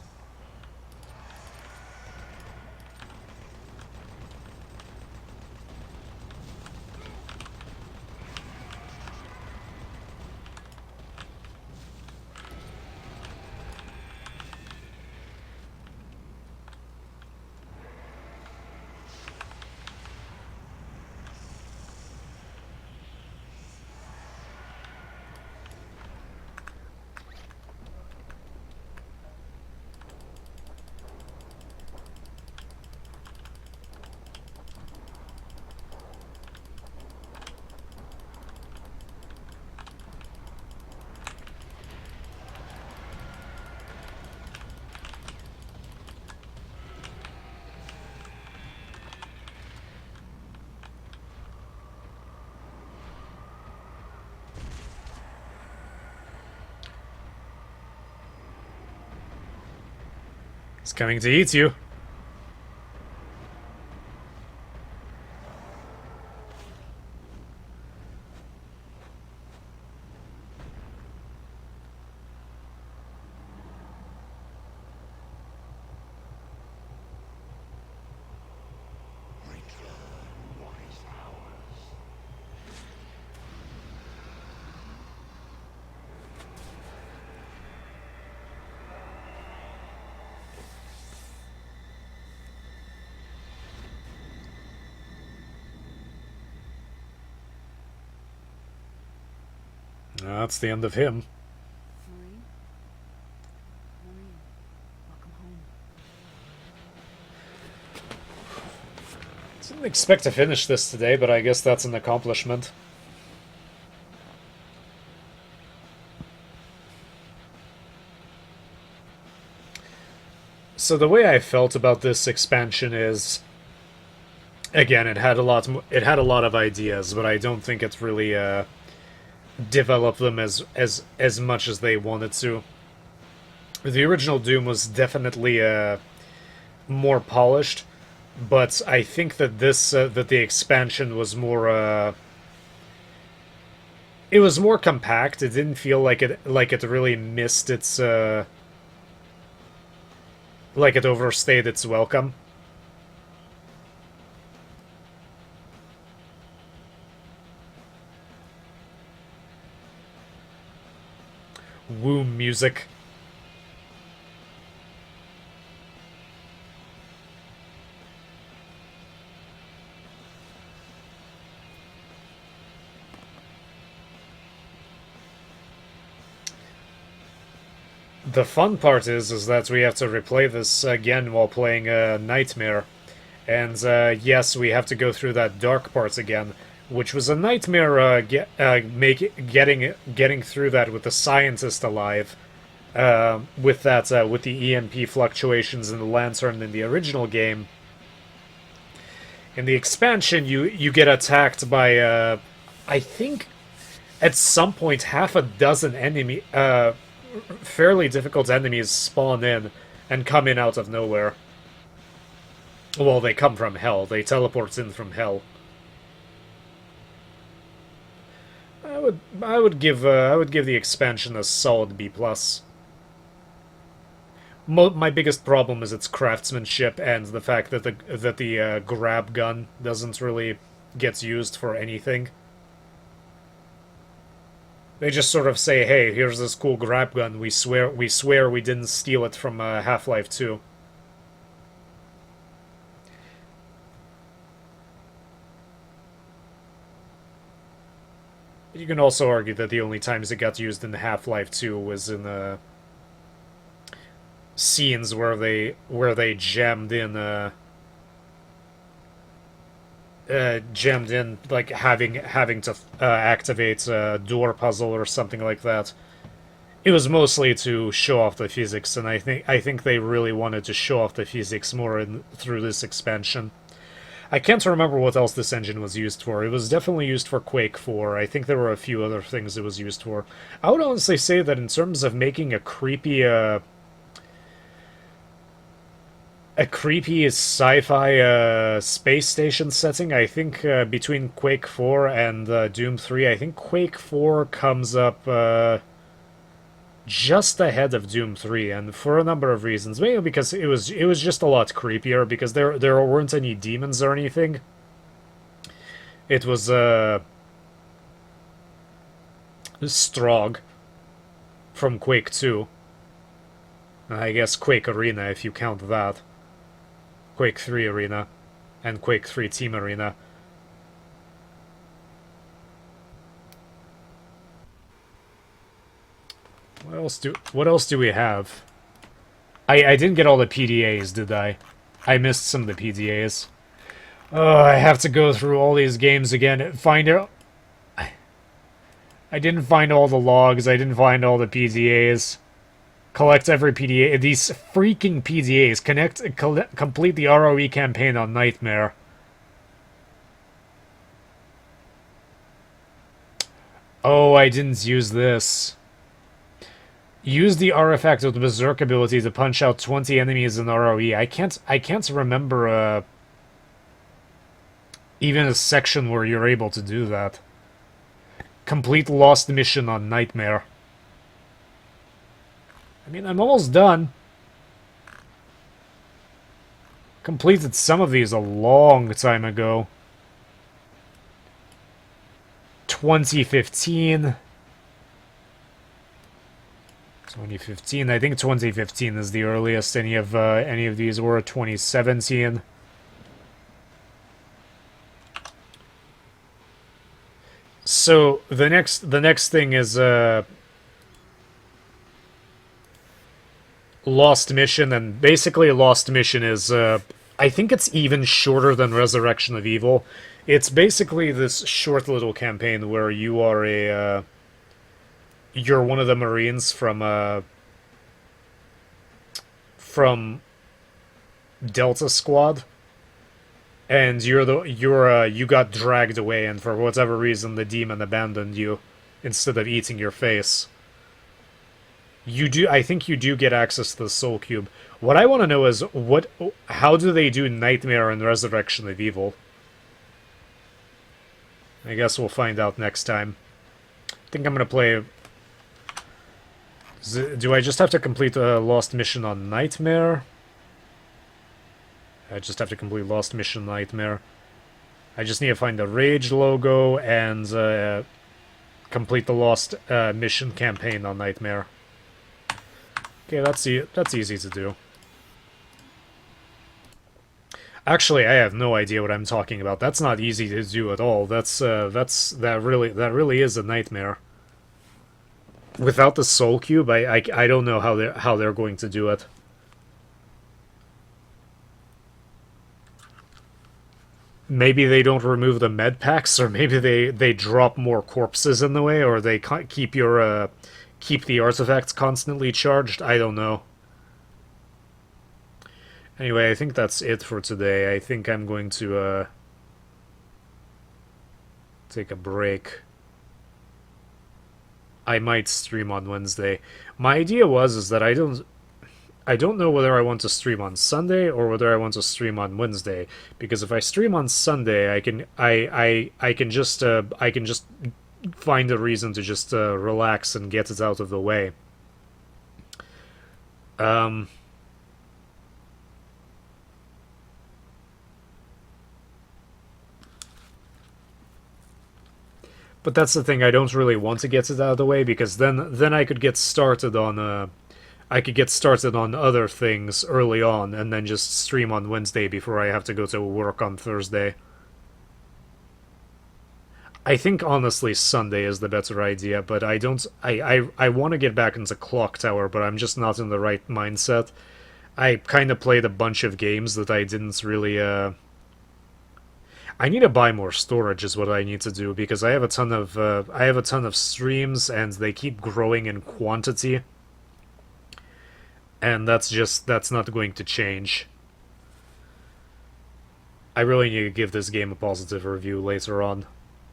It's coming to eat you. That's the end of him. Maureen? Maureen, welcome home. Didn't expect to finish this today, but I guess that's an accomplishment. So the way I felt about this expansion is, again, it had a lot of ideas, but I don't think it really developed them as much as they wanted to. The original Doom was definitely more polished, but I think that that the expansion was more it was more compact. It didn't feel like it really missed its like it overstayed its welcome. Womb music. The fun part is that we have to replay this again while playing Nightmare. And yes, we have to go through that dark part again, which was a nightmare getting through that with the scientist alive. With the EMP fluctuations in the lantern in the original game. In the expansion, you get attacked by I think at some point half a dozen fairly difficult enemies spawn in and come in out of nowhere. Well, they come from hell. They teleport in from hell. I would give the expansion a solid B+. My biggest problem is its craftsmanship and the fact that the grab gun doesn't really get used for anything. They just sort of say, "Hey, here's this cool grab gun. We swear we didn't steal it from Half-Life 2." You can also argue that the only times it got used in Half-Life 2 was in scenes where they jammed in like having to activate a door puzzle or something like that. It was mostly to show off the physics, and I think they really wanted to show off the physics more through this expansion. I can't remember what else this engine was used for. It was definitely used for Quake 4. I think there were a few other things it was used for. I would honestly say that in terms of making a creepy sci-fi space station setting, I think between Quake 4 and Doom 3, I think Quake 4 comes up just ahead of Doom 3, and for a number of reasons. Maybe because it was just a lot creepier, because there weren't any demons or anything. It was Strogg from Quake 2. I guess Quake Arena, if you count that. Quake 3 Arena, and Quake 3 Team Arena. What else do we have? I didn't get all the PDAs, did I? I missed some of the PDAs. Oh, I have to go through all these games again. I didn't find all the logs. I didn't find all the PDAs. Collect every PDA. These freaking PDAs. Complete the RoE campaign on Nightmare. Oh, I didn't use this. Use the artifact of the Berserk ability to punch out 20 enemies in RoE. I can't remember even a section where you're able to do that. Complete lost mission on Nightmare. I mean, I'm almost done. Completed some of these a long time ago. 2015. 2015. I think 2015 is the earliest any of these were. 2017. So the next thing is Lost Mission, and basically Lost Mission is I think it's even shorter than Resurrection of Evil. It's basically this short little campaign where you are you're one of the Marines from Delta Squad, and you got dragged away, and for whatever reason the demon abandoned you instead of eating your face. I think you do get access to the Soul Cube. What I want to know is how do they do Nightmare and Resurrection of Evil? I guess we'll find out next time. I think I'm gonna play. Do I just have to complete the Lost Mission on Nightmare? I just have to complete Lost Mission Nightmare. I just need to find the Rage logo and complete the Lost Mission campaign on Nightmare. Okay, that's easy to do. Actually, I have no idea what I'm talking about. That's not easy to do at all. That really is a nightmare. Without the Soul Cube, I don't know how they're going to do it. Maybe they don't remove the med packs, or maybe they drop more corpses in the way, or they keep keep the artifacts constantly charged. I don't know. Anyway, I think that's it for today. I think I'm going to take a break. I might stream on Wednesday. My idea is that I don't know whether I want to stream on Sunday or whether I want to stream on Wednesday, because if I stream on Sunday, I can just find a reason to just relax and get it out of the way. But that's the thing, I don't really want to get it out of the way, because then I could get started on other things early on, and then just stream on Wednesday before I have to go to work on Thursday. I think honestly Sunday is the better idea, but I want to get back into Clock Tower, but I'm just not in the right mindset. I kind of played a bunch of games that I didn't really I need to buy more storage is what I need to do, because I have a ton of streams and they keep growing in quantity. And that's not going to change. I really need to give this game a positive review later on.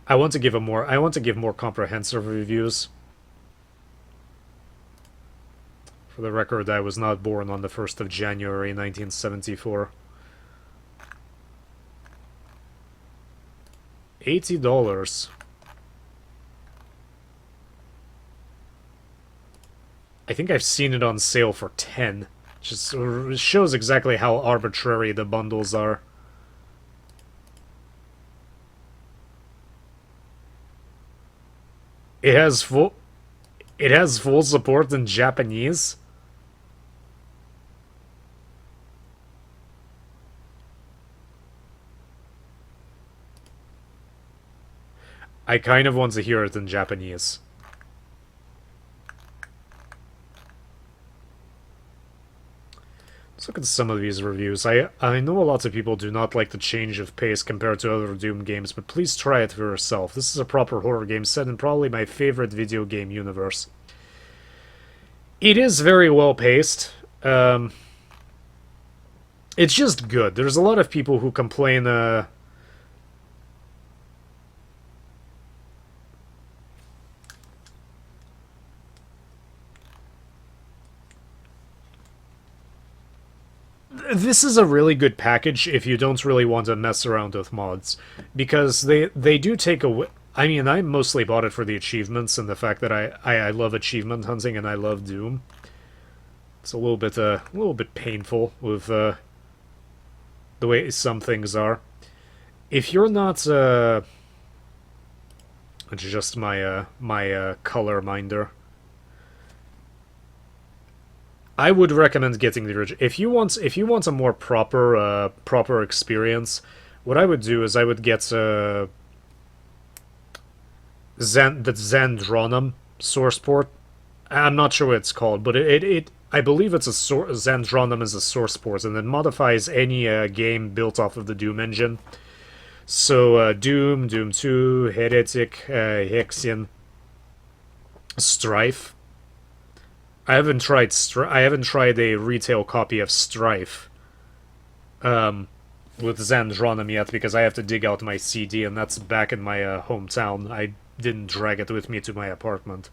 I want to give more comprehensive reviews. For the record, I was not born on the 1st of January 1974. $80. I think I've seen it on sale for 10. Just shows exactly how arbitrary the bundles are. It has full support in Japanese. I kind of want to hear it in Japanese. Let's look at some of these reviews. I know a lot of people do not like the change of pace compared to other Doom games, but please try it for yourself. This is a proper horror game set in probably my favorite video game universe. It is very well paced. It's just good. There's a lot of people who complain this is a really good package if you don't really want to mess around with mods, because they do take away. I mean, I mostly bought it for the achievements and the fact that I love achievement hunting and I love Doom. It's a little bit painful with the way some things are. If you're not adjust my color minder. I would recommend getting the original. If you want a more proper experience, what I would do is I would get the Zandronum source port. I'm not sure what it's called, but I believe it's a Zandronum is a source port, and it modifies any game built off of the Doom engine. So Doom, Doom 2, Heretic, Hexion, Strife. I haven't tried a retail copy of Strife with Zandronum yet because I have to dig out my CD, and that's back in my hometown. I didn't drag it with me to my apartment.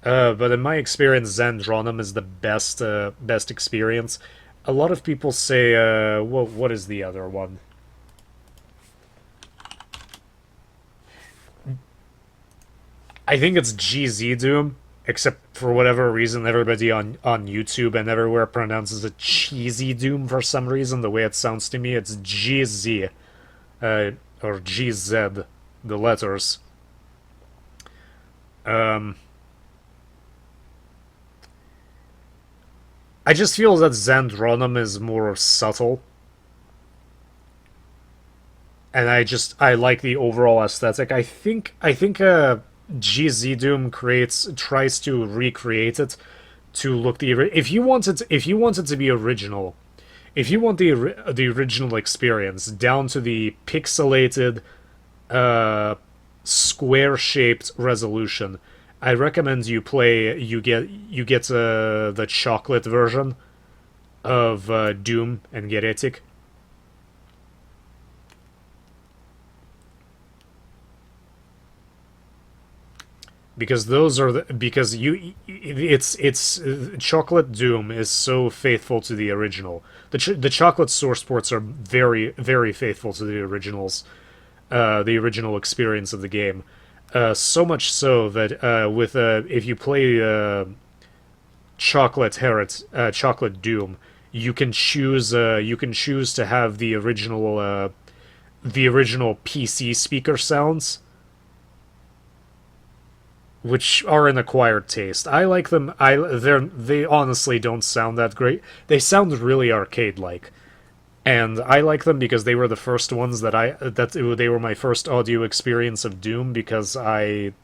But in my experience, Zandronum is the best experience. A lot of people say, what is the other one? I think it's GZ Doom, except for whatever reason, everybody on YouTube and everywhere pronounces it Cheesy Doom for some reason. The way it sounds to me, it's GZ, or GZ, the letters. I just feel that Zandronum is more subtle. And I like the overall aesthetic. I think GZ Doom tries to recreate it to look if you want it to be original, if you want the original experience down to the pixelated square shaped resolution, I recommend you get the chocolate version of Doom and Heretic. Because it's Chocolate Doom is so faithful to the original. The chocolate source ports are very very faithful to the originals, the original experience of the game. So much so that if you play Chocolate Doom, you can choose to have the original PC speaker sounds, which are an acquired taste. I like them. They honestly don't sound that great. They sound really arcade-like, and I like them because they were the first ones they were my first audio experience of Doom, because I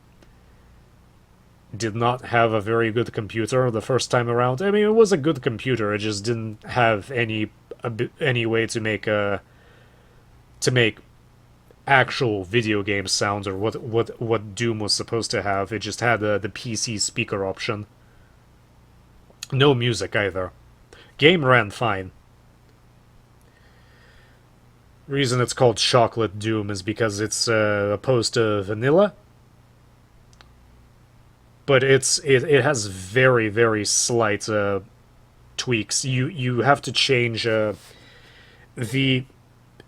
did not have a very good computer the first time around. I mean, it was a good computer. It just didn't have any way to make actual video game sounds, or what Doom was supposed to have. It just had the PC speaker option. No music either. Game ran fine. Reason it's called Chocolate Doom is because it's opposed to vanilla, but it has very very slight tweaks. You have to change the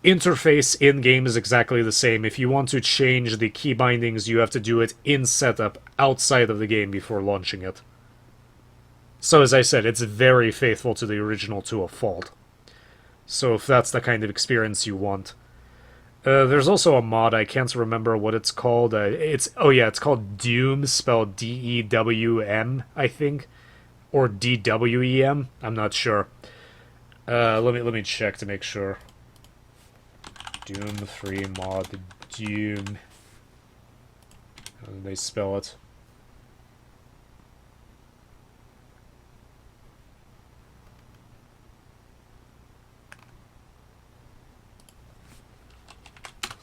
interface in game is exactly the same. If you want to change the key bindings, you have to do it in setup outside of the game before launching it. So as I said, it's very faithful to the original to a fault. So if that's the kind of experience you want. There's also a mod, I can't remember what it's called. It's called Doom, spelled DEWM, I think. Or DWEM, I'm not sure. Let me check to make sure. Doom 3 mod Doom. How do they spell it?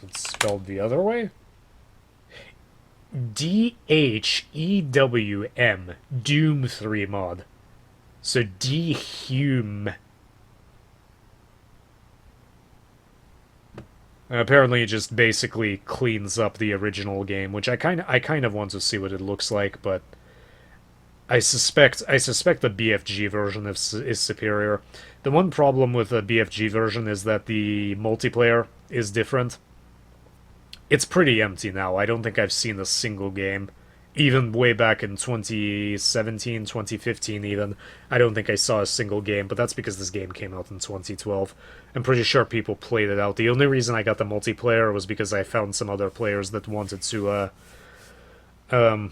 It's spelled the other way? DHEWM. Doom 3 mod. So DHUM. Apparently it just basically cleans up the original game, which I kind of want to see what it looks like, but I suspect the BFG version is superior. The one problem with the BFG version is that the multiplayer is different. It's pretty empty now. I don't think I've seen a single game. Even way back in 2017, 2015 even, I don't think I saw a single game, but that's because this game came out in 2012. I'm pretty sure people played it out. The only reason I got the multiplayer was because I found some other players that wanted to, that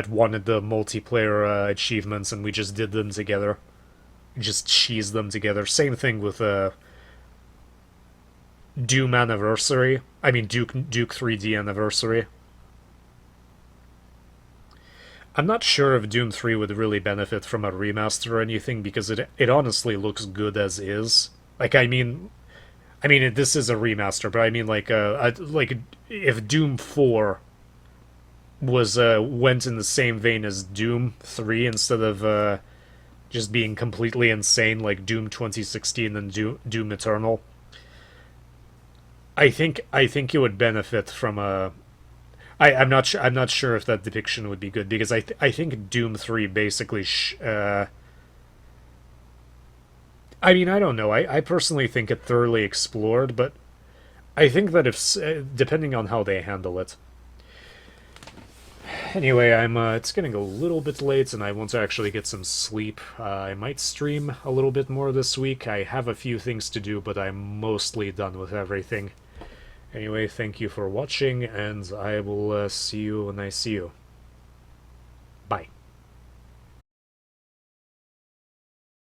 wanted the multiplayer achievements, and we just did them together. just cheese them together. Same thing with Doom Anniversary. I mean Duke 3D Anniversary. I'm not sure if Doom 3 would really benefit from a remaster or anything, because it honestly looks good as is. Like, this is a remaster, but I mean, like if Doom 4 was went in the same vein as Doom 3 instead of just being completely insane like Doom 2016 and Doom Eternal, I think it would benefit from a. I'm not sure. I'm not sure if that depiction would be good, because I think Doom 3 basically. I mean, I don't know. I personally think it thoroughly explored, but I think that if depending on how they handle it. Anyway, it's getting a little bit late, and I want to actually get some sleep. I might stream a little bit more this week. I have a few things to do, but I'm mostly done with everything. Anyway, thank you for watching, and I will see you when I see you.